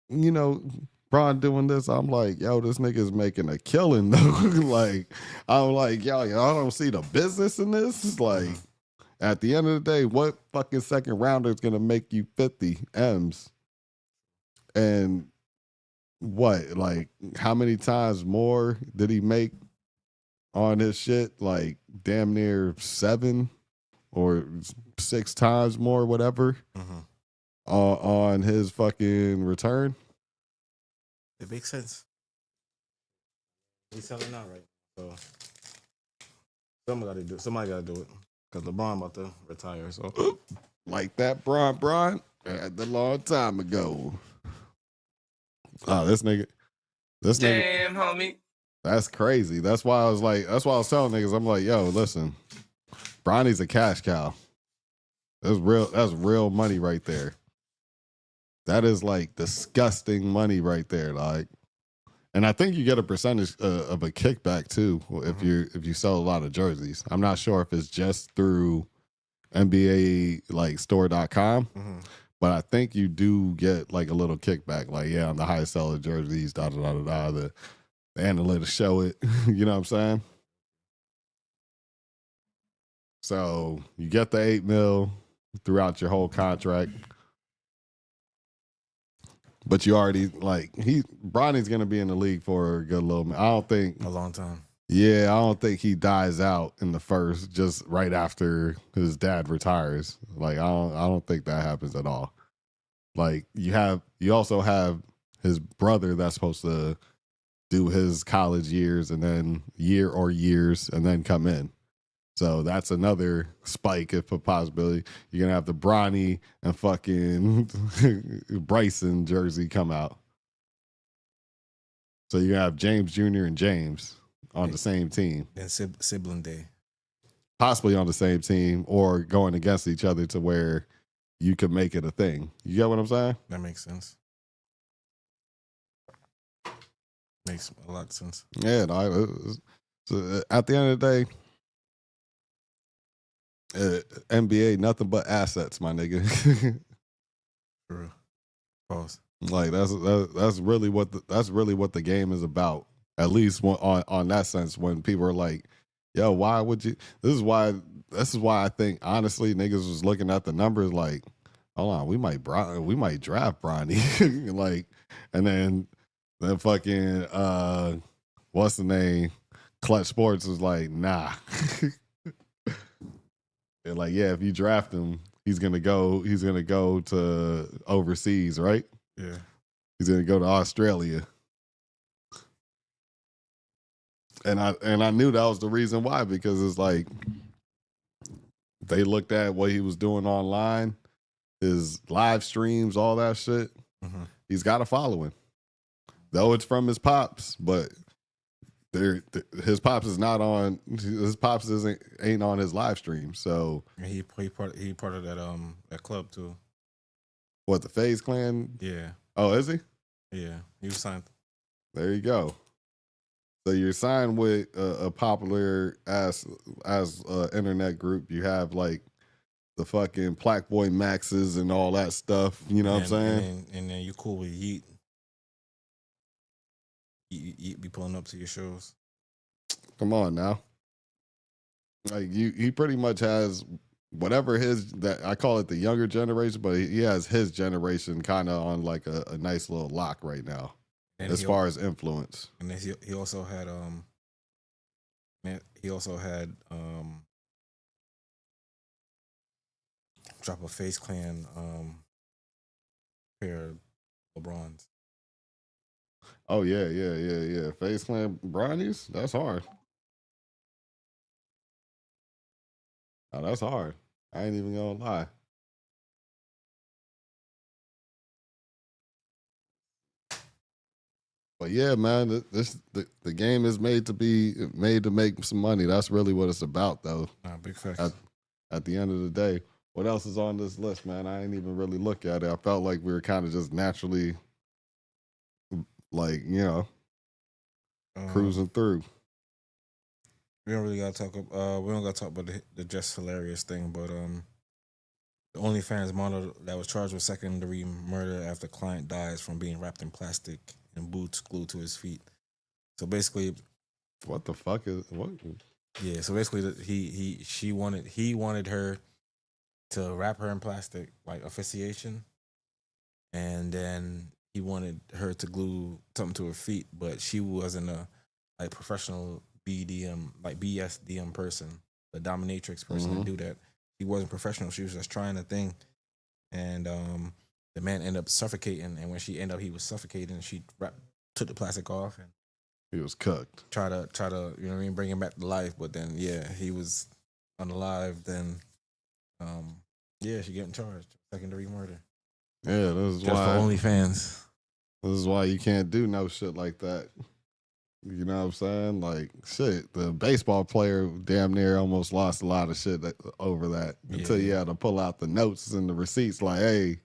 [SPEAKER 1] you know, Bron doing this, I'm like, yo, this nigga's making a killing though. Like, I'm like, yo, I don't see the business in this. It's like, at the end of the day, what fucking second rounder is gonna make you 50 M's? And what, like, how many times more did he make on his shit? Like damn near 7 or 6 times more, whatever, on his fucking return.
[SPEAKER 2] It makes sense. He's selling out right. So somebody got to do it. Because LeBron about to retire. So
[SPEAKER 1] Like that Bron had a long time ago. Oh, this nigga.
[SPEAKER 5] Damn, homie.
[SPEAKER 1] That's crazy. That's why I was telling niggas, I'm like, yo, listen, Bronny's a cash cow. That's real money right there. That is like disgusting money right there. Like, and I think you get a percentage of a kickback too if you sell a lot of jerseys. I'm not sure if it's just through NBA like store.com, but I think you do get like a little kickback. Like, yeah, on the highest seller jerseys, the analytics show it. You know what I'm saying? So you get the 8 mil throughout your whole contract. But you already Bronny's gonna be in the league for a good little minute. I don't think
[SPEAKER 2] a long time.
[SPEAKER 1] Yeah, I don't think he dies out in the first, just right after his dad retires. Like I don't think that happens at all. Like you also have his brother that's supposed to do his college years and then years and then come in. So that's another spike if a possibility. You're going to have the Bronny and fucking Bryson jersey come out. So you're going to have James Jr. and James on the same team.
[SPEAKER 2] Then sibling day.
[SPEAKER 1] Possibly on the same team or going against each other to where you could make it a thing. You get what I'm saying?
[SPEAKER 2] That makes sense. Makes a lot of sense.
[SPEAKER 1] Yeah. So at the end of the day, NBA, nothing but assets, my nigga.
[SPEAKER 2] True. Pause.
[SPEAKER 1] Like that's really what the game is about. At least on that sense, when people are like, "Yo, why would you?" This is why I think honestly, niggas was looking at the numbers like, "Hold on, we might draft Bronny," like, and then fucking what's the name? Clutch Sports was like, "Nah." They're like, yeah, if you draft him, he's gonna go to overseas, right?
[SPEAKER 2] Yeah.
[SPEAKER 1] He's gonna go to Australia. And I knew that was the reason why, because it's like they looked at what he was doing online, his live streams, all that shit. He's got a following. Though it's from his pops, but his pops ain't on his live stream. So
[SPEAKER 2] and he part of that club too.
[SPEAKER 1] What, the FaZe Clan?
[SPEAKER 2] Yeah.
[SPEAKER 1] Oh, is he?
[SPEAKER 2] Yeah, he was signed.
[SPEAKER 1] There you go. So you're signed with a popular as internet group. You have like the fucking Black Boy Maxes and all that stuff. You know what I'm saying?
[SPEAKER 2] And then you cool with Yeet. Yeet be pulling up to your shows.
[SPEAKER 1] Come on now. Like he pretty much has whatever his that I call it the younger generation, but he has his generation kind of on like a nice little lock right now
[SPEAKER 2] And
[SPEAKER 1] as far as influence.
[SPEAKER 2] And then he also had drop a Face Clan pair of LeBrons.
[SPEAKER 1] Oh yeah. Face Clan brownies, that's hard. Oh, that's hard. I ain't even gonna lie. But yeah, man, the game is made to make some money. That's really what it's about, though.
[SPEAKER 2] Nah, big facts.
[SPEAKER 1] At the end of the day, what else is on this list, man? I ain't even really look at it. I felt like we were kind of just naturally, like cruising through.
[SPEAKER 2] We don't really gotta talk. We don't gotta talk about the just hilarious thing, but the OnlyFans model that was charged with second-degree murder after client dies from being wrapped in plastic and boots glued to his feet. So basically,
[SPEAKER 1] what the fuck is what?
[SPEAKER 2] Yeah, so basically, he wanted her to wrap her in plastic, like asphyxiation, and then he wanted her to glue something to her feet, but she wasn't a like professional BDM, like BSDM person, the dominatrix person to do that. She wasn't professional. She was just trying a thing, and the man ended up suffocating. And when she ended up, he was suffocating. She took the plastic off and
[SPEAKER 1] he was cooked.
[SPEAKER 2] Try to you know what I mean, bring him back to life. But then he was unalive. Then she getting charged second-degree murder.
[SPEAKER 1] Yeah, this is
[SPEAKER 2] just
[SPEAKER 1] why
[SPEAKER 2] for OnlyFans.
[SPEAKER 1] This is why you can't do no shit like that. You know what I'm saying? Like, shit, the baseball player damn near almost lost a lot of shit over that until you had to pull out the notes and the receipts like, hey,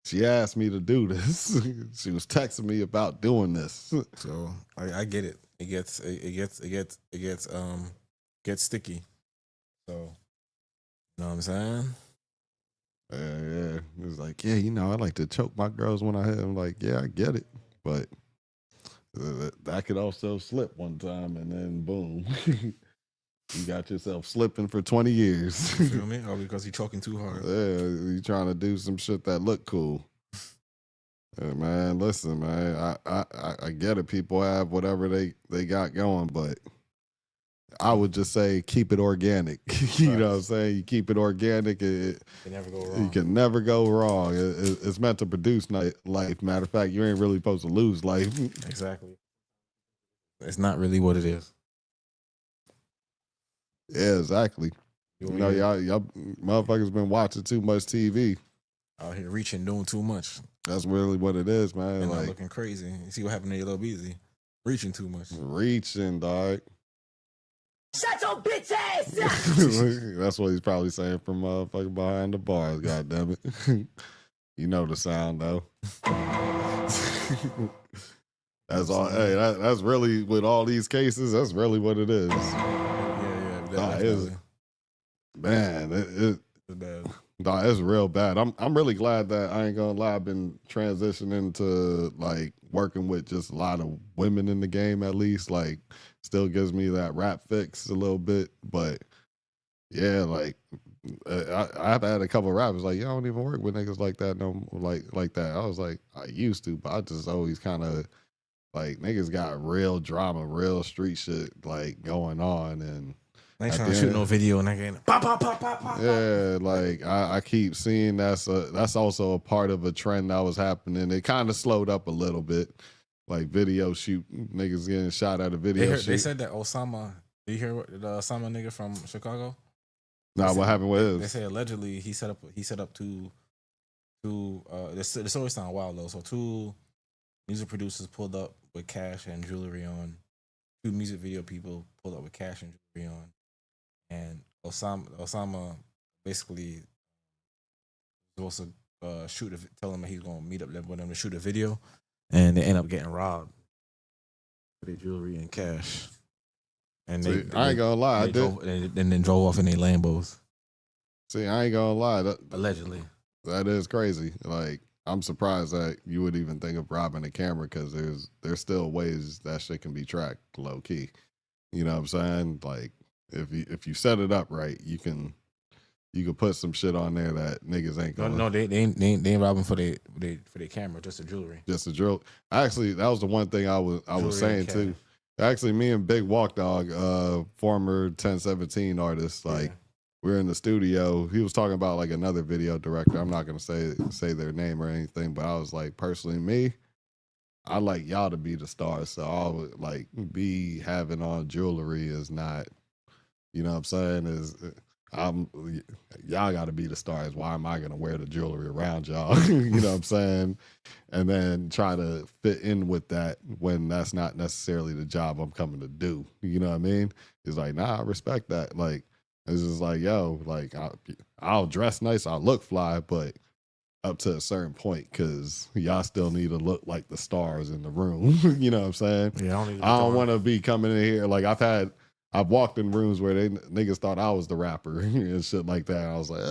[SPEAKER 1] she asked me to do this. She was texting me about doing this.
[SPEAKER 2] So I get it. It gets sticky. So, you know what I'm saying?
[SPEAKER 1] Yeah. It was like, yeah, I like to choke my girls when I hit them. Like, yeah, I get it. But that could also slip one time and then boom. You got yourself slipping for 20 years.
[SPEAKER 2] You feel me? Oh, because you're choking too hard.
[SPEAKER 1] Yeah, you trying to do some shit that look cool. Yeah, man, listen, man. I get it. People have whatever they got going, but I would just say keep it organic. You know what I'm saying? You keep it organic. You
[SPEAKER 2] can never go wrong.
[SPEAKER 1] You can never go wrong. It's meant to produce life. Matter of fact, you ain't really supposed to lose life.
[SPEAKER 2] Exactly. It's not really what it is.
[SPEAKER 1] Yeah, exactly. Y'all motherfuckers been watching too much TV.
[SPEAKER 2] Out here reaching, doing too much.
[SPEAKER 1] That's really what it is, man.
[SPEAKER 2] And like looking crazy. You see what happened to your little Beezy? Reaching too much.
[SPEAKER 1] Reaching, dog.
[SPEAKER 6] Shut your bitch ass up!
[SPEAKER 1] That's what he's probably saying from fucking behind the bars, goddammit. You know the sound though. That's all. Hey, that's really with all these cases. That's really what it is. It's bad. Nah, it's real bad. I'm really glad that I ain't gonna lie. I've been transitioning to like working with just a lot of women in the game. At least like still gives me that rap fix a little bit, but yeah, like I've had a couple of rappers like, yeah, I don't even work with niggas like that no like that. I was like, I used to, but I just always kind of like niggas got real drama, real street shit like going on, and
[SPEAKER 2] they ain't trying to shoot no video and again.
[SPEAKER 1] Yeah, like I keep seeing that's also a part of a trend that was happening. It kind of slowed up a little bit, like video shoot niggas getting shot at a video shoot.
[SPEAKER 2] They said that Osama. Did you hear what the Osama nigga from Chicago?
[SPEAKER 1] Nah, what happened with his?
[SPEAKER 2] They say allegedly he set up two. The story sound wild though. So two music producers pulled up with cash and jewelry on. Two music video people pulled up with cash and jewelry on. And Osama basically was supposed to tell him that he's going to meet up with them to shoot a video. And they end up getting robbed for their jewelry and cash. And
[SPEAKER 1] See, I ain't gonna lie.
[SPEAKER 2] And then drove off in their Lambos.
[SPEAKER 1] See, I ain't gonna lie.
[SPEAKER 2] Allegedly.
[SPEAKER 1] That is crazy. Like, I'm surprised that you would even think of robbing a camera because there's still ways that shit can be tracked low key. You know what I'm saying? Like, if you set it up right, you can put some shit on there that niggas ain't going.
[SPEAKER 2] No, they ain't robbing for their camera, just the jewelry.
[SPEAKER 1] Just a drill. Actually, that was the one thing I was saying too. Actually, me and Big Walk Dog, former 1017 artist, like we're in the studio. He was talking about like another video director. I'm not gonna say their name or anything, but I was like, personally, me, I like y'all to be the stars. So I'll like be having on jewelry is not, you know what I'm saying, is y'all got to be the stars. Why am I gonna wear the jewelry around y'all? You know what I'm saying? And then try to fit in with that when that's not necessarily the job I'm coming to do. You know what I mean? It's like, nah, I respect that. Like, it's just like, yo, like I'll dress nice, I'll look fly, but up to a certain point, because y'all still need to look like the stars in the room. You know what I'm saying?
[SPEAKER 2] Yeah,
[SPEAKER 1] I don't want to be coming in here like I've walked in rooms where niggas thought I was the rapper and shit like that. I was like,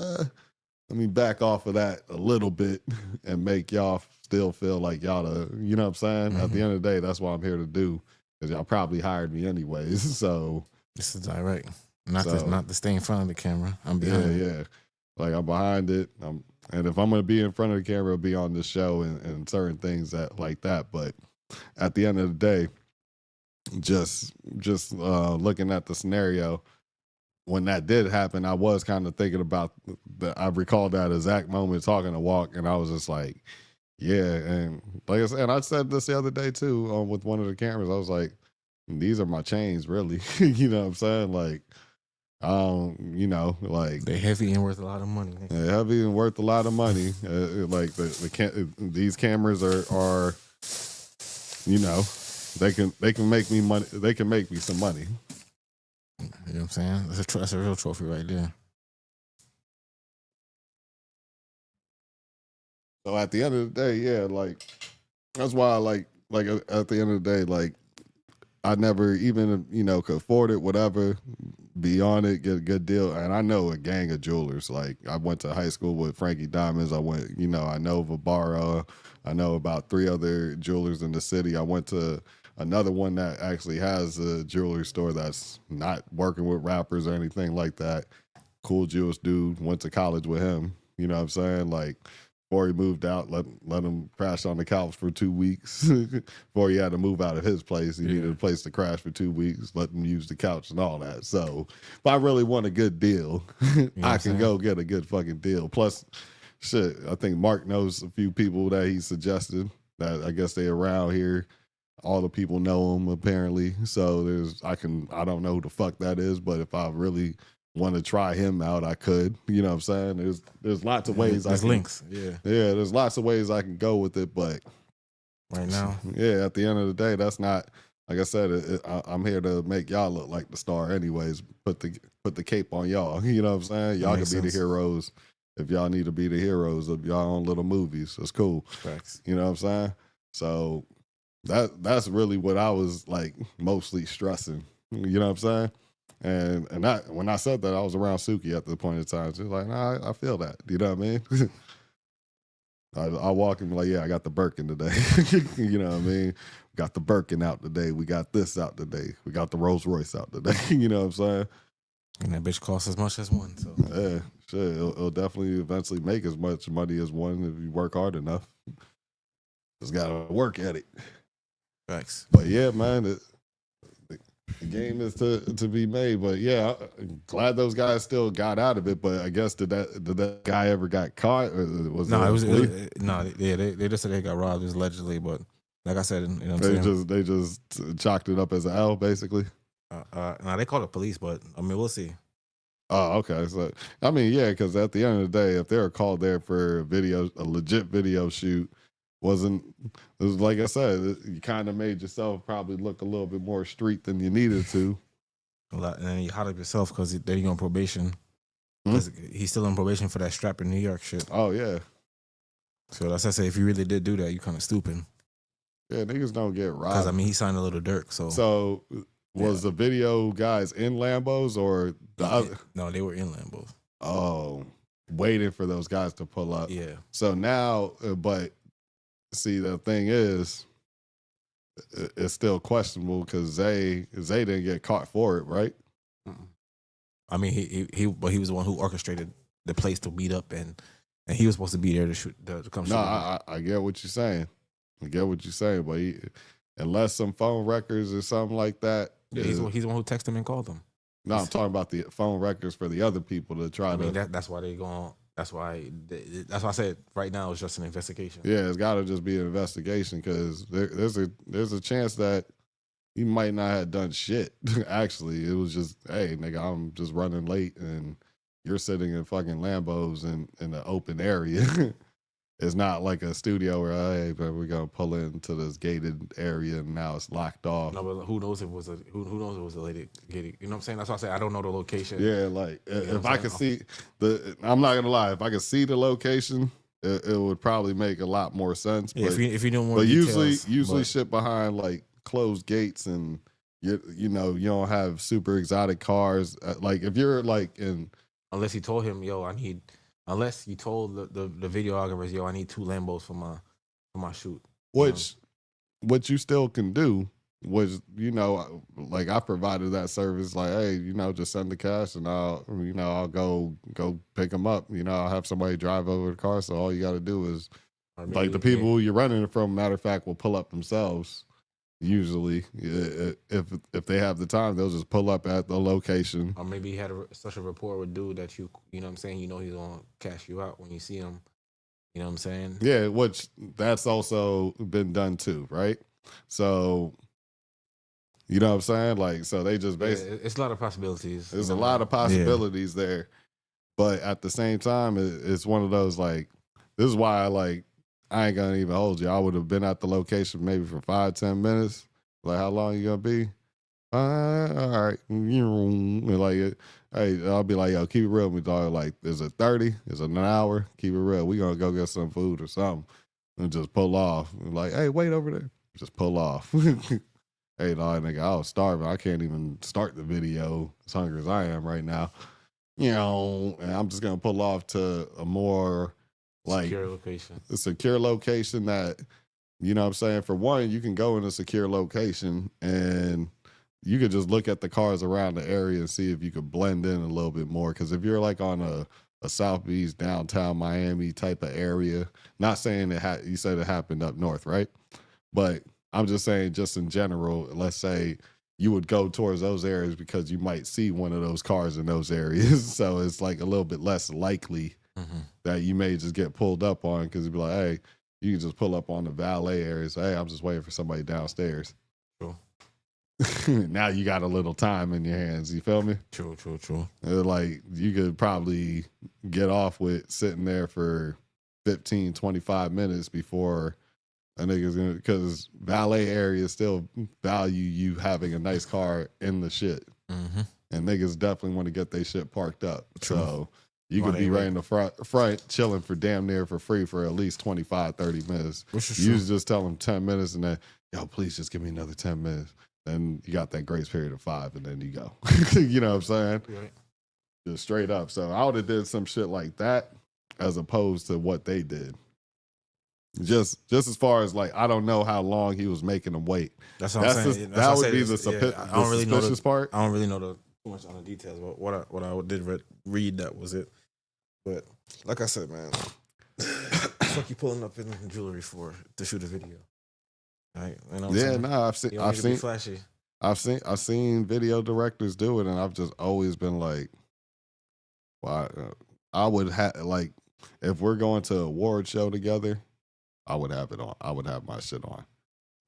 [SPEAKER 1] let me back off of that a little bit and make y'all still feel like y'all you know what I'm saying? At the end of the day, that's what I'm here to do, because y'all probably hired me anyways. So
[SPEAKER 2] this is direct, not to stay in front of the camera. I'm behind.
[SPEAKER 1] Yeah. Like I'm behind it. And if I'm gonna be in front of the camera, I'll be on the show and certain things that like that. But at the end of the day, just looking at the scenario, when that did happen, I was kind of thinking about I recalled that exact moment talking to Walk, and I was just like, yeah. And like I said, I said this the other day too, with one of the cameras. I was like, these are my chains, really. You know what I'm saying? Like, you know, like
[SPEAKER 2] they're heavy and worth a lot of money.
[SPEAKER 1] They're heavy and worth a lot of money. Like these cameras are, you know, they can make me money. They can make me some money.
[SPEAKER 2] You know what I'm saying? That's a real trophy right there.
[SPEAKER 1] So at the end of the day, yeah, like that's why I like at the end of the day, like I never even, you know, could afford it, whatever, be on it, get a good deal. And I know a gang of jewelers. Like I went to high school with Frankie Diamonds. I went, you know, I know Vibara. I know about 3 other jewelers in the city. I went to another one that actually has a jewelry store that's not working with rappers or anything like that. Cool Jewish dude, went to college with him. You know what I'm saying? Like, before he moved out, let him crash on the couch for 2 weeks. Before he had to move out of his place, he needed a place to crash for 2 weeks. Let him use the couch and all that. So, if I really want a good deal, I can go get a good fucking deal. Plus, shit, I think Mark knows a few people that he suggested that I guess they around here. All the people know him apparently. So I don't know who the fuck that is, but if I really want to try him out, I could. You know what I'm saying? There's lots of ways.
[SPEAKER 2] There's links. Yeah.
[SPEAKER 1] There's lots of ways I can go with it, but
[SPEAKER 2] right now,
[SPEAKER 1] yeah. At the end of the day, that's not, like I said. I'm here to make y'all look like the star, anyways. Put the cape on y'all. You know what I'm saying? Y'all can be the heroes if y'all need to be the heroes of y'all own little movies. It's cool.
[SPEAKER 2] Facts.
[SPEAKER 1] You know what I'm saying? So that's really what I was like mostly stressing. You know what I'm saying? And when I said that, I was around Suki at the point in time. She was like, nah, I feel that. You know what I mean? I walk and be like, yeah, I got the Birkin today. You know what I mean? Got the Birkin out today. We got this out today. We got the Rolls Royce out today. You know what I'm saying?
[SPEAKER 2] And that bitch costs as much as one. So
[SPEAKER 1] yeah, sure. It'll definitely eventually make as much money as one if you work hard enough. Just gotta work at it.
[SPEAKER 2] Facts.
[SPEAKER 1] But yeah, man, the game is to be made. But yeah, I'm glad those guys still got out of it. But I guess did that guy ever got caught? Or was
[SPEAKER 2] no, they just said they got robbed allegedly. But like I said, you know what I'm saying?
[SPEAKER 1] They just chalked it up as an L, basically.
[SPEAKER 2] No, they called the police, but I mean, we'll see.
[SPEAKER 1] Oh, okay. So I mean, yeah, because at the end of the day, if they were called there for a legit video shoot, it was like I said, you kind of made yourself probably look a little bit more street than you needed to.
[SPEAKER 2] And then you hot up yourself because they're on probation. Because he's still on probation for that strap in New York shit.
[SPEAKER 1] Oh, yeah.
[SPEAKER 2] So that's why I say, if you really did do that, you kind of stupid.
[SPEAKER 1] Yeah, niggas don't get robbed.
[SPEAKER 2] Because, I mean, he signed a little dirt,
[SPEAKER 1] So was the video guys in Lambos or the other?
[SPEAKER 2] No, they were in Lambos.
[SPEAKER 1] Oh, waiting for those guys to pull up.
[SPEAKER 2] Yeah.
[SPEAKER 1] So now, but see, the thing is, it's still questionable because Zay didn't get caught for it, right?
[SPEAKER 2] I mean, but he was the one who orchestrated the place to meet up, and he was supposed to be there to shoot to come shoot.
[SPEAKER 1] No, I get what you're saying. I get what you're saying, but unless some phone records or something like that.
[SPEAKER 2] Yeah, he's the one who texted him and called him.
[SPEAKER 1] No, I'm talking about the phone records for the other people to try to.
[SPEAKER 2] That's why they going. That's why I said right now it's just an investigation.
[SPEAKER 1] Yeah, it's got to just be an investigation because there's a chance that he might not have done shit. Actually, it was just, hey, nigga, I'm just running late and you're sitting in fucking Lambos in the open area. It's not like a studio where, hey, but we're gonna pull into this gated area and now it's locked off.
[SPEAKER 2] No, but who knows if it was a lady gated? You know what I'm saying? That's why I say I don't know the location.
[SPEAKER 1] Yeah, like if I could see I'm not gonna lie, if I could see the location, it would probably make a lot more sense.
[SPEAKER 2] Yeah,
[SPEAKER 1] but,
[SPEAKER 2] if you know more,
[SPEAKER 1] but
[SPEAKER 2] details,
[SPEAKER 1] usually shit behind like closed gates and you don't have super exotic cars. Like if you're like in,
[SPEAKER 2] unless he told him, yo, I need. Unless you told the videographers, yo, I need 2 Lambos for my shoot.
[SPEAKER 1] Which what you still can do was, like I provided that service, like, hey, just send the cash and I'll go pick them up. I'll have somebody drive over the car. So all you got to do is like the people you're running it from, matter of fact, will pull up themselves. Usually, if they have the time, they'll just pull up at the location.
[SPEAKER 2] Or maybe he had such a rapport with dude that you know what I'm saying, he's gonna cash you out when you see him. You know what I'm saying?
[SPEAKER 1] Yeah, which that's also been done too, right? So, you know what I'm saying? Like, so they just basically,
[SPEAKER 2] it's a lot of possibilities.
[SPEAKER 1] There's a lot of possibilities there, but at the same time, it's one of those like, this is why I ain't gonna even hold you. I would have been at the location maybe for 5-10 minutes. Like, how long you gonna be? All right. Like, hey, I'll be like, yo, keep it real with me, dog. Like, is it 30? Is it an hour? Keep it real. We gonna go get some food or something and just pull off. Like, hey, wait over there. Just pull off. Hey, dog, nigga, I was starving. I can't even start the video as hungry as I am right now. And I'm just gonna pull off to a more secure location. A secure location that, you know what I'm saying? For one, you can go in a secure location and you could just look at the cars around the area and see if you could blend in a little bit more. Because if you're like on a South Beach, downtown Miami type of area, not saying you said it happened up north, right? But I'm just saying, just in general, let's say you would go towards those areas because you might see one of those cars in those areas. So it's like a little bit less likely that you may just get pulled up on, because you'd be like, hey, you can just pull up on the valet area. Say, hey, I'm just waiting for somebody downstairs. True. Now you got a little time in your hands. You feel me?
[SPEAKER 2] True.
[SPEAKER 1] Like, you could probably get off with sitting there for 15, 25 minutes before a nigga's gonna, because valet areas still value you having a nice car in the shit. Mm-hmm. And niggas definitely want to get their shit parked up. True. So you could be right in the front chilling for damn near for free for at least 25, 30 minutes. You just tell them 10 minutes and then, yo, please just give me another 10 minutes. Then you got that grace period of 5 and then you go. You know what I'm saying? Right. Just straight up. So I would have did some shit like that as opposed to what they did. Just as far as like, I don't know how long he was making them wait.
[SPEAKER 2] That's what I'm saying.
[SPEAKER 1] That would be the suspicious part.
[SPEAKER 2] I don't really know too much on the details, but what I did read, that was it. But like I said, man, fuck you pulling up in jewelry to shoot a video, right? You know
[SPEAKER 1] I've seen video directors do it, and I've just always been like, why? I would have, like, if we're going to an award show together, I would have it on. I would have my shit on.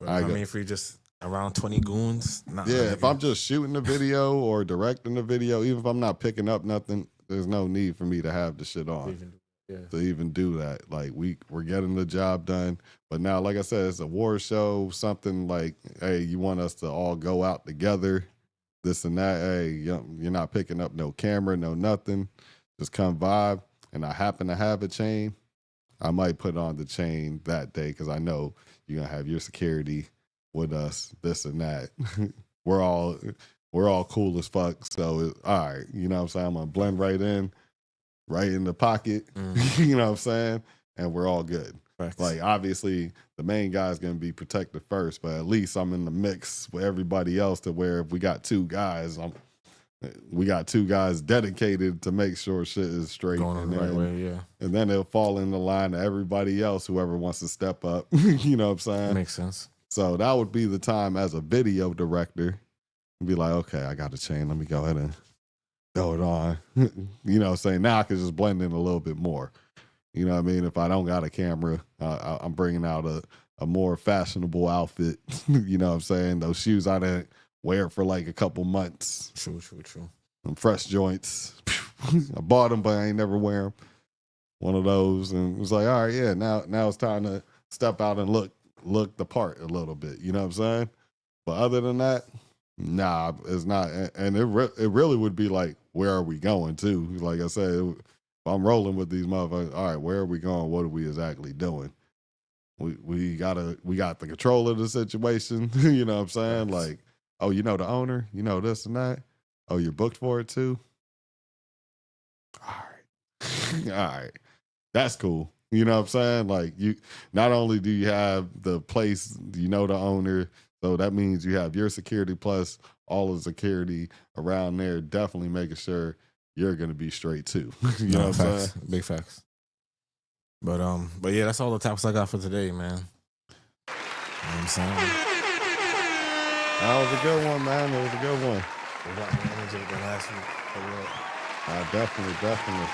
[SPEAKER 2] I mean, if we just around 20 goons,
[SPEAKER 1] if I'm just shooting the video or directing the video, even if I'm not picking up nothing, there's no need for me to have the shit on to even do that. Like, we're getting the job done. But now, like I said, it's a award show, something like, hey, you want us to all go out together, this and that. Hey, you're not picking up no camera, no nothing. Just come vibe. And I happen to have a chain. I might put on the chain that day because I know you're going to have your security with us, this and that. We're all cool as fuck. So, all right, you know what I'm saying? I'm going to blend right in the pocket, you know what I'm saying? And we're all good. Right. Like, obviously, the main guy's going to be protected first, but at least I'm in the mix with everybody else to where if we got 2 guys, We got 2 guys dedicated to make sure shit is straight.
[SPEAKER 2] Going the right way, yeah.
[SPEAKER 1] And then it'll fall in the line of everybody else, whoever wants to step up. You know what I'm saying?
[SPEAKER 2] Makes sense.
[SPEAKER 1] So that would be the time as a video director and be like, okay, I got a chain. Let me go ahead and throw it on. You know what I'm saying? Now I can just blend in a little bit more. You know what I mean? If I don't got a camera, I'm bringing out a more fashionable outfit. You know what I'm saying? Those shoes I didn't wear for like a couple months.
[SPEAKER 2] True.
[SPEAKER 1] Them fresh joints. I bought them, but I ain't never wear them. One of those. And it was like, all right, yeah, now it's time to step out and look the part a little bit. You know what I'm saying? But other than that, nah, it's not. And it really would be like, where are we going to? Like I said, if I'm rolling with these motherfuckers, all right, where are we going? What are we exactly doing? We got the control of the situation. You know what I'm saying? Like, oh, you know the owner? You know this and that? Oh, you're booked for it too? All right. All right. That's cool. You know what I'm saying? Like, you not only do you have the place, you know the owner, so that means you have your security plus all the security around there, definitely making sure you're gonna be straight too. You know what I'm saying?
[SPEAKER 2] Big facts. But yeah, that's all the topics I got for today, man. You know what I'm saying?
[SPEAKER 1] That was a good one, man. It was a good one.
[SPEAKER 2] Last week.
[SPEAKER 1] Definitely.